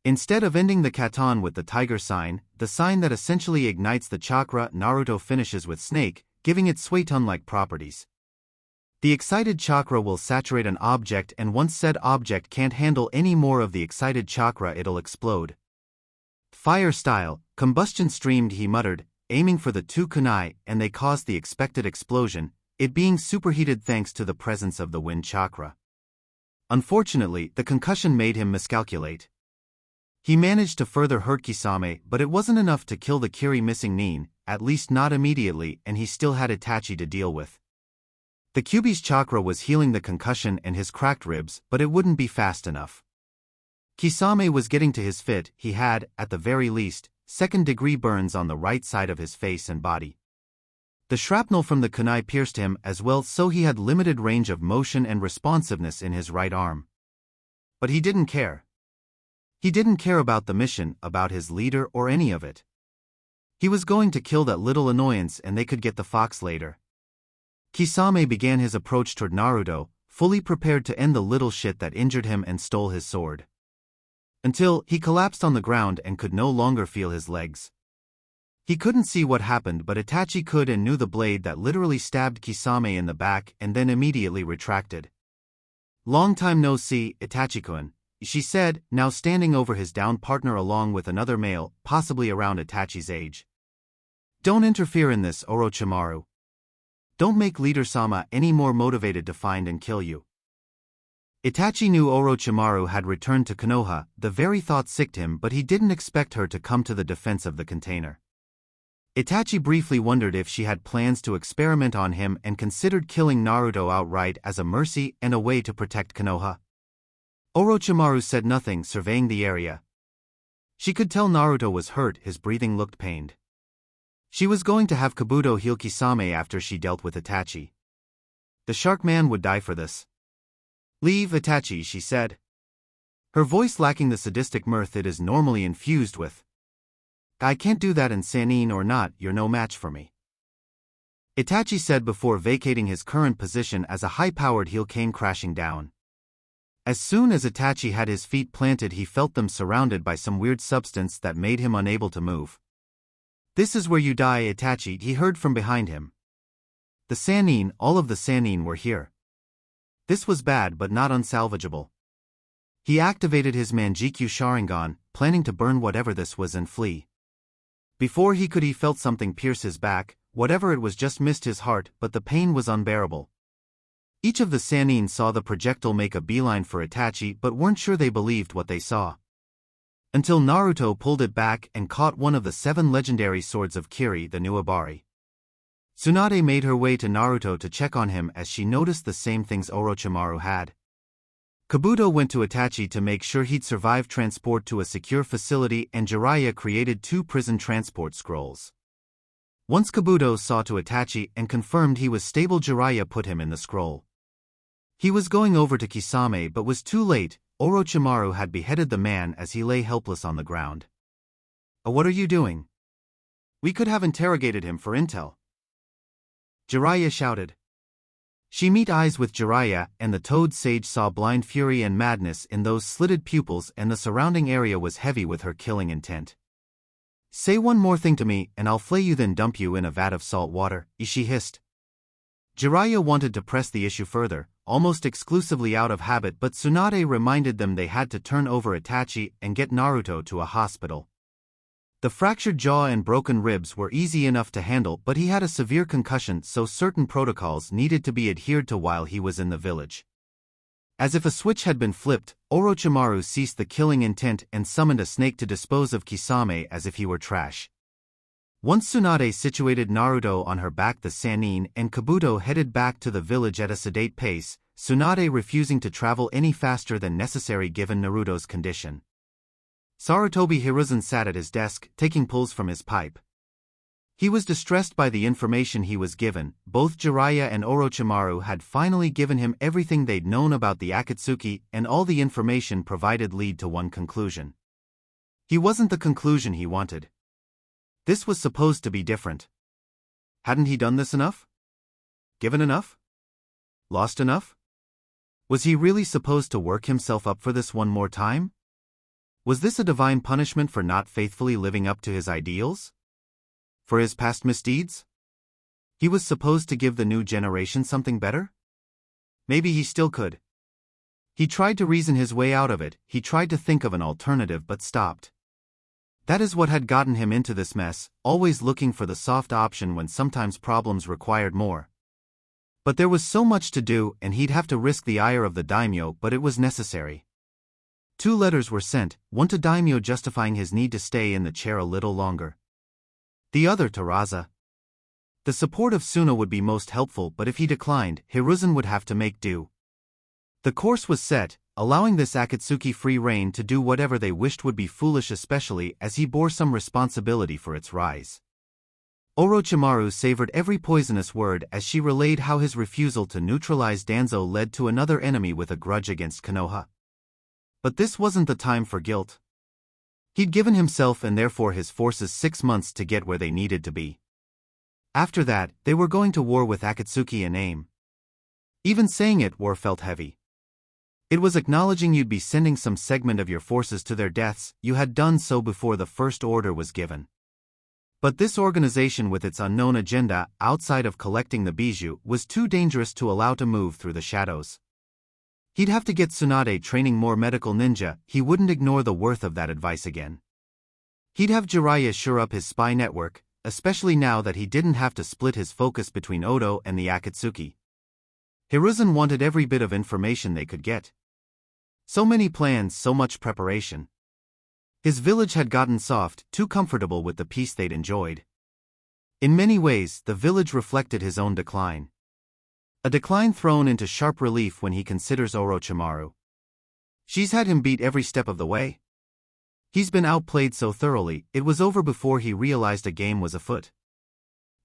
Instead of ending the katan with the tiger sign, the sign that essentially ignites the chakra, Naruto finishes with snake, giving it Suiton-like properties. The excited chakra will saturate an object, and once said object can't handle any more of the excited chakra, it'll explode. Fire style, combustion streamed, he muttered, aiming for the two kunai, and they caused the expected explosion, it being superheated thanks to the presence of the wind chakra. Unfortunately, the concussion made him miscalculate. He managed to further hurt Kisame, but it wasn't enough to kill the Kiri missing Nin, at least not immediately, and he still had Itachi to deal with. The Kyuubi's chakra was healing the concussion and his cracked ribs, but it wouldn't be fast enough. Kisame was getting to his fit. He had, at the very least, second-degree burns on the right side of his face and body. The shrapnel from the kunai pierced him as well, so he had limited range of motion and responsiveness in his right arm. But he didn't care. He didn't care about the mission, about his leader, or any of it. He was going to kill that little annoyance and they could get the fox later. Kisame began his approach toward Naruto, fully prepared to end the little shit that injured him and stole his sword. Until he collapsed on the ground and could no longer feel his legs. He couldn't see what happened, but Itachi could and knew the blade that literally stabbed Kisame in the back and then immediately retracted. "Long time no see, Itachi-kun," she said, now standing over his downed partner along with another male, possibly around Itachi's age. "Don't interfere in this, Orochimaru. Don't make Leader-sama any more motivated to find and kill you." Itachi knew Orochimaru had returned to Konoha, the very thought sicked him, but he didn't expect her to come to the defense of the container. Itachi briefly wondered if she had plans to experiment on him and considered killing Naruto outright as a mercy and a way to protect Konoha. Orochimaru said nothing, surveying the area. She could tell Naruto was hurt, his breathing looked pained. She was going to have Kabuto heal Kisame after she dealt with Itachi. The shark man would die for this. "Leave, Itachi," she said. Her voice lacking the sadistic mirth it is normally infused with. "I can't do that, and Sannin or not, you're no match for me," Itachi said before vacating his current position as a high-powered heel came crashing down. As soon as Itachi had his feet planted, he felt them surrounded by some weird substance that made him unable to move. "This is where you die, Itachi," he heard from behind him. The Sannin, all of the Sannin were here. This was bad but not unsalvageable. He activated his mangyeko sharingan, planning to burn whatever this was and flee. Before he could, he felt something pierce his back. Whatever it was just missed his heart, but the pain was unbearable. Each of the Sannin saw the projectile make a beeline for Itachi but weren't sure they believed what they saw. Until Naruto pulled it back and caught one of the 7 legendary swords of Kiri, the new Abari. Tsunade made her way to Naruto to check on him as she noticed the same things Orochimaru had. Kabuto went to Itachi to make sure he'd survive transport to a secure facility, and Jiraiya created 2 prison transport scrolls. Once Kabuto saw to Itachi and confirmed he was stable, Jiraiya put him in the scroll. He was going over to Kisame but was too late. Orochimaru had beheaded the man as he lay helpless on the ground. "What are you doing? We could have interrogated him for intel," Jiraiya shouted. She met eyes with Jiraiya, and the Toad Sage saw blind fury and madness in those slitted pupils, and the surrounding area was heavy with her killing intent. "Say one more thing to me, and I'll flay you, then dump you in a vat of salt water," she hissed. Jiraiya wanted to press the issue further, almost exclusively out of habit, but Tsunade reminded them they had to turn over Itachi and get Naruto to a hospital. The fractured jaw and broken ribs were easy enough to handle, but he had a severe concussion, so certain protocols needed to be adhered to while he was in the village. As if a switch had been flipped, Orochimaru ceased the killing intent and summoned a snake to dispose of Kisame as if he were trash. Once Tsunade situated Naruto on her back, the Sannin and Kabuto headed back to the village at a sedate pace, Tsunade refusing to travel any faster than necessary given Naruto's condition. Sarutobi Hiruzen sat at his desk, taking pulls from his pipe. He was distressed by the information he was given. Both Jiraiya and Orochimaru had finally given him everything they'd known about the Akatsuki, and all the information provided lead to one conclusion. He wasn't the conclusion he wanted. This was supposed to be different. Hadn't he done this enough? Given enough? Lost enough? Was he really supposed to work himself up for this one more time? Was this a divine punishment for not faithfully living up to his ideals? For his past misdeeds? He was supposed to give the new generation something better? Maybe he still could. He tried to reason his way out of it. He tried to think of an alternative but stopped. That is what had gotten him into this mess, always looking for the soft option when sometimes problems required more. But there was so much to do, and he'd have to risk the ire of the daimyo, but it was necessary. 2 letters were sent, one to daimyo justifying his need to stay in the chair a little longer. The other to Raza. The support of Suna would be most helpful, but if he declined, Hiruzen would have to make do. The course was set. Allowing this Akatsuki free rein to do whatever they wished would be foolish, especially as he bore some responsibility for its rise. Orochimaru savored every poisonous word as she relayed how his refusal to neutralize Danzo led to another enemy with a grudge against Konoha. But this wasn't the time for guilt. He'd given himself and therefore his forces 6 months to get where they needed to be. After that, they were going to war with Akatsuki and AIM. Even saying it, war felt heavy. It was acknowledging you'd be sending some segment of your forces to their deaths. You had done so before the first order was given. But this organization with its unknown agenda, outside of collecting the bijou, was too dangerous to allow to move through the shadows. He'd have to get Tsunade training more medical ninja. He wouldn't ignore the worth of that advice again. He'd have Jiraiya shore up his spy network, especially now that he didn't have to split his focus between Oto and the Akatsuki. Hiruzen wanted every bit of information they could get. So many plans, so much preparation. His village had gotten soft, too comfortable with the peace they'd enjoyed. In many ways, the village reflected his own decline. A decline thrown into sharp relief when he considers Orochimaru. She's had him beat every step of the way. He's been outplayed so thoroughly, it was over before he realized a game was afoot.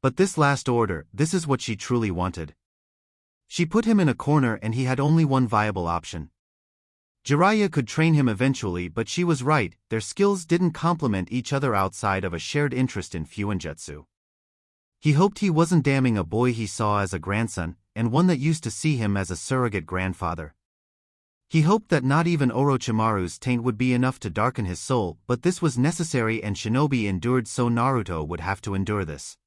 But this last order, this is what she truly wanted. She put him in a corner and he had only one viable option. Jiraiya could train him eventually, but she was right, their skills didn't complement each other outside of a shared interest in Fuinjutsu. He hoped he wasn't damning a boy he saw as a grandson, and one that used to see him as a surrogate grandfather. He hoped that not even Orochimaru's taint would be enough to darken his soul, but this was necessary and shinobi endured, so Naruto would have to endure this.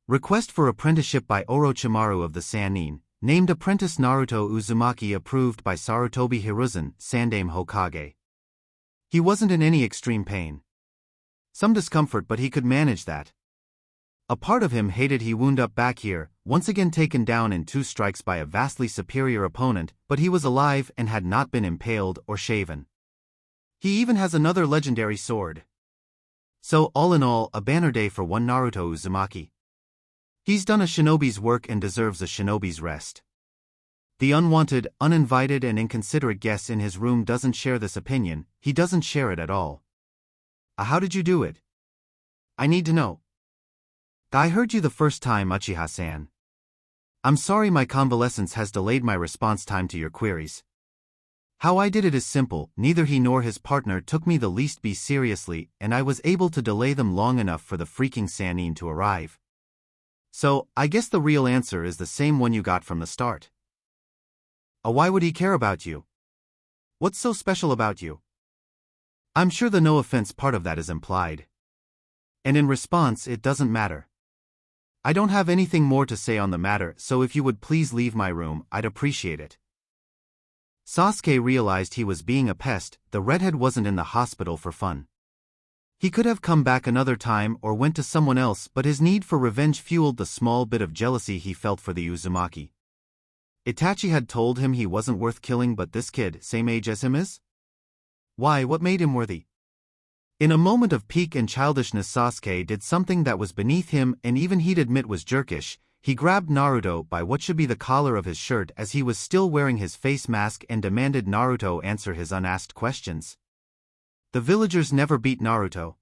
Request for apprenticeship by Orochimaru of the Sannin. Named apprentice Naruto Uzumaki, approved by Sarutobi Hiruzen, Sandaime Hokage. He wasn't in any extreme pain. Some discomfort, but he could manage that. A part of him hated he wound up back here, once again taken down in 2 strikes by a vastly superior opponent, but he was alive and had not been impaled or shaven. He even has another legendary sword. So, all in all, a banner day for one Naruto Uzumaki. He's done a shinobi's work and deserves a shinobi's rest. The unwanted, uninvited and inconsiderate guest in his room doesn't share this opinion, he doesn't share it at all. How did you do it? I need to know. I heard you the first time, Uchiha-san. I'm sorry my convalescence has delayed my response time to your queries. How I did it is simple, neither he nor his partner took me the least bit seriously, and I was able to delay them long enough for the freaking Sannin to arrive. So, I guess the real answer is the same one you got from the start. Why would he care about you? What's so special about you? I'm sure the no offense part of that is implied. And in response, it doesn't matter. I don't have anything more to say on the matter, so if you would please leave my room, I'd appreciate it. Sasuke realized he was being a pest. The redhead wasn't in the hospital for fun. He could have come back another time or went to someone else, but his need for revenge fueled the small bit of jealousy he felt for the Uzumaki. Itachi had told him he wasn't worth killing, but this kid, same age as him, is? Why, what made him worthy? In a moment of pique and childishness, Sasuke did something that was beneath him and even he'd admit was jerkish. He grabbed Naruto by what should be the collar of his shirt as he was still wearing his face mask and demanded Naruto answer his unasked questions. The villagers never beat Naruto.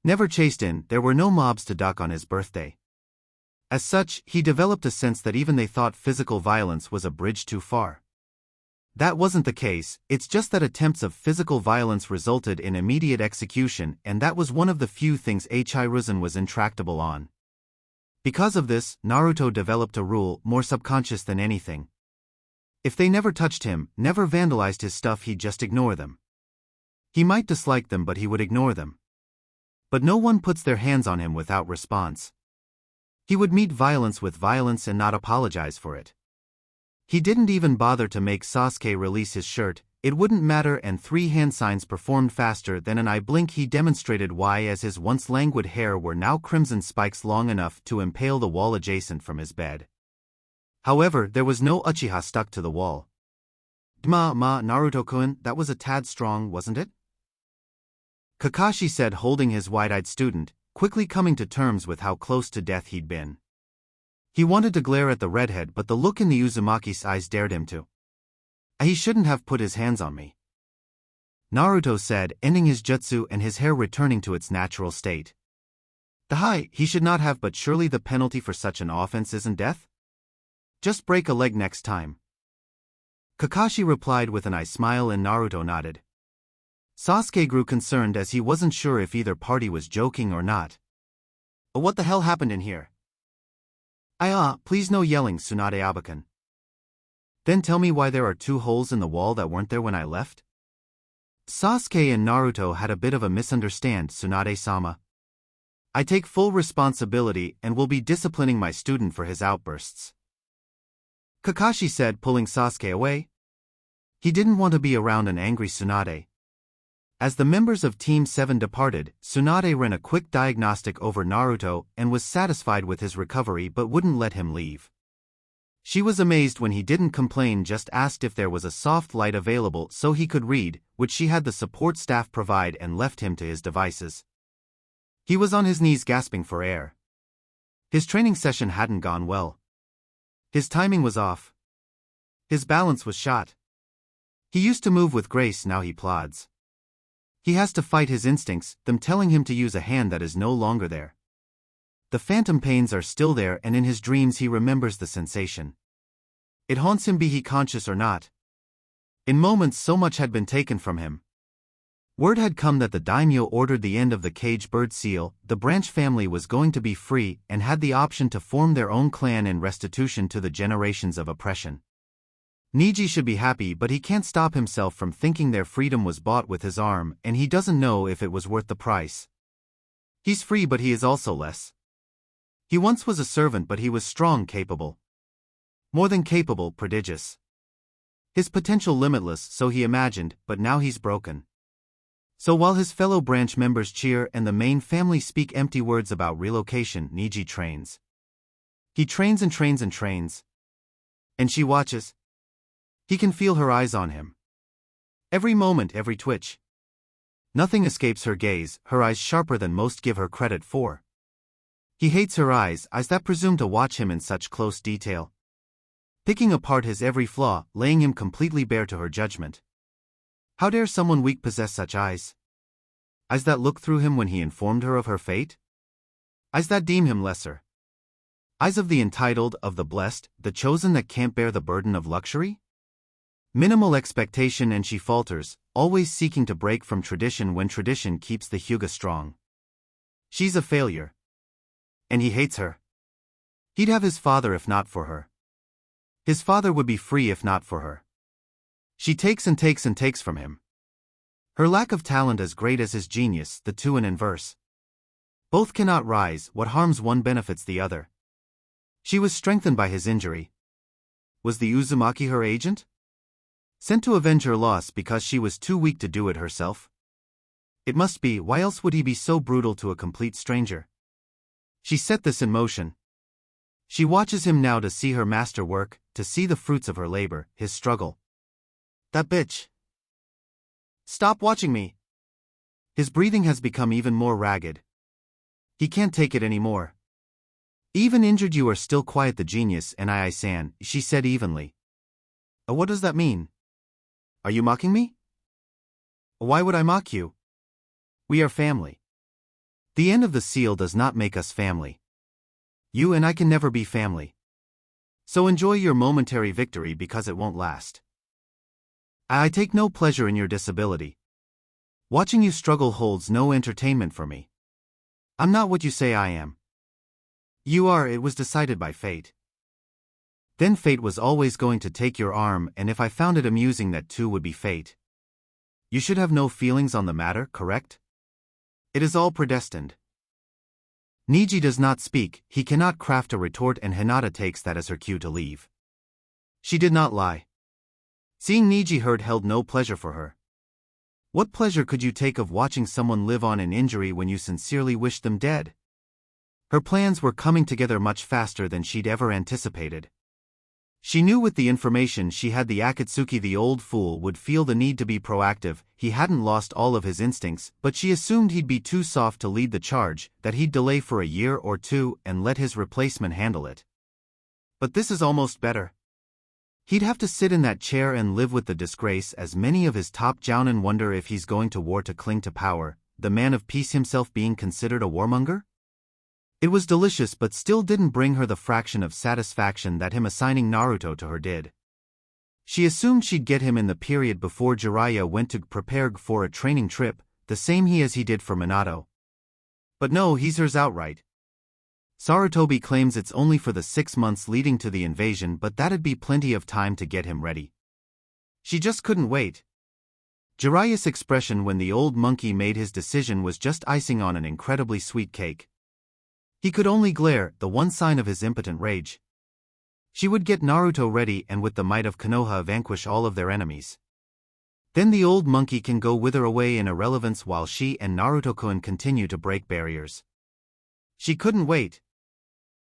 Never chased in, there were no mobs to duck on his birthday. As such, he developed a sense that even they thought physical violence was a bridge too far. That wasn't the case, it's just that attempts of physical violence resulted in immediate execution, and that was one of the few things Hiruzen was intractable on. Because of this, Naruto developed a rule, more subconscious than anything. If they never touched him, never vandalized his stuff, he'd just ignore them. He might dislike them, but he would ignore them. But no one puts their hands on him without response. He would meet violence with violence and not apologize for it. He didn't even bother to make Sasuke release his shirt, it wouldn't matter, and 3 hand signs performed faster than an eye blink. He demonstrated why, as his once languid hair were now crimson spikes long enough to impale the wall adjacent from his bed. However, there was no Uchiha stuck to the wall. Naruto-kun, that was a tad strong, wasn't it? Kakashi said, holding his wide-eyed student, quickly coming to terms with how close to death he'd been. He wanted to glare at the redhead, but the look in the Uzumaki's eyes dared him to. He shouldn't have put his hands on me, Naruto said, ending his jutsu and his hair returning to its natural state. He should not have, but surely the penalty for such an offense isn't death? Just break a leg next time. Kakashi replied with an eye smile and Naruto nodded. Sasuke grew concerned as he wasn't sure if either party was joking or not. What the hell happened in here? Please no yelling, Tsunade-abakan. Then tell me why there are 2 holes in the wall that weren't there when I left? Sasuke and Naruto had a bit of a misunderstand, Tsunade-sama. I take full responsibility and will be disciplining my student for his outbursts. Kakashi said, pulling Sasuke away. He didn't want to be around an angry Tsunade. As the members of Team 7 departed, Tsunade ran a quick diagnostic over Naruto and was satisfied with his recovery but wouldn't let him leave. She was amazed when he didn't complain, just asked if there was a soft light available so he could read, which she had the support staff provide, and left him to his devices. He was on his knees gasping for air. His training session hadn't gone well. His timing was off. His balance was shot. He used to move with grace, now he plods. He has to fight his instincts, them telling him to use a hand that is no longer there. The phantom pains are still there, and in his dreams he remembers the sensation. It haunts him, be he conscious or not. In moments so much had been taken from him. Word had come that the daimyo ordered the end of the cage bird seal, the branch family was going to be free and had the option to form their own clan in restitution to the generations of oppression. Neji should be happy, but he can't stop himself from thinking their freedom was bought with his arm, and he doesn't know if it was worth the price. He's free, but he is also less. He once was a servant, but he was strong, capable. More than capable, prodigious. His potential limitless, so he imagined, but now he's broken. So while his fellow branch members cheer and the main family speak empty words about relocation, Neji trains. He trains and trains and trains. And she watches. He can feel her eyes on him. Every moment, every twitch. Nothing escapes her gaze, her eyes sharper than most give her credit for. He hates her eyes that presume to watch him in such close detail. Picking apart his every flaw, laying him completely bare to her judgment. How dare someone weak possess such eyes? Eyes that look through him when he informed her of her fate? Eyes that deem him lesser? Eyes of the entitled, of the blessed, the chosen that can't bear the burden of luxury? Minimal expectation and she falters, always seeking to break from tradition when tradition keeps the Hyuga strong. She's a failure. And he hates her. He'd have his father if not for her. His father would be free if not for her. She takes and takes and takes from him. Her lack of talent as great as his genius, the two in inverse. Both cannot rise, what harms one benefits the other. She was strengthened by his injury. Was the Uzumaki her agent? Sent to avenge her loss because she was too weak to do it herself? It must be, why else would he be so brutal to a complete stranger? She set this in motion. She watches him now to see her master work, to see the fruits of her labor, his struggle. That bitch. Stop watching me. His breathing has become even more ragged. He can't take it anymore. Even injured you are still quiet, the genius, and I-san, she said evenly. What does that mean? Are you mocking me? Why would I mock you? We are family. The end of the seal does not make us family. You and I can never be family. So enjoy your momentary victory because it won't last. I take no pleasure in your disability. Watching you struggle holds no entertainment for me. I'm not what you say I am. You are, it was decided by fate. Then fate was always going to take your arm, and if I found it amusing, that too would be fate. You should have no feelings on the matter, correct? It is all predestined. Neji does not speak, he cannot craft a retort, and Hinata takes that as her cue to leave. She did not lie. Seeing Neji hurt held no pleasure for her. What pleasure could you take of watching someone live on in injury when you sincerely wished them dead? Her plans were coming together much faster than she'd ever anticipated. She knew with the information she had the Akatsuki, the old fool, would feel the need to be proactive. He hadn't lost all of his instincts, but she assumed he'd be too soft to lead the charge, that he'd delay for a year or two and let his replacement handle it. But this is almost better. He'd have to sit in that chair and live with the disgrace, as many of his top jounin wonder if he's going to war to cling to power, the man of peace himself being considered a warmonger? It was delicious, but still didn't bring her the fraction of satisfaction that him assigning Naruto to her did. She assumed she'd get him in the period before Jiraiya went to prepare for a training trip, the same as he did for Minato. But no, he's hers outright. Sarutobi claims it's only for the 6 months leading to the invasion, but that'd be plenty of time to get him ready. She just couldn't wait. Jiraiya's expression when the old monkey made his decision was just icing on an incredibly sweet cake. He could only glare, the one sign of his impotent rage. She would get Naruto ready and with the might of Konoha vanquish all of their enemies. Then the old monkey can go wither away in irrelevance while she and Naruto-kun continue to break barriers. She couldn't wait.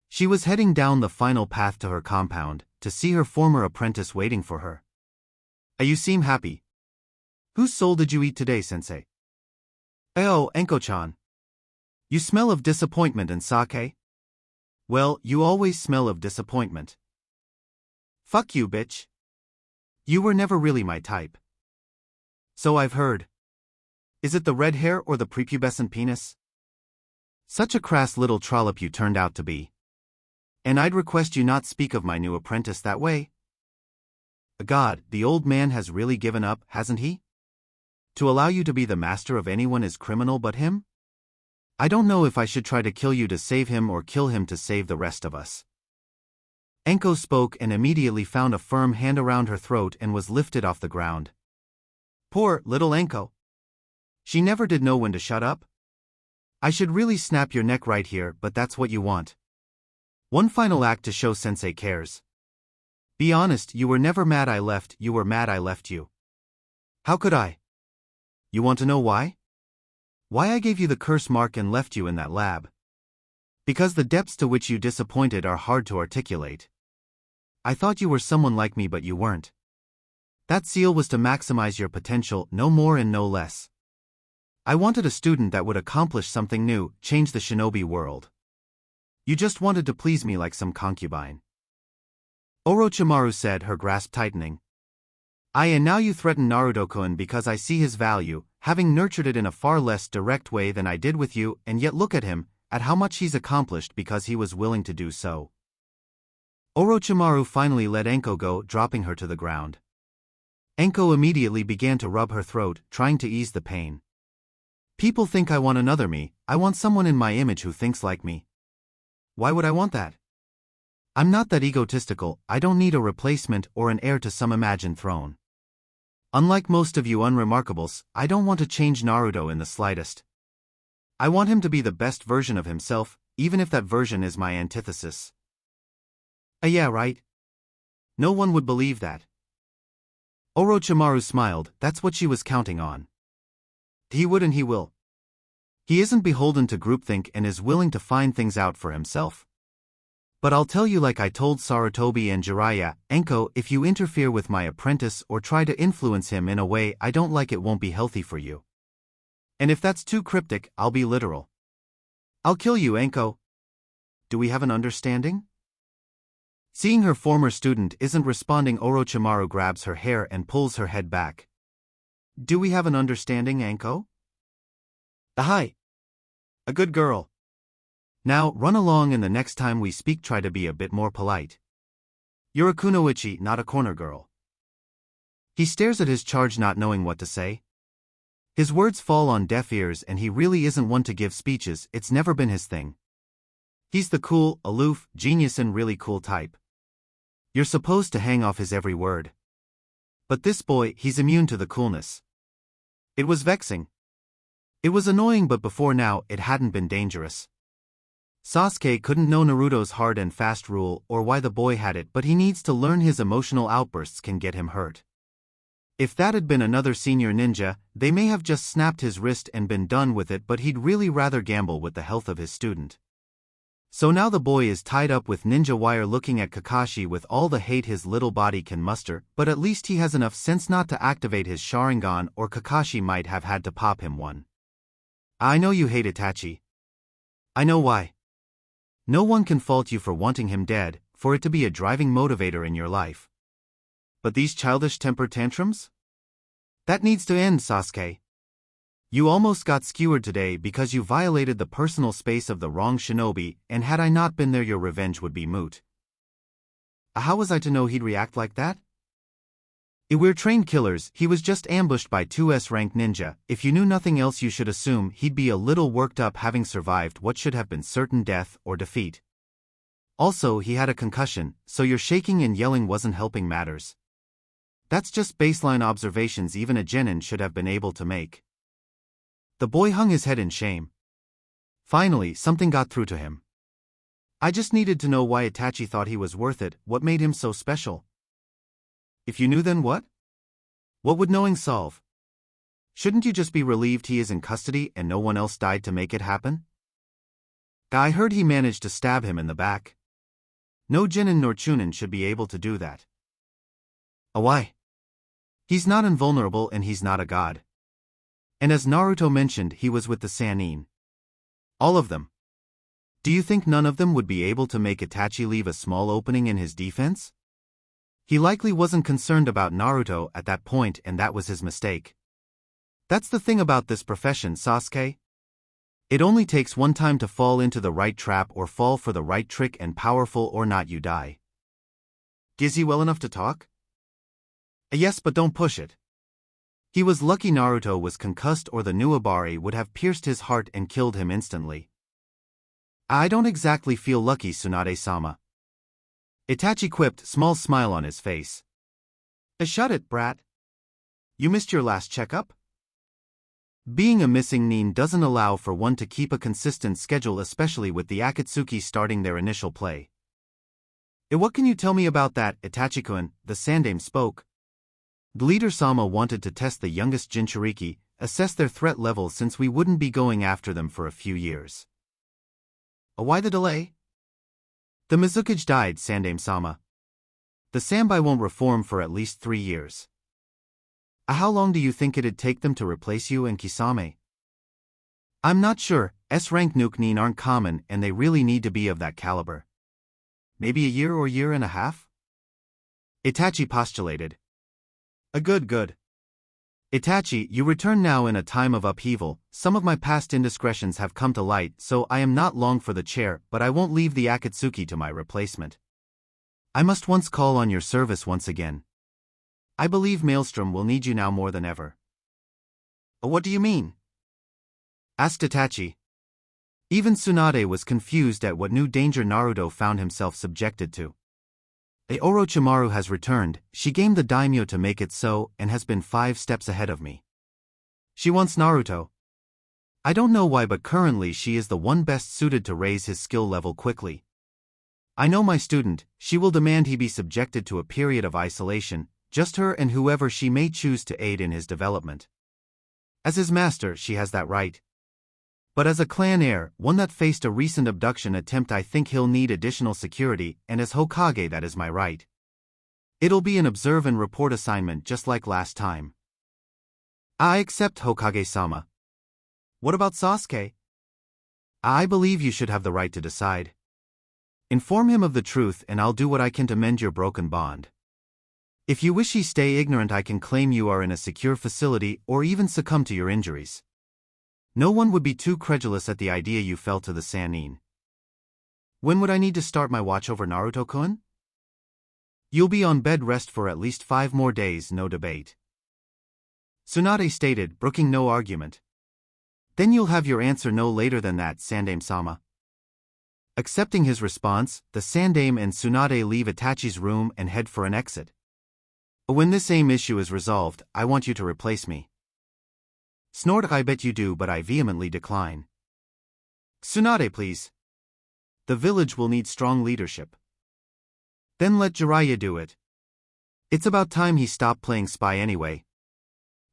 She was heading down the final path to her compound, to see her former apprentice waiting for her. You seem happy. Whose soul did you eat today, sensei? Oh, Enko-chan. You smell of disappointment and sake? Well, you always smell of disappointment. Fuck you, bitch. You were never really my type. So I've heard. Is it the red hair or the prepubescent penis? Such a crass little trollop you turned out to be. And I'd request you not speak of my new apprentice that way. God, the old man has really given up, hasn't he? To allow you to be the master of anyone is criminal but him? I don't know if I should try to kill you to save him or kill him to save the rest of us. Enko spoke and immediately found a firm hand around her throat and was lifted off the ground. Poor little Enko. She never did know when to shut up. I should really snap your neck right here, but that's what you want. One final act to show sensei cares. Be honest, you were never mad I left, you were mad I left you. How could I? You want to know why? Why I gave you the curse mark and left you in that lab. Because the depths to which you disappointed are hard to articulate. I thought you were someone like me but you weren't. That seal was to maximize your potential, no more and no less. I wanted a student that would accomplish something new, change the shinobi world. You just wanted to please me like some concubine. Orochimaru said, her grasp tightening. And now you threaten Naruto-kun because I see his value, having nurtured it in a far less direct way than I did with you, and yet look at him, at how much he's accomplished because he was willing to do so. Orochimaru finally let Enko go, dropping her to the ground. Enko immediately began to rub her throat, trying to ease the pain. People think I want another me, I want someone in my image who thinks like me. Why would I want that? I'm not that egotistical, I don't need a replacement or an heir to some imagined throne. Unlike most of you unremarkables, I don't want to change Naruto in the slightest. I want him to be the best version of himself, even if that version is my antithesis. Yeah, right. No one would believe that. Orochimaru smiled, that's what she was counting on. He would and he will. He isn't beholden to groupthink and is willing to find things out for himself. But I'll tell you like I told Sarutobi and Jiraiya, Enko, if you interfere with my apprentice or try to influence him in a way I don't like it won't be healthy for you. And if that's too cryptic, I'll be literal. I'll kill you, Enko. Do we have an understanding? Seeing her former student isn't responding, Orochimaru grabs her hair and pulls her head back. Do we have an understanding, Enko? Hi. A good girl. Now, run along and the next time we speak try to be a bit more polite. You're a kunoichi, not a corner girl. He stares at his charge not knowing what to say. His words fall on deaf ears and he really isn't one to give speeches, it's never been his thing. He's the cool, aloof, genius and really cool type. You're supposed to hang off his every word. But this boy, he's immune to the coolness. It was vexing. It was annoying but before now, it hadn't been dangerous. Sasuke couldn't know Naruto's hard and fast rule or why the boy had it, but he needs to learn his emotional outbursts can get him hurt. If that had been another senior ninja, they may have just snapped his wrist and been done with it, but he'd really rather gamble with the health of his student. So now the boy is tied up with ninja wire looking at Kakashi with all the hate his little body can muster, but at least he has enough sense not to activate his sharingan or Kakashi might have had to pop him one. I know you hate Itachi. I know why. No one can fault you for wanting him dead, for it to be a driving motivator in your life. But these childish temper tantrums? That needs to end, Sasuke. You almost got skewered today because you violated the personal space of the wrong shinobi, and had I not been there your revenge would be moot. How was I to know he'd react like that? If we're trained killers, he was just ambushed by 2S rank ninja. If you knew nothing else, you should assume he'd be a little worked up having survived what should have been certain death or defeat. Also, he had a concussion, so your shaking and yelling wasn't helping matters. That's just baseline observations even a genin should have been able to make. The boy hung his head in shame. Finally, something got through to him. I just needed to know why Itachi thought he was worth it, what made him so special. If you knew, then what? What would knowing solve? Shouldn't you just be relieved he is in custody and no one else died to make it happen? I heard he managed to stab him in the back. No genin nor chunin should be able to do that. Why? He's not invulnerable and he's not a god. And as Naruto mentioned, he was with the Sannin. All of them. Do you think none of them would be able to make Itachi leave a small opening in his defense? He likely wasn't concerned about Naruto at that point, and that was his mistake. That's the thing about this profession, Sasuke. It only takes one time to fall into the right trap or fall for the right trick, and powerful or not, you die. Is he well enough to talk? Yes, but don't push it. He was lucky Naruto was concussed, or the Nuabare would have pierced his heart and killed him instantly. I don't exactly feel lucky, Tsunade-sama. Itachi quipped, small smile on his face. Shut it, brat. You missed your last checkup? Being a missing nin doesn't allow for one to keep a consistent schedule, especially with the Akatsuki starting their initial play. What can you tell me about that, Itachi-kun? The Sandaime spoke. The leader Sama wanted to test the youngest Jinchuriki, assess their threat level since we wouldn't be going after them for a few years. Why the delay? The Mizukage died, Sandaime-sama. The Sanbai won't reform for at least 3 years. How long do you think it'd take them to replace you and Kisame? I'm not sure. S-rank nuke nin aren't common and they really need to be of that caliber. Maybe a year or year and a half? Itachi postulated. Good. Itachi, you return now in a time of upheaval. Some of my past indiscretions have come to light, so I am not long for the chair, but I won't leave the Akatsuki to my replacement. I must once call on your service once again. I believe Maelstrom will need you now more than ever. What do you mean? Asked Itachi. Even Tsunade was confused at what new danger Naruto found himself subjected to. Orochimaru has returned. She gamed the daimyo to make it so and has been 5 steps ahead of me. She wants Naruto. I don't know why, but currently she is the one best suited to raise his skill level quickly. I know my student, she will demand he be subjected to a period of isolation, just her and whoever she may choose to aid in his development. As his master, she has that right. But as a clan heir, one that faced a recent abduction attempt, I think he'll need additional security, and as Hokage, that is my right. It'll be an observe and report assignment just like last time. I accept, Hokage-sama. What about Sasuke? I believe you should have the right to decide. Inform him of the truth and I'll do what I can to mend your broken bond. If you wish he stay ignorant, I can claim you are in a secure facility or even succumb to your injuries. No one would be too credulous at the idea you fell to the Sannin. When would I need to start my watch over Naruto-kun? You'll be on bed rest for at least 5 more days, no debate. Tsunade stated, brooking no argument. Then you'll have your answer no later than that, Sandaime-sama. Accepting his response, the Sandaime and Tsunade leave Itachi's room and head for an exit. When this same issue is resolved, I want you to replace me. Snort, I bet you do, but I vehemently decline. Tsunade, please. The village will need strong leadership. Then let Jiraiya do it. It's about time he stopped playing spy anyway.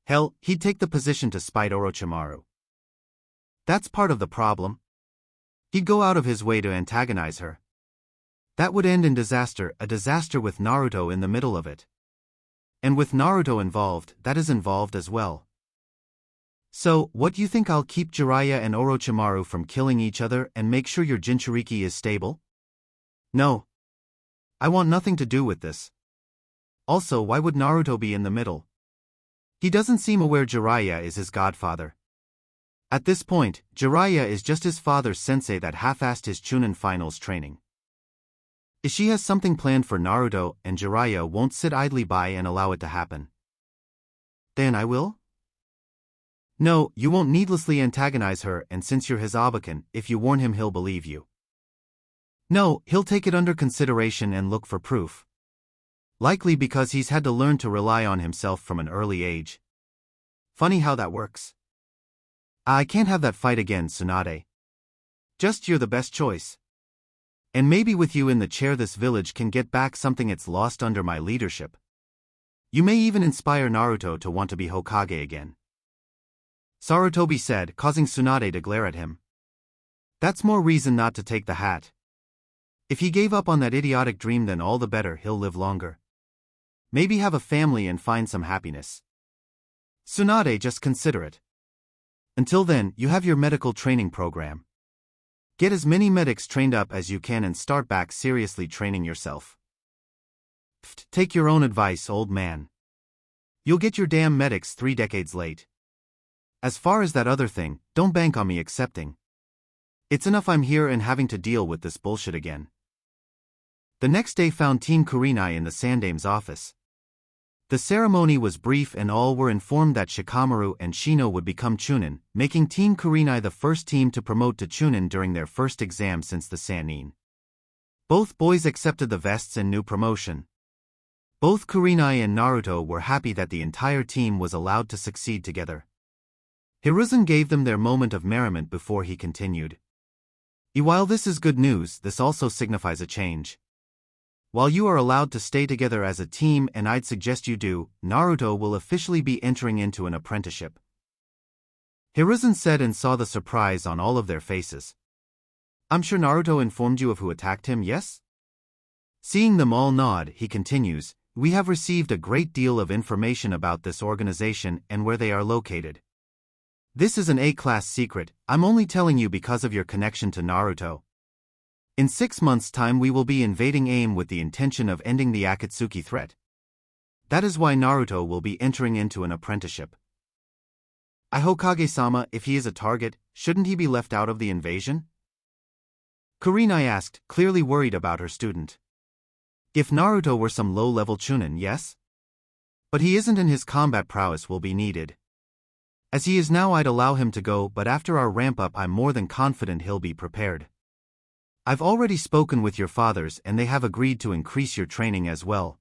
Hell, he'd take the position to spite Orochimaru. That's part of the problem. He'd go out of his way to antagonize her. That would end in disaster, a disaster with Naruto in the middle of it. And with Naruto involved, that is involved as well. So, what do you think? I'll keep Jiraiya and Orochimaru from killing each other and make sure your Jinchuriki is stable? No. I want nothing to do with this. Also, why would Naruto be in the middle? He doesn't seem aware Jiraiya is his godfather. At this point, Jiraiya is just his father's sensei that half-assed his Chunin finals training. If she has something planned for Naruto and Jiraiya won't sit idly by and allow it to happen. Then I will? No, you won't needlessly antagonize her, and since you're his Abakan, if you warn him he'll believe you. No, he'll take it under consideration and look for proof. Likely because he's had to learn to rely on himself from an early age. Funny how that works. I can't have that fight again, Tsunade. Just you're the best choice. And maybe with you in the chair this village can get back something it's lost under my leadership. You may even inspire Naruto to want to be Hokage again. Sarutobi said, causing Tsunade to glare at him. That's more reason not to take the hat. If he gave up on that idiotic dream, then all the better, he'll live longer. Maybe have a family and find some happiness. Tsunade, just consider it. Until then, you have your medical training program. Get as many medics trained up as you can and start back seriously training yourself. Pfft, take your own advice, old man. You'll get your damn medics 3 decades late. As far as that other thing, don't bank on me accepting. It's enough I'm here and having to deal with this bullshit again. The next day found Team Kurenai in the Sandame's office. The ceremony was brief and all were informed that Shikamaru and Shino would become Chunin, making Team Kurenai the first team to promote to Chunin during their first exam since the Sannin. Both boys accepted the vests and new promotion. Both Kurenai and Naruto were happy that the entire team was allowed to succeed together. Hiruzen gave them their moment of merriment before he continued. While this is good news, this also signifies a change. While you are allowed to stay together as a team, and I'd suggest you do, Naruto will officially be entering into an apprenticeship. Hiruzen said and saw the surprise on all of their faces. I'm sure Naruto informed you of who attacked him, yes? Seeing them all nod, he continues, we have received a great deal of information about this organization and where they are located. This is an A-class secret, I'm only telling you because of your connection to Naruto. In 6 months' time we will be invading AIM with the intention of ending the Akatsuki threat. That is why Naruto will be entering into an apprenticeship. Hokage-sama, if he is a target, shouldn't he be left out of the invasion? Kurenai asked, clearly worried about her student. If Naruto were some low-level Chunin, yes? But he isn't and his combat prowess will be needed. As he is now I'd allow him to go, but after our ramp-up I'm more than confident he'll be prepared. I've already spoken with your fathers and they have agreed to increase your training as well.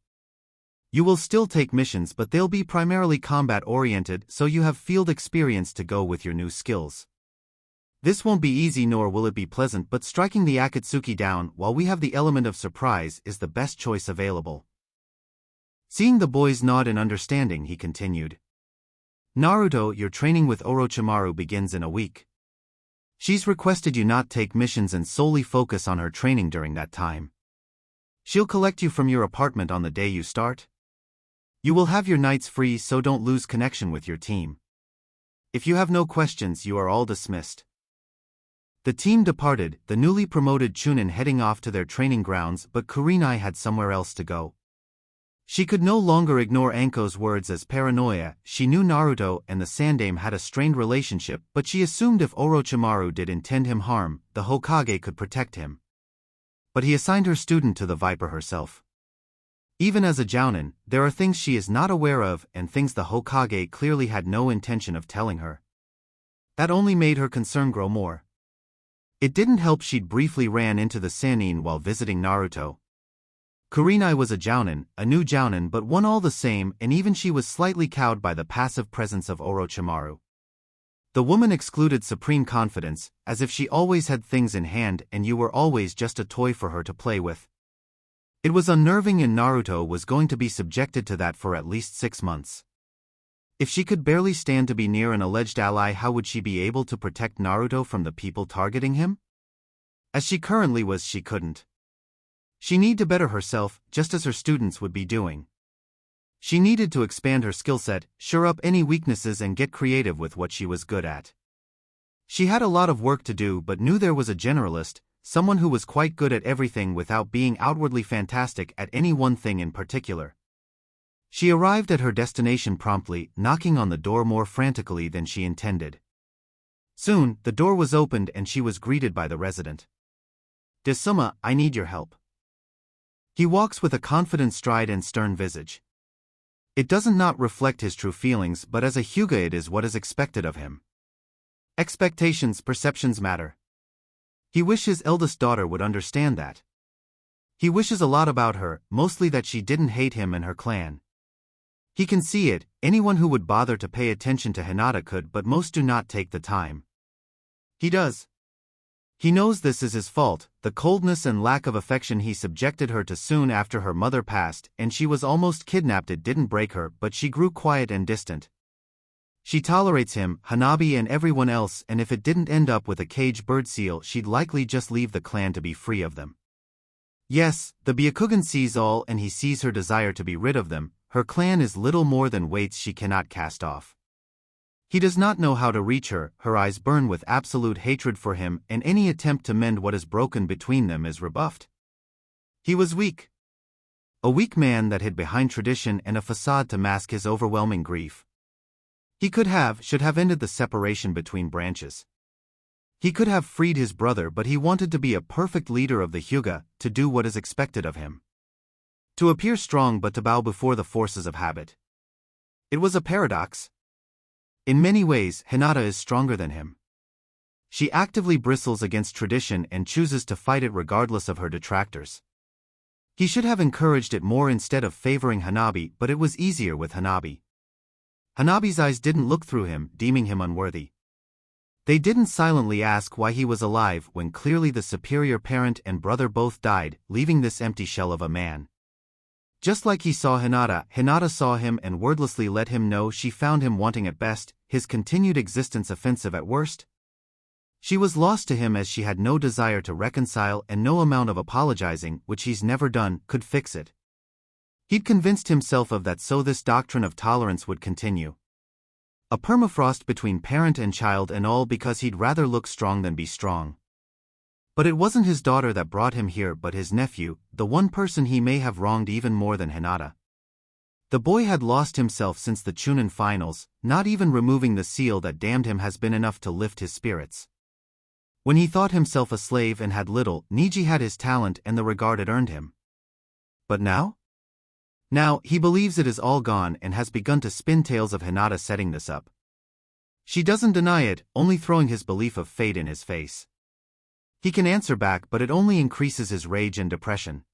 You will still take missions but they'll be primarily combat-oriented so you have field experience to go with your new skills. This won't be easy nor will it be pleasant, but striking the Akatsuki down while we have the element of surprise is the best choice available. Seeing the boys nod in understanding, he continued. Naruto, your training with Orochimaru begins in a week. She's requested you not take missions and solely focus on her training during that time. She'll collect you from your apartment on the day you start. You will have your nights free so don't lose connection with your team. If you have no questions you are all dismissed. The team departed, the newly promoted Chunin heading off to their training grounds, but Kurenai had somewhere else to go. She could no longer ignore Anko's words as paranoia. She knew Naruto and the Sandame had a strained relationship, but she assumed if Orochimaru did intend him harm, the Hokage could protect him. But he assigned her student to the Viper herself. Even as a Jounin, there are things she is not aware of and things the Hokage clearly had no intention of telling her. That only made her concern grow more. It didn't help she'd briefly ran into the Sannin while visiting Naruto. Kurenai was a Jounin, a new Jounin, but one all the same, and even she was slightly cowed by the passive presence of Orochimaru. The woman excluded supreme confidence, as if she always had things in hand and you were always just a toy for her to play with. It was unnerving and Naruto was going to be subjected to that for at least 6 months. If she could barely stand to be near an alleged ally, how would she be able to protect Naruto from the people targeting him? As she currently was, she couldn't. She needed to better herself, just as her students would be doing. She needed to expand her skill set, shore up any weaknesses and get creative with what she was good at. She had a lot of work to do but knew there was a generalist, someone who was quite good at everything without being outwardly fantastic at any one thing in particular. She arrived at her destination promptly, knocking on the door more frantically than she intended. Soon, the door was opened and she was greeted by the resident. Desuma, I need your help. He walks with a confident stride and stern visage. It doesn't not reflect his true feelings, but as a Hyuga it is what is expected of him. Expectations, perceptions matter. He wishes his eldest daughter would understand that. He wishes a lot about her, mostly that she didn't hate him and her clan. He can see it, anyone who would bother to pay attention to Hinata could, but most do not take the time. He does. He knows this is his fault, the coldness and lack of affection he subjected her to soon after her mother passed, and she was almost kidnapped. It didn't break her, but she grew quiet and distant. She tolerates him, Hanabi and everyone else, and if it didn't end up with a caged bird seal, she'd likely just leave the clan to be free of them. Yes, the byakugan sees all and he sees her desire to be rid of them. Her clan is little more than weights she cannot cast off. He does not know how to reach her, her eyes burn with absolute hatred for him, and any attempt to mend what is broken between them is rebuffed. He was weak. A weak man that hid behind tradition and a facade to mask his overwhelming grief. He should have ended the separation between branches. He could have freed his brother, but he wanted to be a perfect leader of the Hyuga, to do what is expected of him. To appear strong but to bow before the forces of habit. It was a paradox. In many ways, Hinata is stronger than him. She actively bristles against tradition and chooses to fight it regardless of her detractors. He should have encouraged it more instead of favoring Hanabi, but it was easier with Hanabi. Hanabi's eyes didn't look through him, deeming him unworthy. They didn't silently ask why he was alive when clearly the superior parent and brother both died, leaving this empty shell of a man. Just like he saw Hinata, Hinata saw him and wordlessly let him know she found him wanting at best, his continued existence offensive at worst. She was lost to him as she had no desire to reconcile, and no amount of apologizing, which he's never done, could fix it. He'd convinced himself of that, so this doctrine of tolerance would continue. A permafrost between parent and child, and all because he'd rather look strong than be strong. But it wasn't his daughter that brought him here but his nephew, the one person he may have wronged even more than Hinata. The boy had lost himself since the Chunin finals, not even removing the seal that damned him has been enough to lift his spirits. When he thought himself a slave and had little, Niji had his talent and the regard it earned him. But now? Now, he believes it is all gone and has begun to spin tales of Hinata setting this up. She doesn't deny it, only throwing his belief of fate in his face. He can answer back, but it only increases his rage and depression.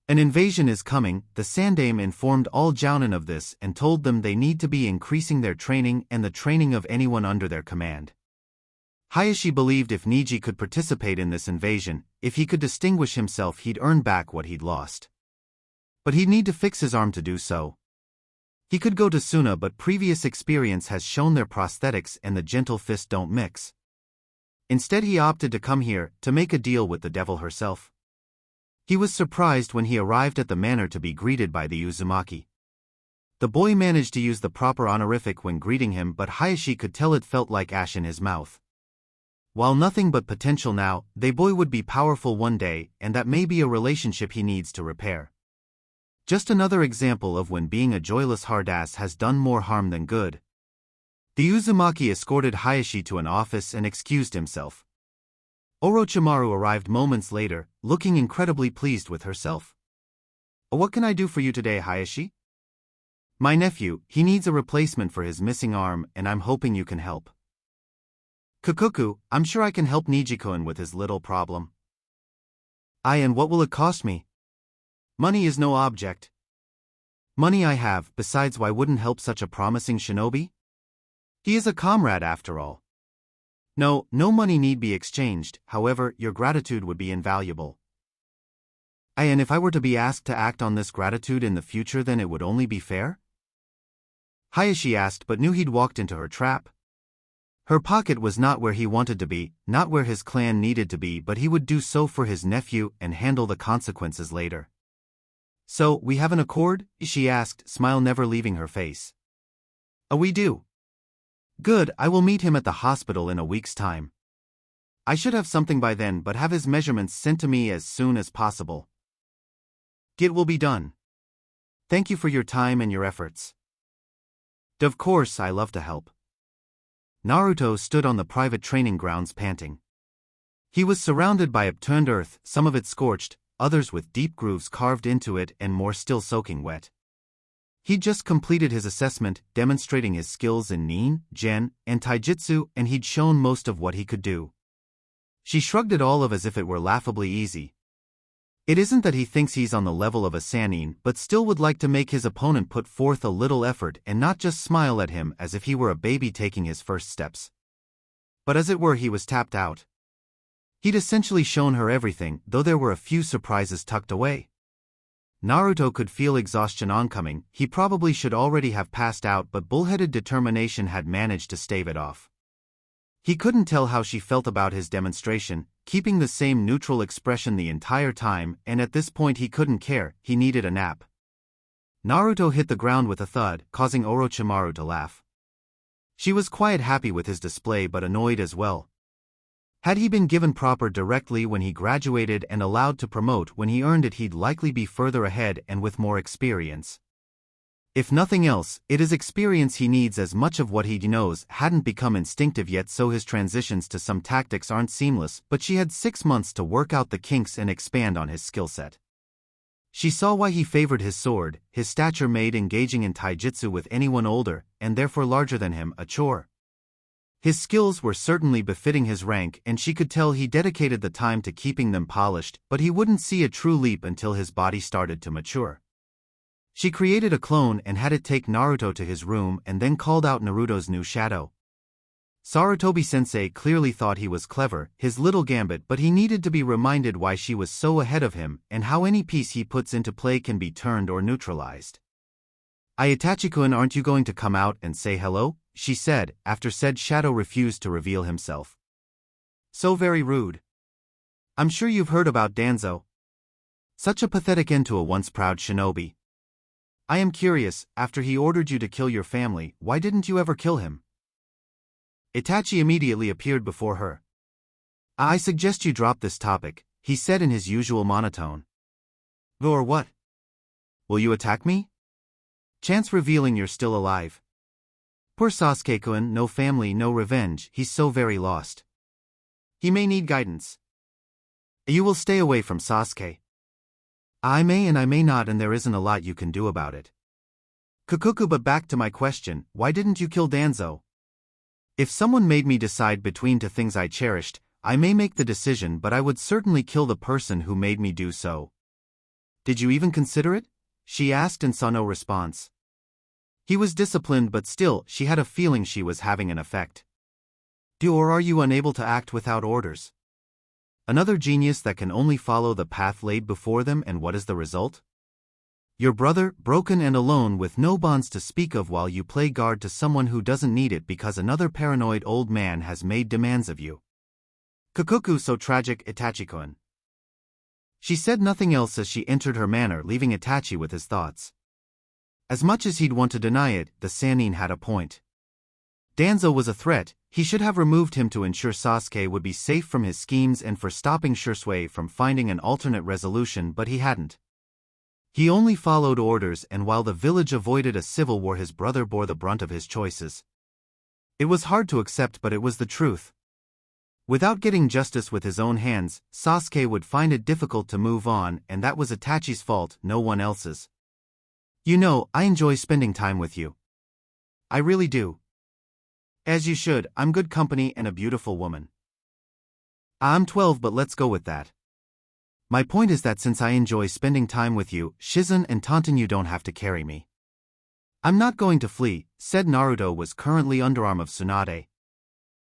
An invasion is coming. The Sandaime informed all Jounin of this and told them they need to be increasing their training and the training of anyone under their command. Hayashi believed if Niji could participate in this invasion, if he could distinguish himself, he'd earn back what he'd lost. But he'd need to fix his arm to do so. He could go to Suna, but previous experience has shown their prosthetics and the gentle fist don't mix. Instead he opted to come here, to make a deal with the devil herself. He was surprised when he arrived at the manor to be greeted by the Uzumaki. The boy managed to use the proper honorific when greeting him, but Hayashi could tell it felt like ash in his mouth. While nothing but potential now, the boy would be powerful one day, and that may be a relationship he needs to repair. Just another example of when being a joyless hardass has done more harm than good. The Uzumaki escorted Hayashi to an office and excused himself. Orochimaru arrived moments later, looking incredibly pleased with herself. "What can I do for you today, Hayashi?" "My nephew, he needs a replacement for his missing arm, and I'm hoping you can help." "Kukuku, I'm sure I can help Nijiko-kun with his little problem." And what will it cost me?" "Money is no object." "Money I have, besides why wouldn't help such a promising shinobi? He is a comrade after all." No money need be exchanged, however, your gratitude would be invaluable." "And if I were to be asked to act on this gratitude in the future, then it would only be fair?" Hayashi asked, but knew he'd walked into her trap. Her pocket was not where he wanted to be, not where his clan needed to be, but he would do so for his nephew and handle the consequences later. "So, we have an accord?" she asked, smile never leaving her face. "We do." "Good, I will meet him at the hospital in a week's time. I should have something by then, but have his measurements sent to me as soon as possible." "It will be done. Thank you for your time and your efforts." "Of course, I love to help." Naruto stood on the private training grounds panting. He was surrounded by upturned earth, some of it scorched, others with deep grooves carved into it and more still soaking wet. He'd just completed his assessment, demonstrating his skills in nin, gen, and taijutsu, and he'd shown most of what he could do. She shrugged it all off as if it were laughably easy. It isn't that he thinks he's on the level of a sannin, but still would like to make his opponent put forth a little effort and not just smile at him as if he were a baby taking his first steps. But as it were, he was tapped out. He'd essentially shown her everything, though there were a few surprises tucked away. Naruto could feel exhaustion oncoming. He probably should already have passed out, but bullheaded determination had managed to stave it off. He couldn't tell how she felt about his demonstration, keeping the same neutral expression the entire time, and at this point he couldn't care, he needed a nap. Naruto hit the ground with a thud, causing Orochimaru to laugh. She was quite happy with his display but annoyed as well. Had he been given proper directly when he graduated and allowed to promote when he earned it, he'd likely be further ahead and with more experience. If nothing else, it is experience he needs, as much of what he knows hadn't become instinctive yet, so his transitions to some tactics aren't seamless, but she had 6 months to work out the kinks and expand on his skill set. She saw why he favored his sword. His stature made engaging in taijutsu with anyone older, and therefore larger than him, a chore. His skills were certainly befitting his rank, and she could tell he dedicated the time to keeping them polished, but he wouldn't see a true leap until his body started to mature. She created a clone and had it take Naruto to his room and then called out Naruto's new shadow. Sarutobi-sensei clearly thought he was clever, his little gambit, but he needed to be reminded why she was so ahead of him and how any piece he puts into play can be turned or neutralized. "Itachi-kun, aren't you going to come out and say hello?" she said, after said shadow refused to reveal himself. "So very rude. I'm sure you've heard about Danzo. Such a pathetic end to a once proud shinobi. I am curious, after he ordered you to kill your family, why didn't you ever kill him?" Itachi immediately appeared before her. "I suggest you drop this topic," he said in his usual monotone. "Or what? Will you attack me? Chance revealing you're still alive. Poor Sasuke-kun, no family, no revenge, he's so very lost. He may need guidance. You will stay away from Sasuke." "I may and I may not, and there isn't a lot you can do about it." "Kukuku, but back to my question, why didn't you kill Danzo? If someone made me decide between two things I cherished, I may make the decision, but I would certainly kill the person who made me do so." "Did you even consider it?" she asked and saw no response. He was disciplined, but still, she had a feeling she was having an effect. Or are you unable to act without orders? Another genius that can only follow the path laid before them, and what is the result? Your brother, broken and alone with no bonds to speak of, while you play guard to someone who doesn't need it because another paranoid old man has made demands of you. Kukuku, so tragic, Itachi-kun. She said nothing else as she entered her manor, leaving Itachi with his thoughts. As much as he'd want to deny it, the sannin had a point. Danzo was a threat. He should have removed him to ensure Sasuke would be safe from his schemes and for stopping Shisui from finding an alternate resolution, but he hadn't. He only followed orders, and while the village avoided a civil war, his brother bore the brunt of his choices. It was hard to accept, but it was the truth. Without getting justice with his own hands, Sasuke would find it difficult to move on, and that was Itachi's fault, no one else's. "You know, I enjoy spending time with you. I really do." "As you should, I'm good company and a beautiful woman." "I'm 12, but let's go with that. My point is that since I enjoy spending time with you, Shizen and Taunton, you don't have to carry me." "I'm not going to flee," said Naruto was currently underarm of Tsunade.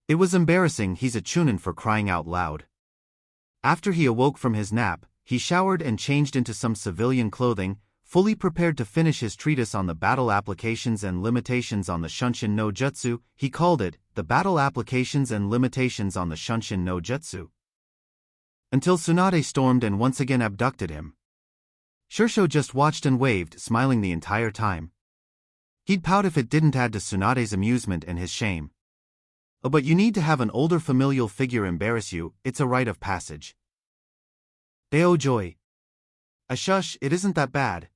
It was embarrassing, he's a chunin for crying out loud. After he awoke from his nap, he showered and changed into some civilian clothing, fully prepared to finish his treatise on the battle applications and limitations on the Shunshin no Jutsu. He called it, the battle applications and limitations on the Shunshin no Jutsu. Until Tsunade stormed and once again abducted him. Shisui just watched and waved, smiling the entire time. He'd pout if it didn't add to Tsunade's amusement and his shame. "Oh, but you need to have an older familial figure embarrass you, it's a rite of passage." "Oh joy. Shush, it isn't that bad.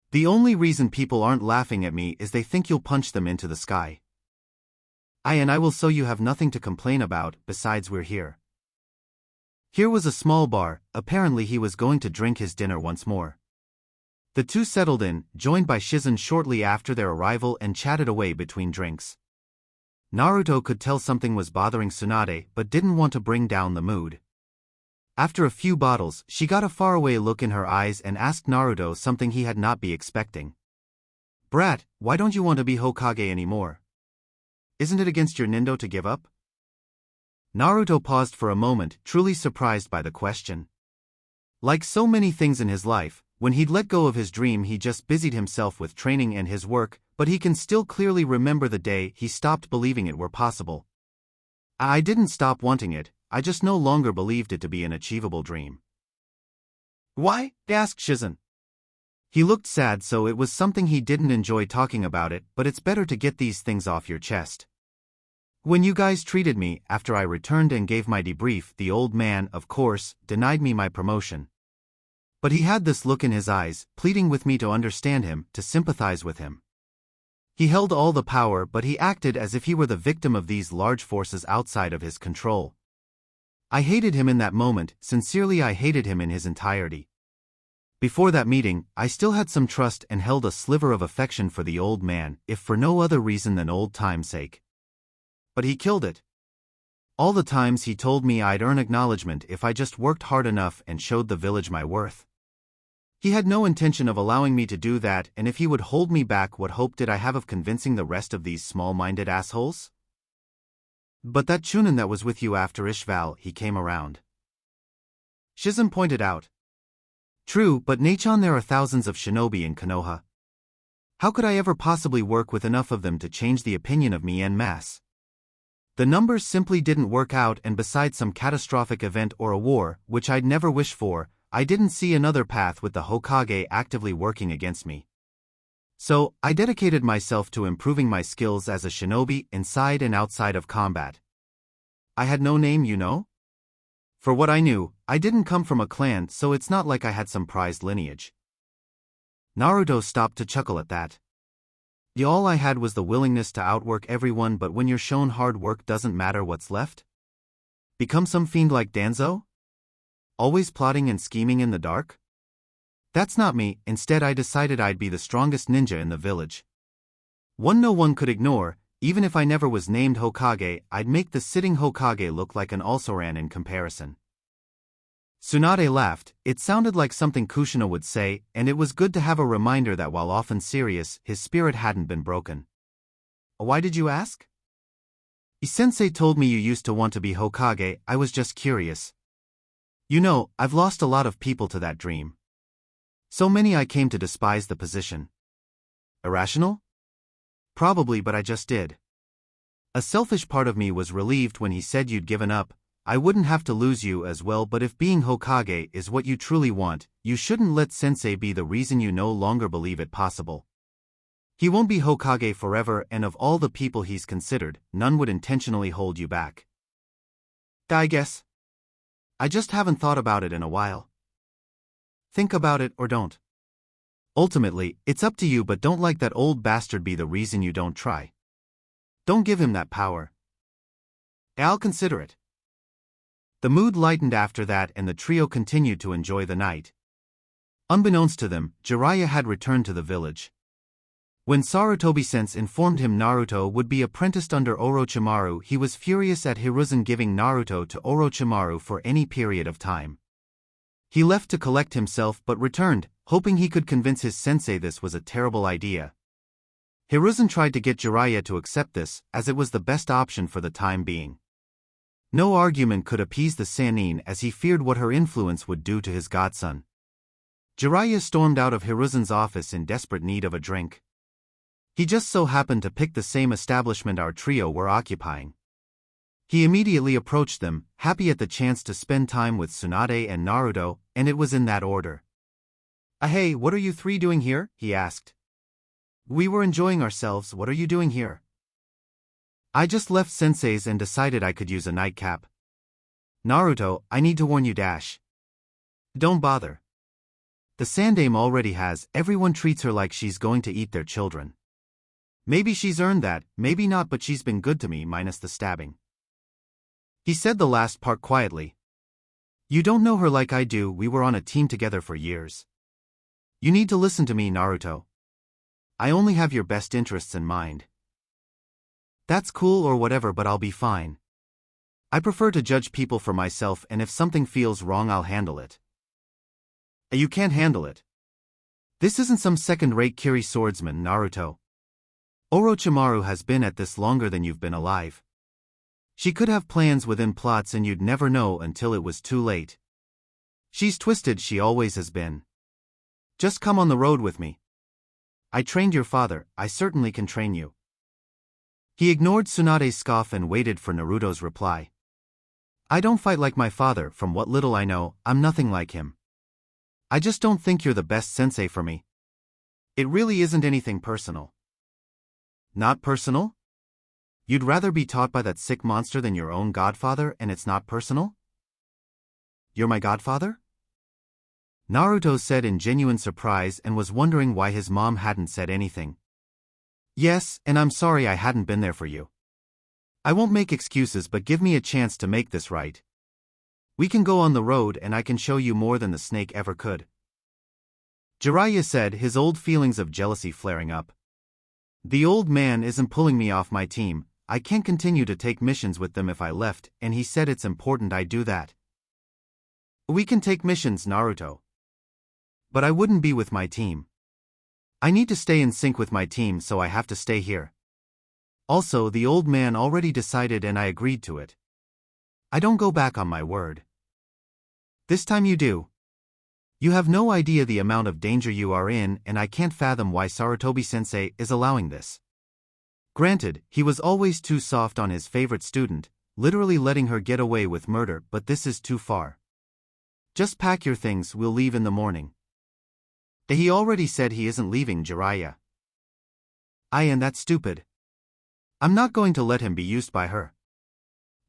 The only reason people aren't laughing at me is they think you'll punch them into the sky. And I will, so you have nothing to complain about, besides we're here." Here was a small bar, apparently he was going to drink his dinner once more. The two settled in, joined by Shizen shortly after their arrival and chatted away between drinks. Naruto could tell something was bothering Tsunade but didn't want to bring down the mood. After a few bottles, she got a faraway look in her eyes and asked Naruto something he had not been expecting. "Brat, why don't you want to be Hokage anymore? Isn't it against your nindo to give up?" Naruto paused for a moment, truly surprised by the question. Like so many things in his life, when he'd let go of his dream he just busied himself with training and his work, but he can still clearly remember the day he stopped believing it were possible. "I didn't stop wanting it, I just no longer believed it to be an achievable dream." "Why?" asked Shizen. He looked sad, so it was something he didn't enjoy talking about it, but it's better to get these things off your chest. "When you guys treated me, after I returned and gave my debrief, the old man, of course, denied me my promotion. But he had this look in his eyes, pleading with me to understand him, to sympathize with him. He held all the power, but he acted as if he were the victim of these large forces outside of his control. I hated him in that moment, sincerely I hated him in his entirety. Before that meeting, I still had some trust and held a sliver of affection for the old man, if for no other reason than old time's sake. But he killed it. All the times he told me I'd earn acknowledgement if I just worked hard enough and showed the village my worth. He had no intention of allowing me to do that, and if he would hold me back, what hope did I have of convincing the rest of these small-minded assholes? But that Chunin that was with you after Ishval, he came around," Shizen pointed out. "True, but Nachon, there are thousands of shinobi in Konoha. How could I ever possibly work with enough of them to change the opinion of me en masse? The numbers simply didn't work out, and besides some catastrophic event or a war, which I'd never wish for, I didn't see another path with the Hokage actively working against me. So, I dedicated myself to improving my skills as a shinobi inside and outside of combat. I had no name, you know? For what I knew, I didn't come from a clan, so it's not like I had some prized lineage." Naruto stopped to chuckle at that. All I had was the willingness to outwork everyone, but when you're shown hard work doesn't matter what's left? Become some fiend like Danzo? Always plotting and scheming in the dark? That's not me. Instead I decided I'd be the strongest ninja in the village. One no one could ignore. Even if I never was named Hokage, I'd make the sitting Hokage look like an also-ran in comparison. Tsunade laughed. It sounded like something Kushina would say, and it was good to have a reminder that while often serious, his spirit hadn't been broken. "Why did you ask?" "Sensei told me you used to want to be Hokage, I was just curious. You know, I've lost a lot of people to that dream. So many I came to despise the position." "Irrational?" "Probably, but I just did. A selfish part of me was relieved when he said you'd given up. I wouldn't have to lose you as well, but if being Hokage is what you truly want, you shouldn't let Sensei be the reason you no longer believe it possible. He won't be Hokage forever, and of all the people he's considered, none would intentionally hold you back." "I guess. I just haven't thought about it in a while." "Think about it or don't. Ultimately, it's up to you, but don't let that old bastard be the reason you don't try. Don't give him that power." "I'll consider it." The mood lightened after that, and the trio continued to enjoy the night. Unbeknownst to them, Jiraiya had returned to the village. When Sarutobi-sense informed him Naruto would be apprenticed under Orochimaru, he was furious at Hiruzen giving Naruto to Orochimaru for any period of time. He left to collect himself but returned, hoping he could convince his sensei this was a terrible idea. Hiruzen tried to get Jiraiya to accept this, as it was the best option for the time being. No argument could appease the Sannin, as he feared what her influence would do to his godson. Jiraiya stormed out of Hiruzen's office in desperate need of a drink. He just so happened to pick the same establishment our trio were occupying. He immediately approached them, happy at the chance to spend time with Tsunade and Naruto, and it was in that order. Hey, what are you three doing here?" he asked. "We were enjoying ourselves, what are you doing here?" "I just left Sensei's and decided I could use a nightcap." "Naruto, I need to warn you dash. Don't bother. The Sandame already has, everyone treats her like she's going to eat their children. Maybe she's earned that, maybe not, but she's been good to me minus the stabbing." He said the last part quietly. You don't know her like I do, we were on a team together for years. You need to listen to me, Naruto. I only have your best interests in mind. That's cool or whatever, but I'll be fine. I prefer to judge people for myself, and if something feels wrong I'll handle it. You can't handle it. This isn't some second-rate Kiri swordsman, Naruto. Orochimaru has been at this longer than you've been alive. She could have plans within plots and you'd never know until it was too late. She's twisted, she always has been. Just come on the road with me. I trained your father, I certainly can train you. He ignored Tsunade's scoff and waited for Naruto's reply. I don't fight like my father, from what little I know, I'm nothing like him. I just don't think you're the best sensei for me. It really isn't anything personal. Not personal? You'd rather be taught by that sick monster than your own godfather, and it's not personal? You're my godfather? Naruto said in genuine surprise and was wondering why his mom hadn't said anything. Yes, and I'm sorry I hadn't been there for you. I won't make excuses, but give me a chance to make this right. We can go on the road and I can show you more than the snake ever could. Jiraiya said, his old feelings of jealousy flaring up. The old man isn't pulling me off my team, I can't continue to take missions with them if I left, and he said it's important I do that. We can take missions, Naruto. But I wouldn't be with my team. I need to stay in sync with my team, so I have to stay here. Also, the old man already decided and I agreed to it. I don't go back on my word. This time you do. You have no idea the amount of danger you are in, and I can't fathom why Sarutobi-sensei is allowing this. Granted, he was always too soft on his favorite student, literally letting her get away with murder, but this is too far. Just pack your things, we'll leave in the morning. He already said he isn't leaving, Jiraiya. And that's stupid. I'm not going to let him be used by her.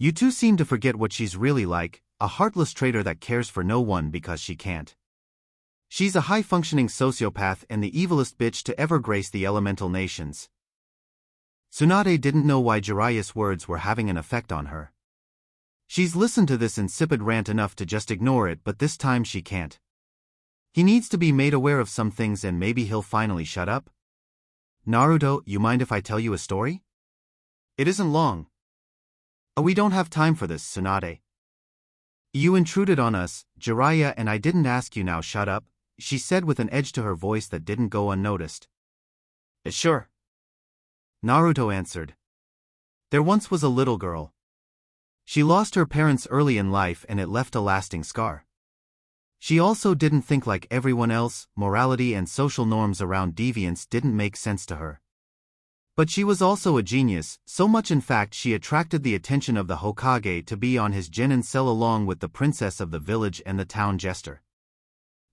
You two seem to forget what she's really like, a heartless traitor that cares for no one because she can't. She's a high-functioning sociopath and the evilest bitch to ever grace the elemental nations. Tsunade didn't know why Jiraiya's words were having an effect on her. She's listened to this insipid rant enough to just ignore it, but this time she can't. He needs to be made aware of some things and maybe he'll finally shut up. Naruto, you mind if I tell you a story? It isn't long. We don't have time for this, Tsunade. You intruded on us, Jiraiya, and I didn't ask you, now shut up, she said with an edge to her voice that didn't go unnoticed. Sure. Naruto answered. There once was a little girl. She lost her parents early in life and it left a lasting scar. She also didn't think like everyone else, morality and social norms around deviance didn't make sense to her. But she was also a genius, so much in fact she attracted the attention of the Hokage to be on his genin cell along with the princess of the village and the town jester.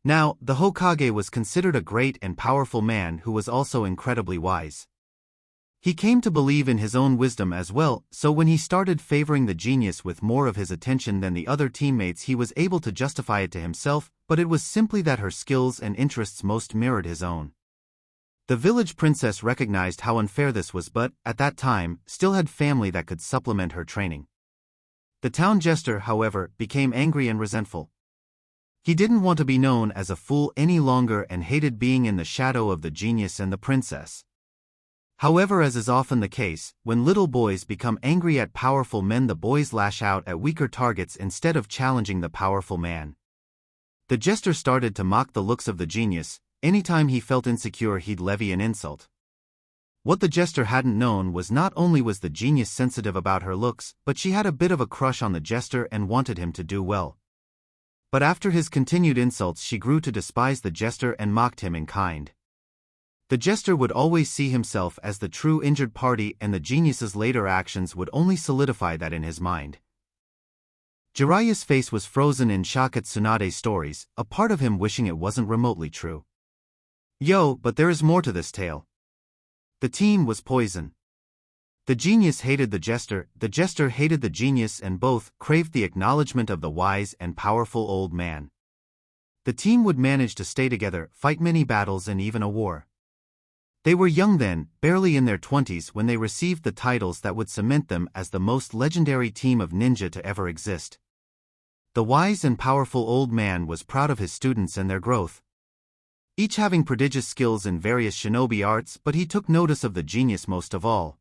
Now, the Hokage was considered a great and powerful man who was also incredibly wise. He came to believe in his own wisdom as well, so when he started favoring the genius with more of his attention than the other teammates he was able to justify it to himself, but it was simply that her skills and interests most mirrored his own. The village princess recognized how unfair this was but, at that time, still had family that could supplement her training. The town jester, however, became angry and resentful. He didn't want to be known as a fool any longer and hated being in the shadow of the genius and the princess. However, as is often the case, when little boys become angry at powerful men, the boys lash out at weaker targets instead of challenging the powerful man. The jester started to mock the looks of the genius. Anytime he felt insecure he'd levy an insult. What the jester hadn't known was not only was the genius sensitive about her looks, but she had a bit of a crush on the jester and wanted him to do well. But after his continued insults she grew to despise the jester and mocked him in kind. The jester would always see himself as the true injured party and the genius's later actions would only solidify that in his mind. Jiraiya's face was frozen in shock at Tsunade's stories, a part of him wishing it wasn't remotely true. But there is more to this tale. The team was poison. The genius hated the jester hated the genius, and both craved the acknowledgement of the wise and powerful old man. The team would manage to stay together, fight many battles and even a war. They were young then, barely in their 20s, when they received the titles that would cement them as the most legendary team of ninja to ever exist. The wise and powerful old man was proud of his students and their growth, each having prodigious skills in various shinobi arts, but he took notice of the genius most of all.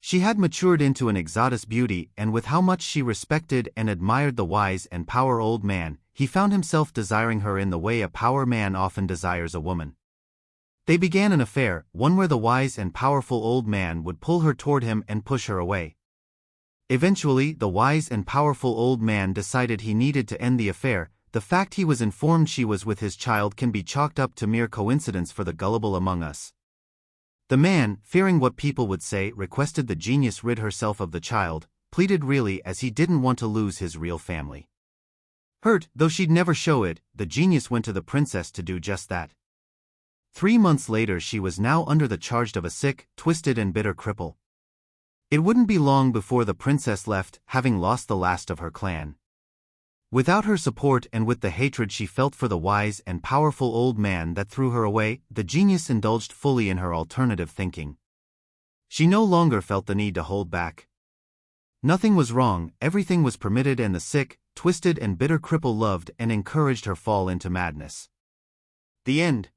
She had matured into an exotic beauty, and with how much she respected and admired the wise and power old man, he found himself desiring her in the way a power man often desires a woman. They began an affair, one where the wise and powerful old man would pull her toward him and push her away. Eventually, the wise and powerful old man decided he needed to end the affair. The fact he was informed she was with his child can be chalked up to mere coincidence for the gullible among us. The man, fearing what people would say, requested the genius rid herself of the child, pleaded really as he didn't want to lose his real family. Hurt, though she'd never show it, the genius went to the princess to do just that. 3 months later she was now under the charge of a sick, twisted and bitter cripple. It wouldn't be long before the princess left, having lost the last of her clan. Without her support and with the hatred she felt for the wise and powerful old man that threw her away, the genius indulged fully in her alternative thinking. She no longer felt the need to hold back. Nothing was wrong, everything was permitted, and the sick, twisted and bitter cripple loved and encouraged her fall into madness. The end.